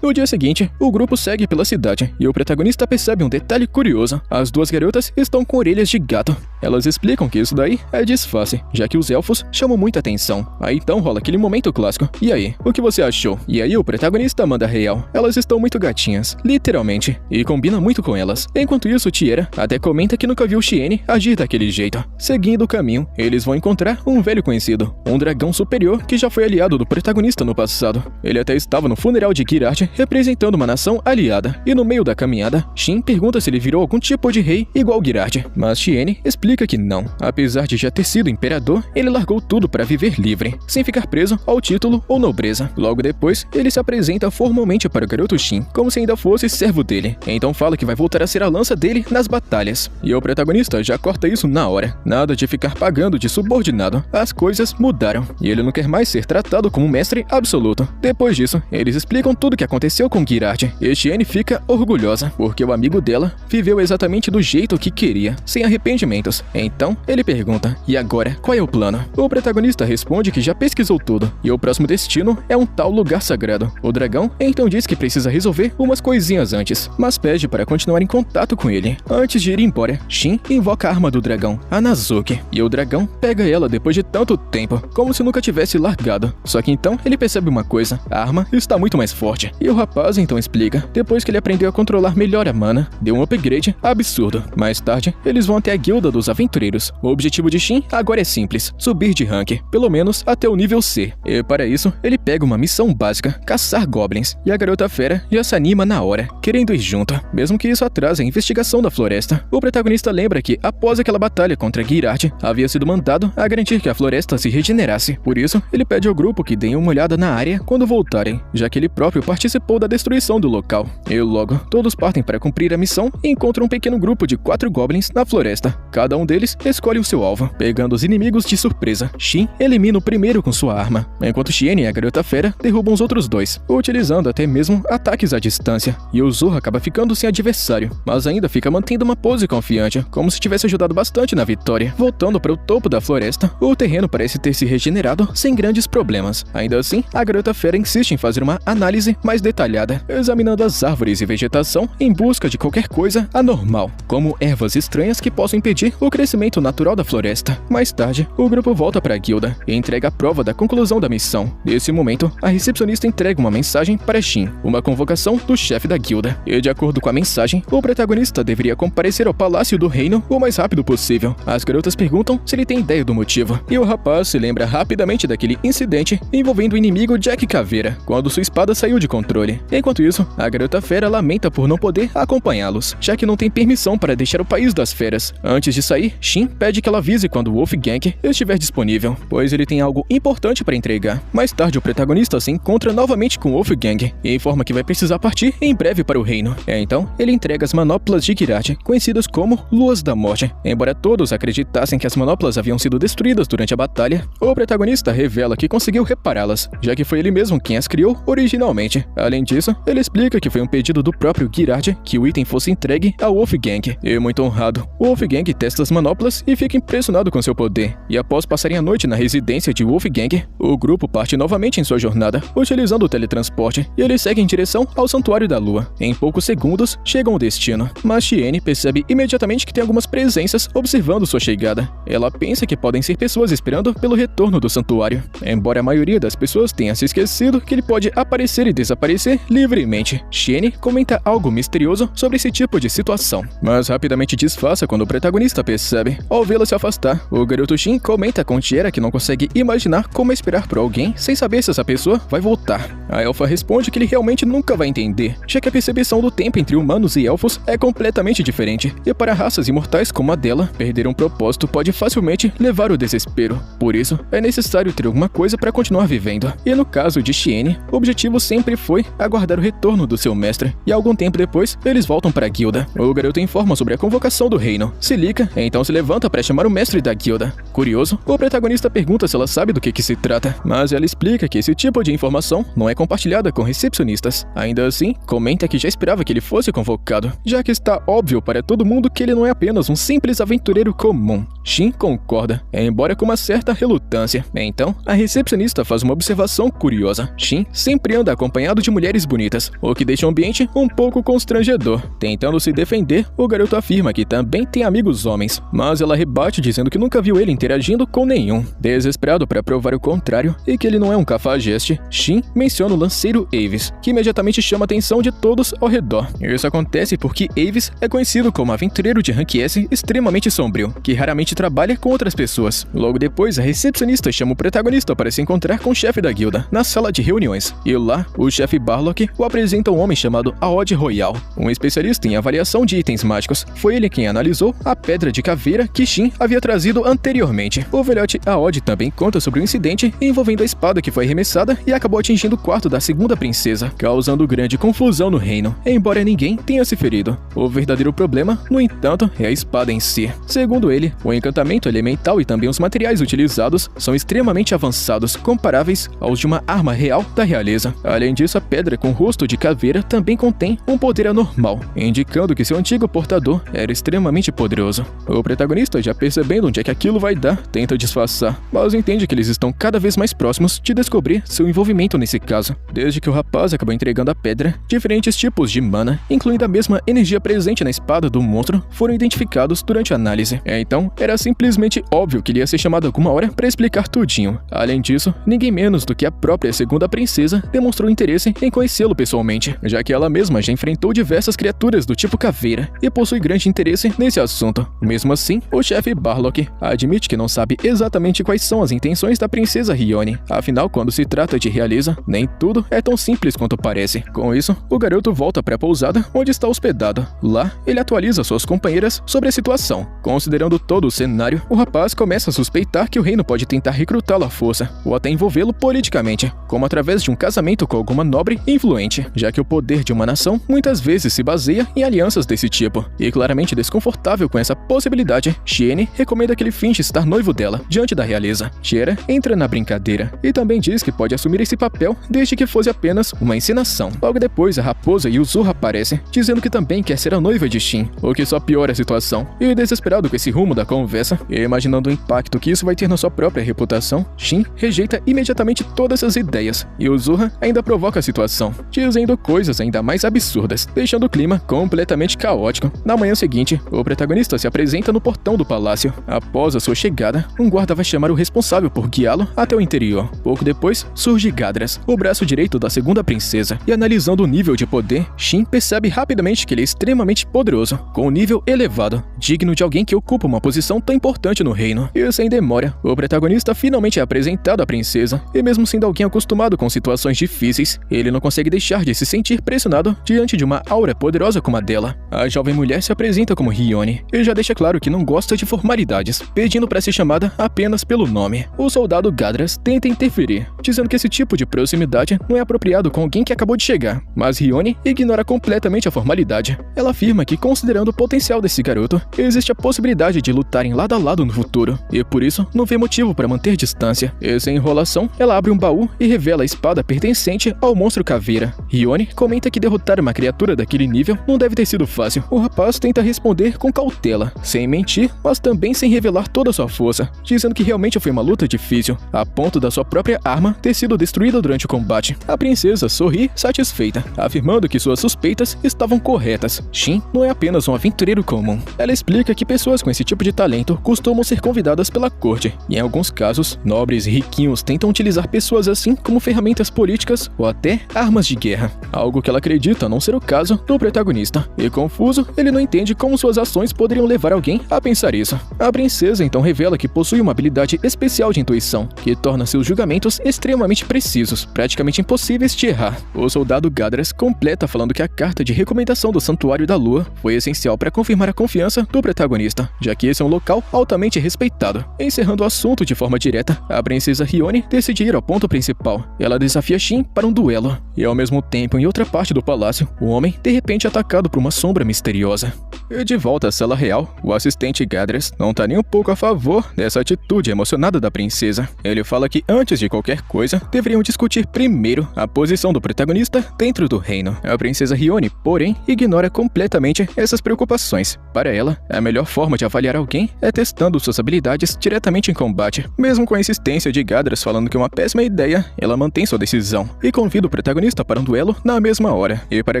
No dia seguinte, o grupo segue pela cidade e o protagonista percebe um detalhe curioso. As duas garotas estão com orelhas de gato. Elas explicam que isso daí é disfarce, já que os elfos chamam muita atenção. Aí então rola aquele momento clássico. E aí, o que você achou? E aí o protagonista manda real. Elas estão muito gatinhas, literalmente, e combina muito com elas. Enquanto isso, Tiera até comenta que nunca viu Chien agir daquele jeito. Seguindo o caminho, eles vão encontrar um velho conhecido, um dragão superior que já foi aliado do protagonista no passado. Ele até estava no funeral de Girard, representando uma nação aliada, e no meio da caminhada, Shin pergunta se ele virou algum tipo de rei igual Girard, mas Chien explica que não. Apesar de já ter sido imperador, ele largou tudo para viver livre, sem ficar preso ao título ou nobreza. Logo depois, ele se apresenta formalmente para o garoto Shin, como se ainda fosse servo dele, então fala que vai voltar a ser a lança dele nas batalhas. E o protagonista já corta isso na hora. Nada de ficar pagando de subordinado, as coisas mudaram, e ele não quer mais ser tratado como um mestre absoluto. Depois disso, eles explicam tudo o que aconteceu com Girard, e Chien fica orgulhosa, porque o amigo dela viveu exatamente do jeito que queria, sem arrependimentos. Então, ele pergunta, e agora, qual é o plano? O protagonista responde que já pesquisou tudo, e o próximo destino é um tal lugar sagrado. O dragão então diz que precisa resolver umas coisinhas antes, mas pede para continuar em contato com ele. Antes de ir embora, Shin invoca a arma do dragão, a Nazuki, e o dragão pega ela depois de tanto tempo, como se nunca tivesse largado. Só que então ele percebe uma coisa, a arma está muito mais forte, e o rapaz então explica, depois que ele aprendeu a controlar melhor a mana, deu um upgrade absurdo. Mais tarde, eles vão até a guilda dos aventureiros. O objetivo de Shin agora é simples, subir de rank, pelo menos até o nível C. E para isso, ele pega uma missão básica, caçar goblins, e a garota fera já se anima na hora, querendo ir junto, mesmo que isso atrase a investigação da floresta. O protagonista lembra que, após aquela batalha contra Girard, havia sido mandado a garantir que a floresta se regenerasse. Por isso, ele pede ao grupo que deem uma olhada na área quando voltarem, já que ele próprio participou da destruição do local. E logo, todos partem para cumprir a missão e encontram um pequeno grupo de 4 goblins na floresta. Cada um deles escolhe o seu alvo, pegando os inimigos de surpresa. Shin elimina o primeiro com sua arma, enquanto Chien e a garota fera derrubam os outros dois, utilizando até mesmo ataques à distância. E o Zorro acaba ficando sem adversário, mas ainda fica mantendo uma pose confiante, como se tivesse ajudado bastante na vitória. Voltando para o topo da floresta, o terreno parece ter se regenerado sem grandes problemas. Ainda assim, a garota fera insiste em fazer uma análise mais detalhada, examinando as árvores e vegetação em busca de qualquer coisa anormal, como ervas estranhas que possam impedir o crescimento natural da floresta. Mais tarde, o grupo volta para a guilda e entrega a prova da conclusão da missão. Nesse momento, a recepcionista entrega uma mensagem para Shin, uma convocação do chefe da guilda, e de acordo com a mensagem, o protagonista deveria comparecer ao Palácio do Reino o mais rápido possível. As garotas perguntam se ele tem ideia do motivo, e o rapaz se lembra rapidamente daquele incidente envolvendo o inimigo Jack Caveira, quando sua espada saiu de controle. Enquanto isso, a garota fera lamenta por não poder acompanhá-los, já que não tem permissão para deixar o país das feras. Antes de sair, Shin pede que ela avise quando o Wolfgang estiver disponível, pois ele tem algo importante para entregar. Mais tarde, o protagonista se encontra novamente com Wolfgang e informa que vai precisar partir em breve para o reino. Então, ele entrega as manoplas de Girard, conhecidas como Luas da Morte. Embora todos acreditassem que as manoplas haviam sido destruídas durante a batalha, o protagonista revela que conseguiu repará-las, já que foi ele mesmo quem as criou originalmente. Além disso, ele explica que foi um pedido do próprio Girard que o item fosse entregue ao Wolfgang. E muito honrado, o Wolfgang testa as manoplas e fica impressionado com seu poder. E após passarem a noite na residência de Wolfgang, o grupo parte novamente em sua jornada, utilizando o teletransporte, e eles seguem em direção ao Santuário da Lua. Em poucos segundos, chegam ao destino, mas Chien percebe imediatamente que tem algumas presenças observando sua chegada. Ela pensa que podem ser pessoas esperando pelo retorno do santuário, embora a maioria das pessoas tenha se esquecido que ele pode aparecer e desaparecer livremente. Chien comenta algo misterioso sobre esse tipo de situação, mas rapidamente disfarça quando o protagonista percebe. Ao vê-la se afastar, o garoto Shin comenta com Tiera que não consegue imaginar como esperar por alguém sem saber se essa pessoa vai voltar. A elfa responde que ele realmente nunca vai entender, já que a percepção do tempo entre humanos e elfos é completamente diferente, e para raças imortais como a dela, perder um propósito pode facilmente levar ao desespero. Por isso, é necessário ter alguma coisa para continuar vivendo. E no caso de Xiene, o objetivo sempre foi aguardar o retorno do seu mestre, e algum tempo depois, eles voltam para a guilda. O garoto informa sobre a convocação do reino. Silica então se levanta para chamar o mestre da guilda. Curioso, o protagonista pergunta se ela sabe do que se trata, mas ela explica que esse tipo de informação não é compartilhada com recepcionistas. Ainda assim, comenta que já esperava que ele fosse convocado, já que está óbvio para todo mundo que ele não é apenas um simples aventureiro comum. Shin concorda, embora com uma certa relutância. Então, a recepcionista faz uma observação curiosa. Shin sempre anda acompanhado de mulheres bonitas, o que deixa o ambiente um pouco constrangedor. Tentando se defender, o garoto afirma que também tem amigos homens, mas ela rebate dizendo que nunca viu ele interagindo com nenhum. Desesperado para provar o contrário e que ele não é um cafajeste, Shin menciona o lanceiro Avis, que imediatamente chama a atenção de todos ao redor. Isso acontece porque Avis é conhecido como aventureiro de rank S extremamente sombrio, que raramente trabalha com outras pessoas. Logo depois, a recepcionista chama o protagonista para se encontrar com o chefe da guilda, na sala de reuniões, e lá, o chefe Barlock o apresenta um homem chamado Aod Royal, um especialista em avaliação de itens mágicos. Foi ele quem analisou a pedra de caveira que Shin havia trazido anteriormente. O velhote Aod também conta sobre um incidente envolvendo a espada que foi arremessada e acabou atingindo o quarto da segunda princesa, causando grande confusão no reino, embora ninguém tenha se ferido. O verdadeiro problema, no entanto, é a espada em si. Segundo ele, o encantamento elemental e também os materiais utilizados são extremamente avançados, comparáveis aos de uma arma real da realeza. Além disso, a pedra com rosto de caveira também contém um poder anormal, indicando que seu antigo portador era extremamente poderoso. O protagonista, já percebendo onde é que aquilo vai dar, tenta disfarçar, mas entende que eles estão cada vez mais próximos de descobrir seu envolvimento nesse caso. Desde que o rapaz acabou entregando a pedra, diferentes tipos de mana, incluindo a mesma energia presente na espada do monstro, foram identificados durante a análise. Então, era simplesmente óbvio que ele ia ser chamado alguma hora para explicar tudinho. Além disso, ninguém menos do que a própria segunda princesa demonstrou interesse em conhecê-lo pessoalmente, já que ela mesma já enfrentou diversas criaturas do tipo caveira e possui grande interesse nesse assunto. Mesmo assim, o chefe Barlock admite que não sabe exatamente quais são as intenções da princesa Rione. Afinal, quando se trata de realeza, nem tudo é tão simples quanto parece. Com isso, o garoto volta para a pousada onde está hospedado. Lá, ele atualiza suas companheiras sobre a situação. Considerando todo o cenário, o rapaz começa a suspeitar que o reino pode tentar recrutá-lo à força, ou até envolvê-lo politicamente, como através de um casamento com alguma nobre e influente, já que o poder de uma nação muitas vezes se baseia em alianças desse tipo. E claramente desconfortável com essa possibilidade, Xiene recomenda que ele finge estar noivo dela, diante da realeza. Tiera entra na brincadeira, e também diz que pode assumir esse papel desde que fosse apenas uma encenação. Logo depois, a raposa Yuzuha aparece, dizendo que também quer ser a noiva de Shin, o que só piora a situação. E desesperado com esse rumo da conversa, e imaginando o impacto que isso vai ter na sua própria reputação, Shin rejeita imediatamente todas as ideias, e Yuzuha ainda provoca a situação, dizendo coisas ainda mais absurdas, deixando o clima completamente caótico. Na manhã seguinte, o protagonista se apresenta no portão do palácio. Após a sua chegada, um guarda vai chamar o responsável por guiá-lo até o interior. Pouco depois, surge Gadras, o braço direito da segunda princesa, e analisando o nível de poder, Shin percebe rapidamente que ele é extremamente poderoso, com um nível elevado, digno de alguém que ocupa uma posição tão importante no reino. E sem demora, o protagonista finalmente é apresentado à princesa, e mesmo sendo alguém acostumado com situações difíceis, ele não consegue deixar de se sentir pressionado diante de uma aura poderosa como a dela. A jovem mulher se apresenta como Rione, e já deixa claro que não gosta de formalidades, pedindo para ser chamada apenas pelo nome. O soldado Gadras tenta interferir, dizendo que esse tipo de proximidade não é apropriado com alguém que acabou de chegar, mas Rione ignora completamente a formalidade. Ela afirma que, considerando o potencial desse garoto, existe a possibilidade de lutarem lado a lado no futuro, e por isso não vê motivo para manter distância. E sem enrolação, ela abre um baú e revela a espada pertencente ao monstro caveira. Rione comenta que derrotar uma criatura daquele nível não deve ter sido fácil. O rapaz tenta responder com cautela, sem mentir, mas também sem revelar toda a sua força, dizendo que realmente foi uma luta difícil, a ponto da sua própria arma ter sido destruída durante o combate. A princesa sorri satisfeita, afirmando que suas suspeitas estavam corretas. Shin não é apenas um aventureiro comum. Ela explica que pessoas com esse tipo de talento costumam ser convidadas pela corte, E em alguns casos, nobres e riquinhos tentam utilizar pessoas assim como ferramentas políticas ou até armas de guerra. Algo que ela acredita não ser o caso do protagonista. E confuso, ele não entende como suas ações poderiam levar alguém a pensar isso. A princesa então revela que possui uma habilidade especial de intuição, que torna seus julgamentos extremamente precisos, praticamente impossíveis de errar. O soldado Gadras completa falando que a carta de recomendação do Santuário da Lua foi essencial para confirmar a confiança do protagonista, já que esse é um local altamente respeitado. Encerrando o assunto de forma direta, a princesa Hiyone decide ir ao ponto principal. Ela desafia Shin para um duelo, e ao mesmo tempo, em outra parte do palácio, o homem de repente é atacado por uma sombra misteriosa. E de volta à sala real, o assistente Gadras não tá nem um pouco a favor dessa atitude emocionada da princesa. Ele fala que antes de qualquer coisa, deveriam discutir primeiro a posição do protagonista dentro do reino. A princesa Hiyone, porém, ignora completamente essas preocupações. Para ela, a melhor forma de avaliar alguém é testando suas habilidades diretamente em combate. Mesmo com a insistência de Gadras falando que é uma péssima ideia, ela mantém sua decisão e convida o protagonista para um duelo na mesma hora. E para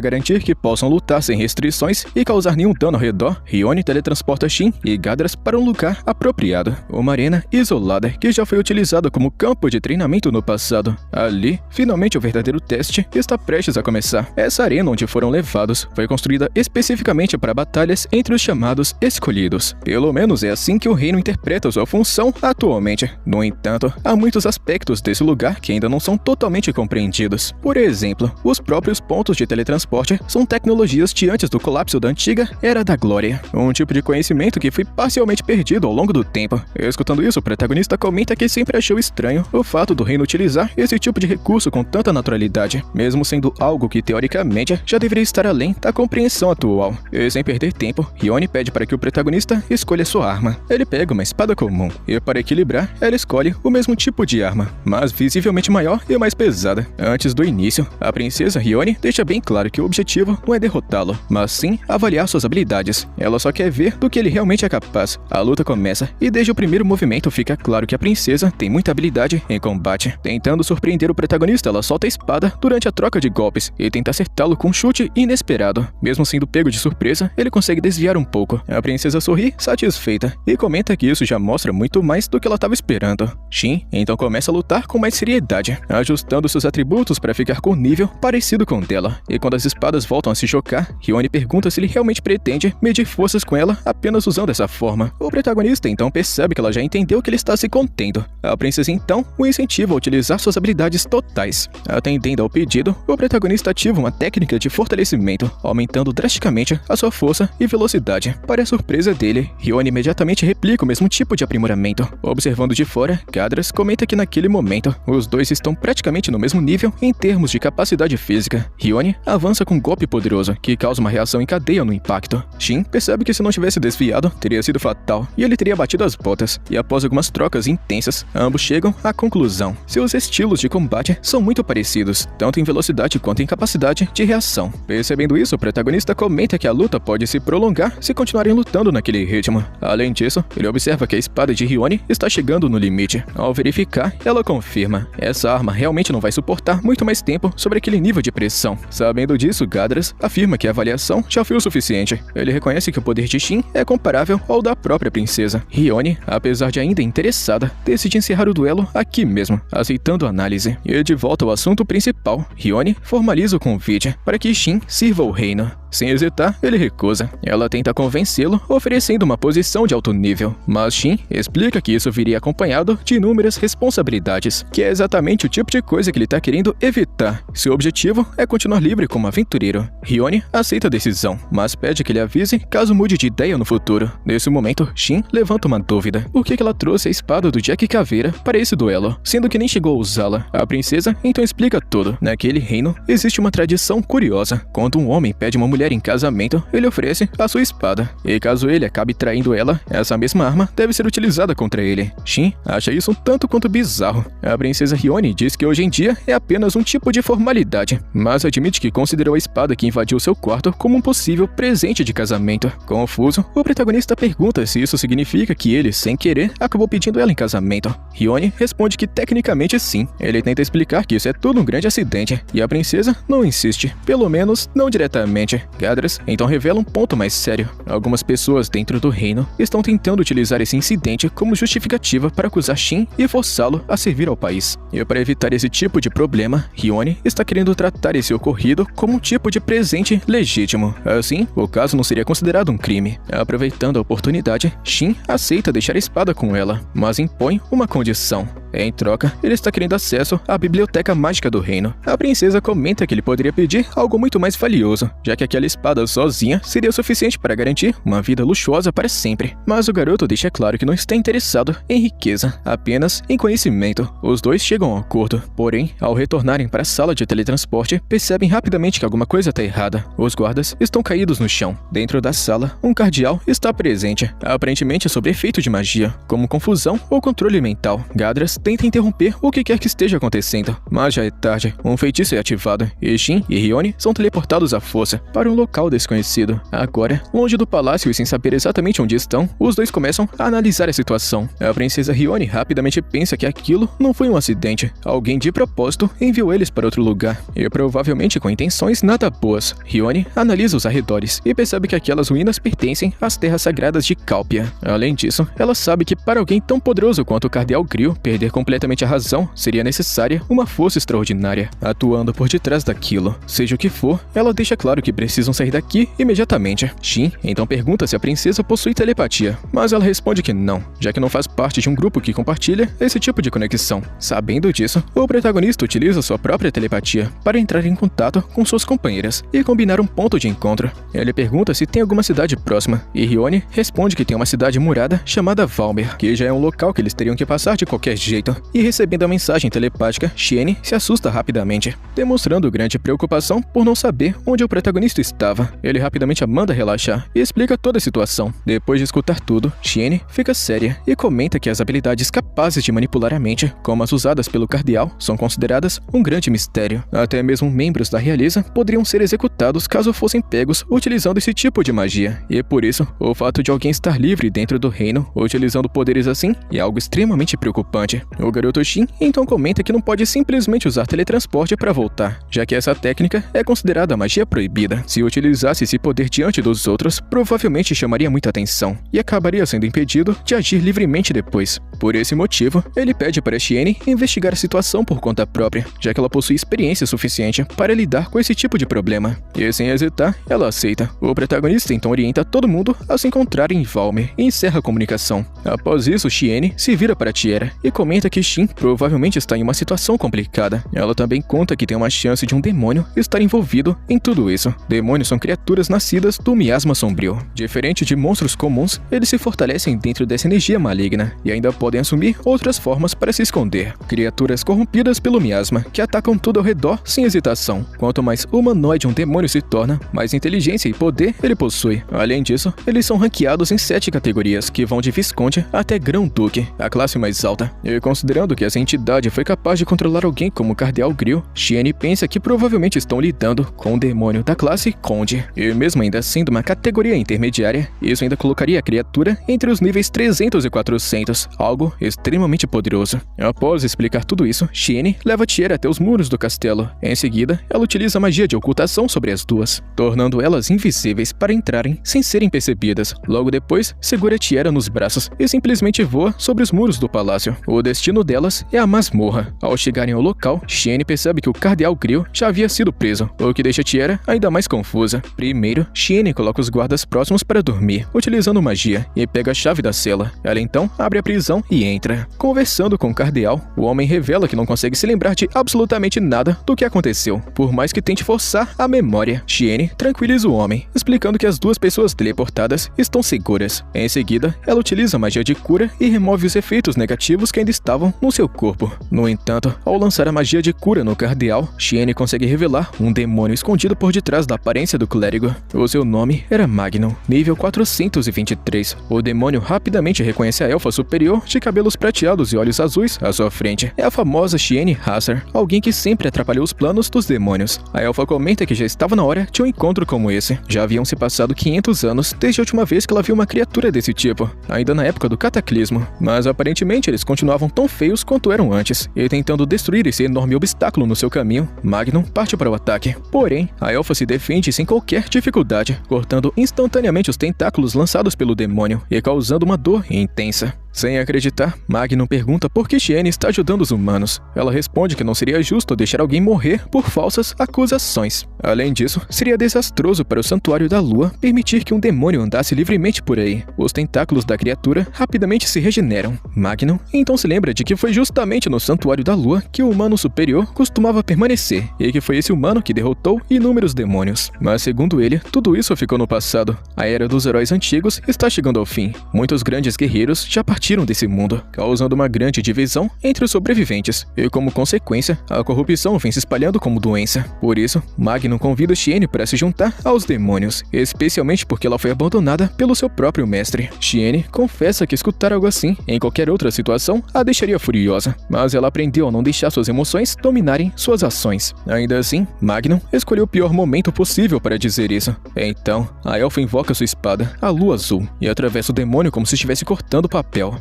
garantir que possam lutar sem restrições e causar nenhum dano ao redor, Hiyone teletransporta Shin e Gadras para um lugar apropriado, uma arena isolada que já foi utilizada como campo de treinamento no passado. Ali, finalmente o verdadeiro teste está prestes a começar. Essa arena onde foram levados foi construída especificamente para batalhas entre os chamados escolhidos. Pelo menos é assim que o reino interpreta sua função atualmente. No entanto, há muitos aspectos desse lugar que ainda não são totalmente compreendidos. Por exemplo, os próprios pontos de teletransporte são tecnologias de antes do colapso da antiga Era da Glória, um tipo de conhecimento que foi parcialmente perdido ao longo do tempo. Escutando isso, o protagonista comenta que sempre achou estranho o fato do reino utilizar esse tipo de recurso com tanta naturalidade, mesmo sendo algo que teoricamente já deveria estar além da compreensão atual. E sem perder tempo, Hiyone pede para que o protagonista escolha sua arma. Ele pega uma espada comum, e para equilibrar, ela escolhe o mesmo tipo de arma, mas visivelmente maior e mais pesada. Antes do início, a princesa Hiyone deixa bem claro que o objetivo não é derrotá-lo, mas sim avaliar suas habilidades. Ela só quer ver do que ele realmente é capaz. A luta começa, e desde o primeiro movimento fica claro que a princesa tem muita habilidade em combate. Tentando surpreender o protagonista, ela solta a espada durante a troca de golpes e tenta acertá-lo com um chute inesperado. Mesmo sendo pego de surpresa, ele consegue desviar um pouco. A princesa sorri, satisfeita, e comenta que isso já mostra muito mais do que ela estava esperando. Shin então começa a lutar com mais seriedade, ajustando seus atributos para ficar com um nível parecido com o dela. E quando as espadas voltam a se chocar, Hiyone pergunta se ele realmente pretende medir forças com ela apenas usando essa forma. O protagonista então percebe que ela já entendeu que ele está se contendo. A princesa então o incentiva a utilizar suas habilidades totais. Atendendo ao pedido, o protagonista ativa uma técnica de fortalecimento, aumentando drasticamente a sua força e velocidade. Para a surpresa dele, Hiyone imediatamente replica o mesmo tipo de aprimoramento. Observando de fora, Gadras comenta que naquele momento, os dois estão praticamente no mesmo nível em termos de capacidade física. Hiyone avança com um golpe poderoso, que causa uma reação em cadeia no impacto. Shin percebe que se não tivesse desviado, teria sido fatal, e ele teria batido as botas. E após algumas trocas intensas, ambos chegam à conclusão. Seus estilos de combate são muito parecidos, tanto em velocidade quanto em capacidade de reação. Percebendo isso, o protagonista comenta que a luta pode se prolongar se continuarem lutando naquele ritmo. Além disso, ele observa que a espada de Hiyone está chegando no limite. Ao verificar, ela confirma: essa arma realmente não vai suportar muito mais tempo sobre aquele nível de pressão. Sabendo disso, Gadras afirma que a avaliação já foi o suficiente. Ele reconhece que o poder de Shin é comparável ao da própria princesa. Hiyone, apesar de ainda interessada, decide encerrar o duelo aqui mesmo, aceitando a análise. E de volta ao assunto principal, Hiyone formaliza o convite para que Shin sirva o reino. Sem hesitar, ele recusa. Ela tenta convencê-lo, oferecendo uma posição de alto nível, mas Shin explica que isso viria acompanhado de inúmeras responsabilidades, que é exatamente o tipo de coisa que ele está querendo evitar. Seu objetivo é continuar livre como aventureiro. Hiyone aceita a decisão, mas pede que ele avise caso mude de ideia no futuro. Nesse momento, Shin levanta uma dúvida. Por que ela trouxe a espada do Jack Caveira para esse duelo, sendo que nem chegou a usá-la? A princesa então explica tudo. Naquele reino, existe uma tradição curiosa. Quando um homem pede uma mulher em casamento, ele oferece a sua espada. E caso ele acabe traindo ela, essa mesma arma deve ser utilizada contra ele. Shin acha isso um tanto quanto bizarro. A princesa Hiyone diz que hoje em dia é apenas um tipo de formalidade, mas admite que considerou a espada que invadiu seu quarto como um possível presente de casamento. Confuso, o protagonista pergunta se isso significa que ele, sem querer, acabou pedindo ela em casamento. Hiyone responde que tecnicamente sim. Ele tenta explicar que isso é tudo um grande acidente, e a princesa não insiste, pelo menos não diretamente. Gadras então revela um ponto mais sério. Algumas pessoas dentro do reino estão tentando utilizar esse incidente como justificativa para acusar Shin e forçá-lo a servir ao país. E para evitar esse tipo de problema, Hiyone está querendo tratar esse ocorrido como um tipo de presente legítimo. Assim, o caso não seria considerado um crime. Aproveitando a oportunidade, Shin aceita deixar a espada com ela, mas impõe uma condição. Em troca, ele está querendo acesso à biblioteca mágica do reino. A princesa comenta que ele poderia pedir algo muito mais valioso, já que aquela espada sozinha seria o suficiente para garantir uma vida luxuosa para sempre. Mas o garoto deixa claro que não está interessado em riqueza, apenas em conhecimento. Os dois chegam a um acordo, porém, ao retornarem para a sala de teletransporte, percebem rapidamente que alguma coisa está errada. Os guardas estão caídos no chão. Dentro da sala, um cardeal está presente, aparentemente sob efeito de magia, como confusão ou controle mental. Gadras tenta interromper o que quer que esteja acontecendo, mas já é tarde. Um feitiço é ativado e Shin e Hiyone são teleportados à força para um local desconhecido. Agora, longe do palácio e sem saber exatamente onde estão, os dois começam a analisar a situação. A princesa Hiyone rapidamente pensa que aquilo não foi um acidente. Alguém de propósito enviou eles para outro lugar, e provavelmente com intenções nada boas. Hiyone analisa os arredores e percebe que aquelas ruínas pertencem às terras sagradas de Cálpia. Além disso, ela sabe que para alguém tão poderoso quanto o Cardeal Grill perder completamente a razão, seria necessária uma força extraordinária, atuando por detrás daquilo. Seja o que for, ela deixa claro que precisam sair daqui imediatamente. Shin então pergunta se a princesa possui telepatia, mas ela responde que não, já que não faz parte de um grupo que compartilha esse tipo de conexão. Sabendo disso, o protagonista utiliza sua própria telepatia para entrar em contato com suas companheiras e combinar um ponto de encontro. Ele pergunta se tem alguma cidade próxima, e Hiyone responde que tem uma cidade murada chamada Valmer, que já é um local que eles teriam que passar de qualquer jeito. E recebendo a mensagem telepática, Shiene se assusta rapidamente, demonstrando grande preocupação por não saber onde o protagonista estava. Ele rapidamente a manda relaxar e explica toda a situação. Depois de escutar tudo, Shiene fica séria e comenta que as habilidades capazes de manipular a mente, como as usadas pelo Cardeal, são consideradas um grande mistério. Até mesmo membros da realeza poderiam ser executados caso fossem pegos utilizando esse tipo de magia. E por isso, o fato de alguém estar livre dentro do reino, utilizando poderes assim, é algo extremamente preocupante. O garoto Shin então comenta que não pode simplesmente usar teletransporte para voltar, já que essa técnica é considerada magia proibida. Se utilizasse esse poder diante dos outros, provavelmente chamaria muita atenção e acabaria sendo impedido de agir livremente depois. Por esse motivo, ele pede para Shiene investigar a situação por conta própria, já que ela possui experiência suficiente para lidar com esse tipo de problema. E sem hesitar, ela aceita. O protagonista então orienta todo mundo a se encontrar em Valmer e encerra a comunicação. Após isso, Shiene se vira para Tiera e comenta que Shin provavelmente está em uma situação complicada. Ela também conta que tem uma chance de um demônio estar envolvido em tudo isso. Demônios são criaturas nascidas do miasma sombrio. Diferente de monstros comuns, eles se fortalecem dentro dessa energia maligna e ainda podem assumir outras formas para se esconder. Criaturas corrompidas pelo miasma que atacam tudo ao redor sem hesitação. Quanto mais humanoide um demônio se torna, mais inteligência e poder ele possui. Além disso, eles são ranqueados em 7 categorias, que vão de Visconde até Grão-Duque, a classe mais alta. E considerando que essa entidade foi capaz de controlar alguém como o Cardeal Grill, Shiene pensa que provavelmente estão lidando com um demônio da classe Conde. E mesmo ainda sendo uma categoria intermediária, isso ainda colocaria a criatura entre os níveis 300 e 400, algo extremamente poderoso. Após explicar tudo isso, Shiene leva Tiera até os muros do castelo. Em seguida, ela utiliza a magia de ocultação sobre as duas, tornando elas invisíveis para entrarem sem serem percebidas. Logo depois, segura Tiera nos braços e simplesmente voa sobre os muros do palácio. O destino delas é a masmorra. Ao chegarem ao local, Shiene percebe que o Cardeal Grill já havia sido preso, o que deixa Tiera ainda mais confusa. Primeiro, Shiene coloca os guardas próximos para dormir, utilizando magia, e pega a chave da cela. Ela então abre a prisão e entra. Conversando com o Cardeal, o homem revela que não consegue se lembrar de absolutamente nada do que aconteceu, por mais que tente forçar a memória. Shiene tranquiliza o homem, explicando que as duas pessoas teleportadas estão seguras. Em seguida, ela utiliza a magia de cura e remove os efeitos negativos que ainda estavam no seu corpo. No entanto, ao lançar a magia de cura no Cardeal, Shiene consegue revelar um demônio escondido por detrás da aparência do clérigo. O seu nome era Magnum, nível 423. O demônio rapidamente reconhece a elfa superior de cabelos prateados e olhos azuis à sua frente. É a famosa Shiene Hasser, alguém que sempre atrapalhou os planos dos demônios. A elfa comenta que já estava na hora de um encontro como esse. Já haviam se passado 500 anos desde a última vez que ela viu uma criatura desse tipo, ainda na época do cataclismo. Mas aparentemente eles continuavam tão feios quanto eram antes, e tentando destruir esse enorme obstáculo no seu caminho, Magnum parte para o ataque. Porém, a elfa se defende aparentemente sem qualquer dificuldade, cortando instantaneamente os tentáculos lançados pelo demônio e causando uma dor intensa. Sem acreditar, Magnum pergunta por que Shiene está ajudando os humanos. Ela responde que não seria justo deixar alguém morrer por falsas acusações. Além disso, seria desastroso para o Santuário da Lua permitir que um demônio andasse livremente por aí. Os tentáculos da criatura rapidamente se regeneram. Magnum então se lembra de que foi justamente no Santuário da Lua que o humano superior costumava permanecer, e que foi esse humano que derrotou inúmeros demônios. Mas segundo ele, tudo isso ficou no passado. A era dos heróis antigos está chegando ao fim. Muitos grandes guerreiros já partiram desse mundo, causando uma grande divisão entre os sobreviventes, e como consequência, a corrupção vem se espalhando como doença. Por isso, Magnum convida Shiene para se juntar aos demônios, especialmente porque ela foi abandonada pelo seu próprio mestre. Shiene confessa que escutar algo assim, em qualquer outra situação, a deixaria furiosa, mas ela aprendeu a não deixar suas emoções dominarem suas ações. Ainda assim, Magnum escolheu o pior momento possível para dizer isso. Então, a elfa invoca sua espada, a Lua Azul, e atravessa o demônio como se estivesse cortando papel.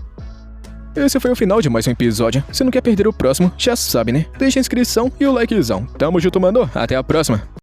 Esse foi o final de mais um episódio. Se não quer perder o próximo, já sabe, né? Deixa a inscrição e o likezão. Tamo junto, mano. Até a próxima.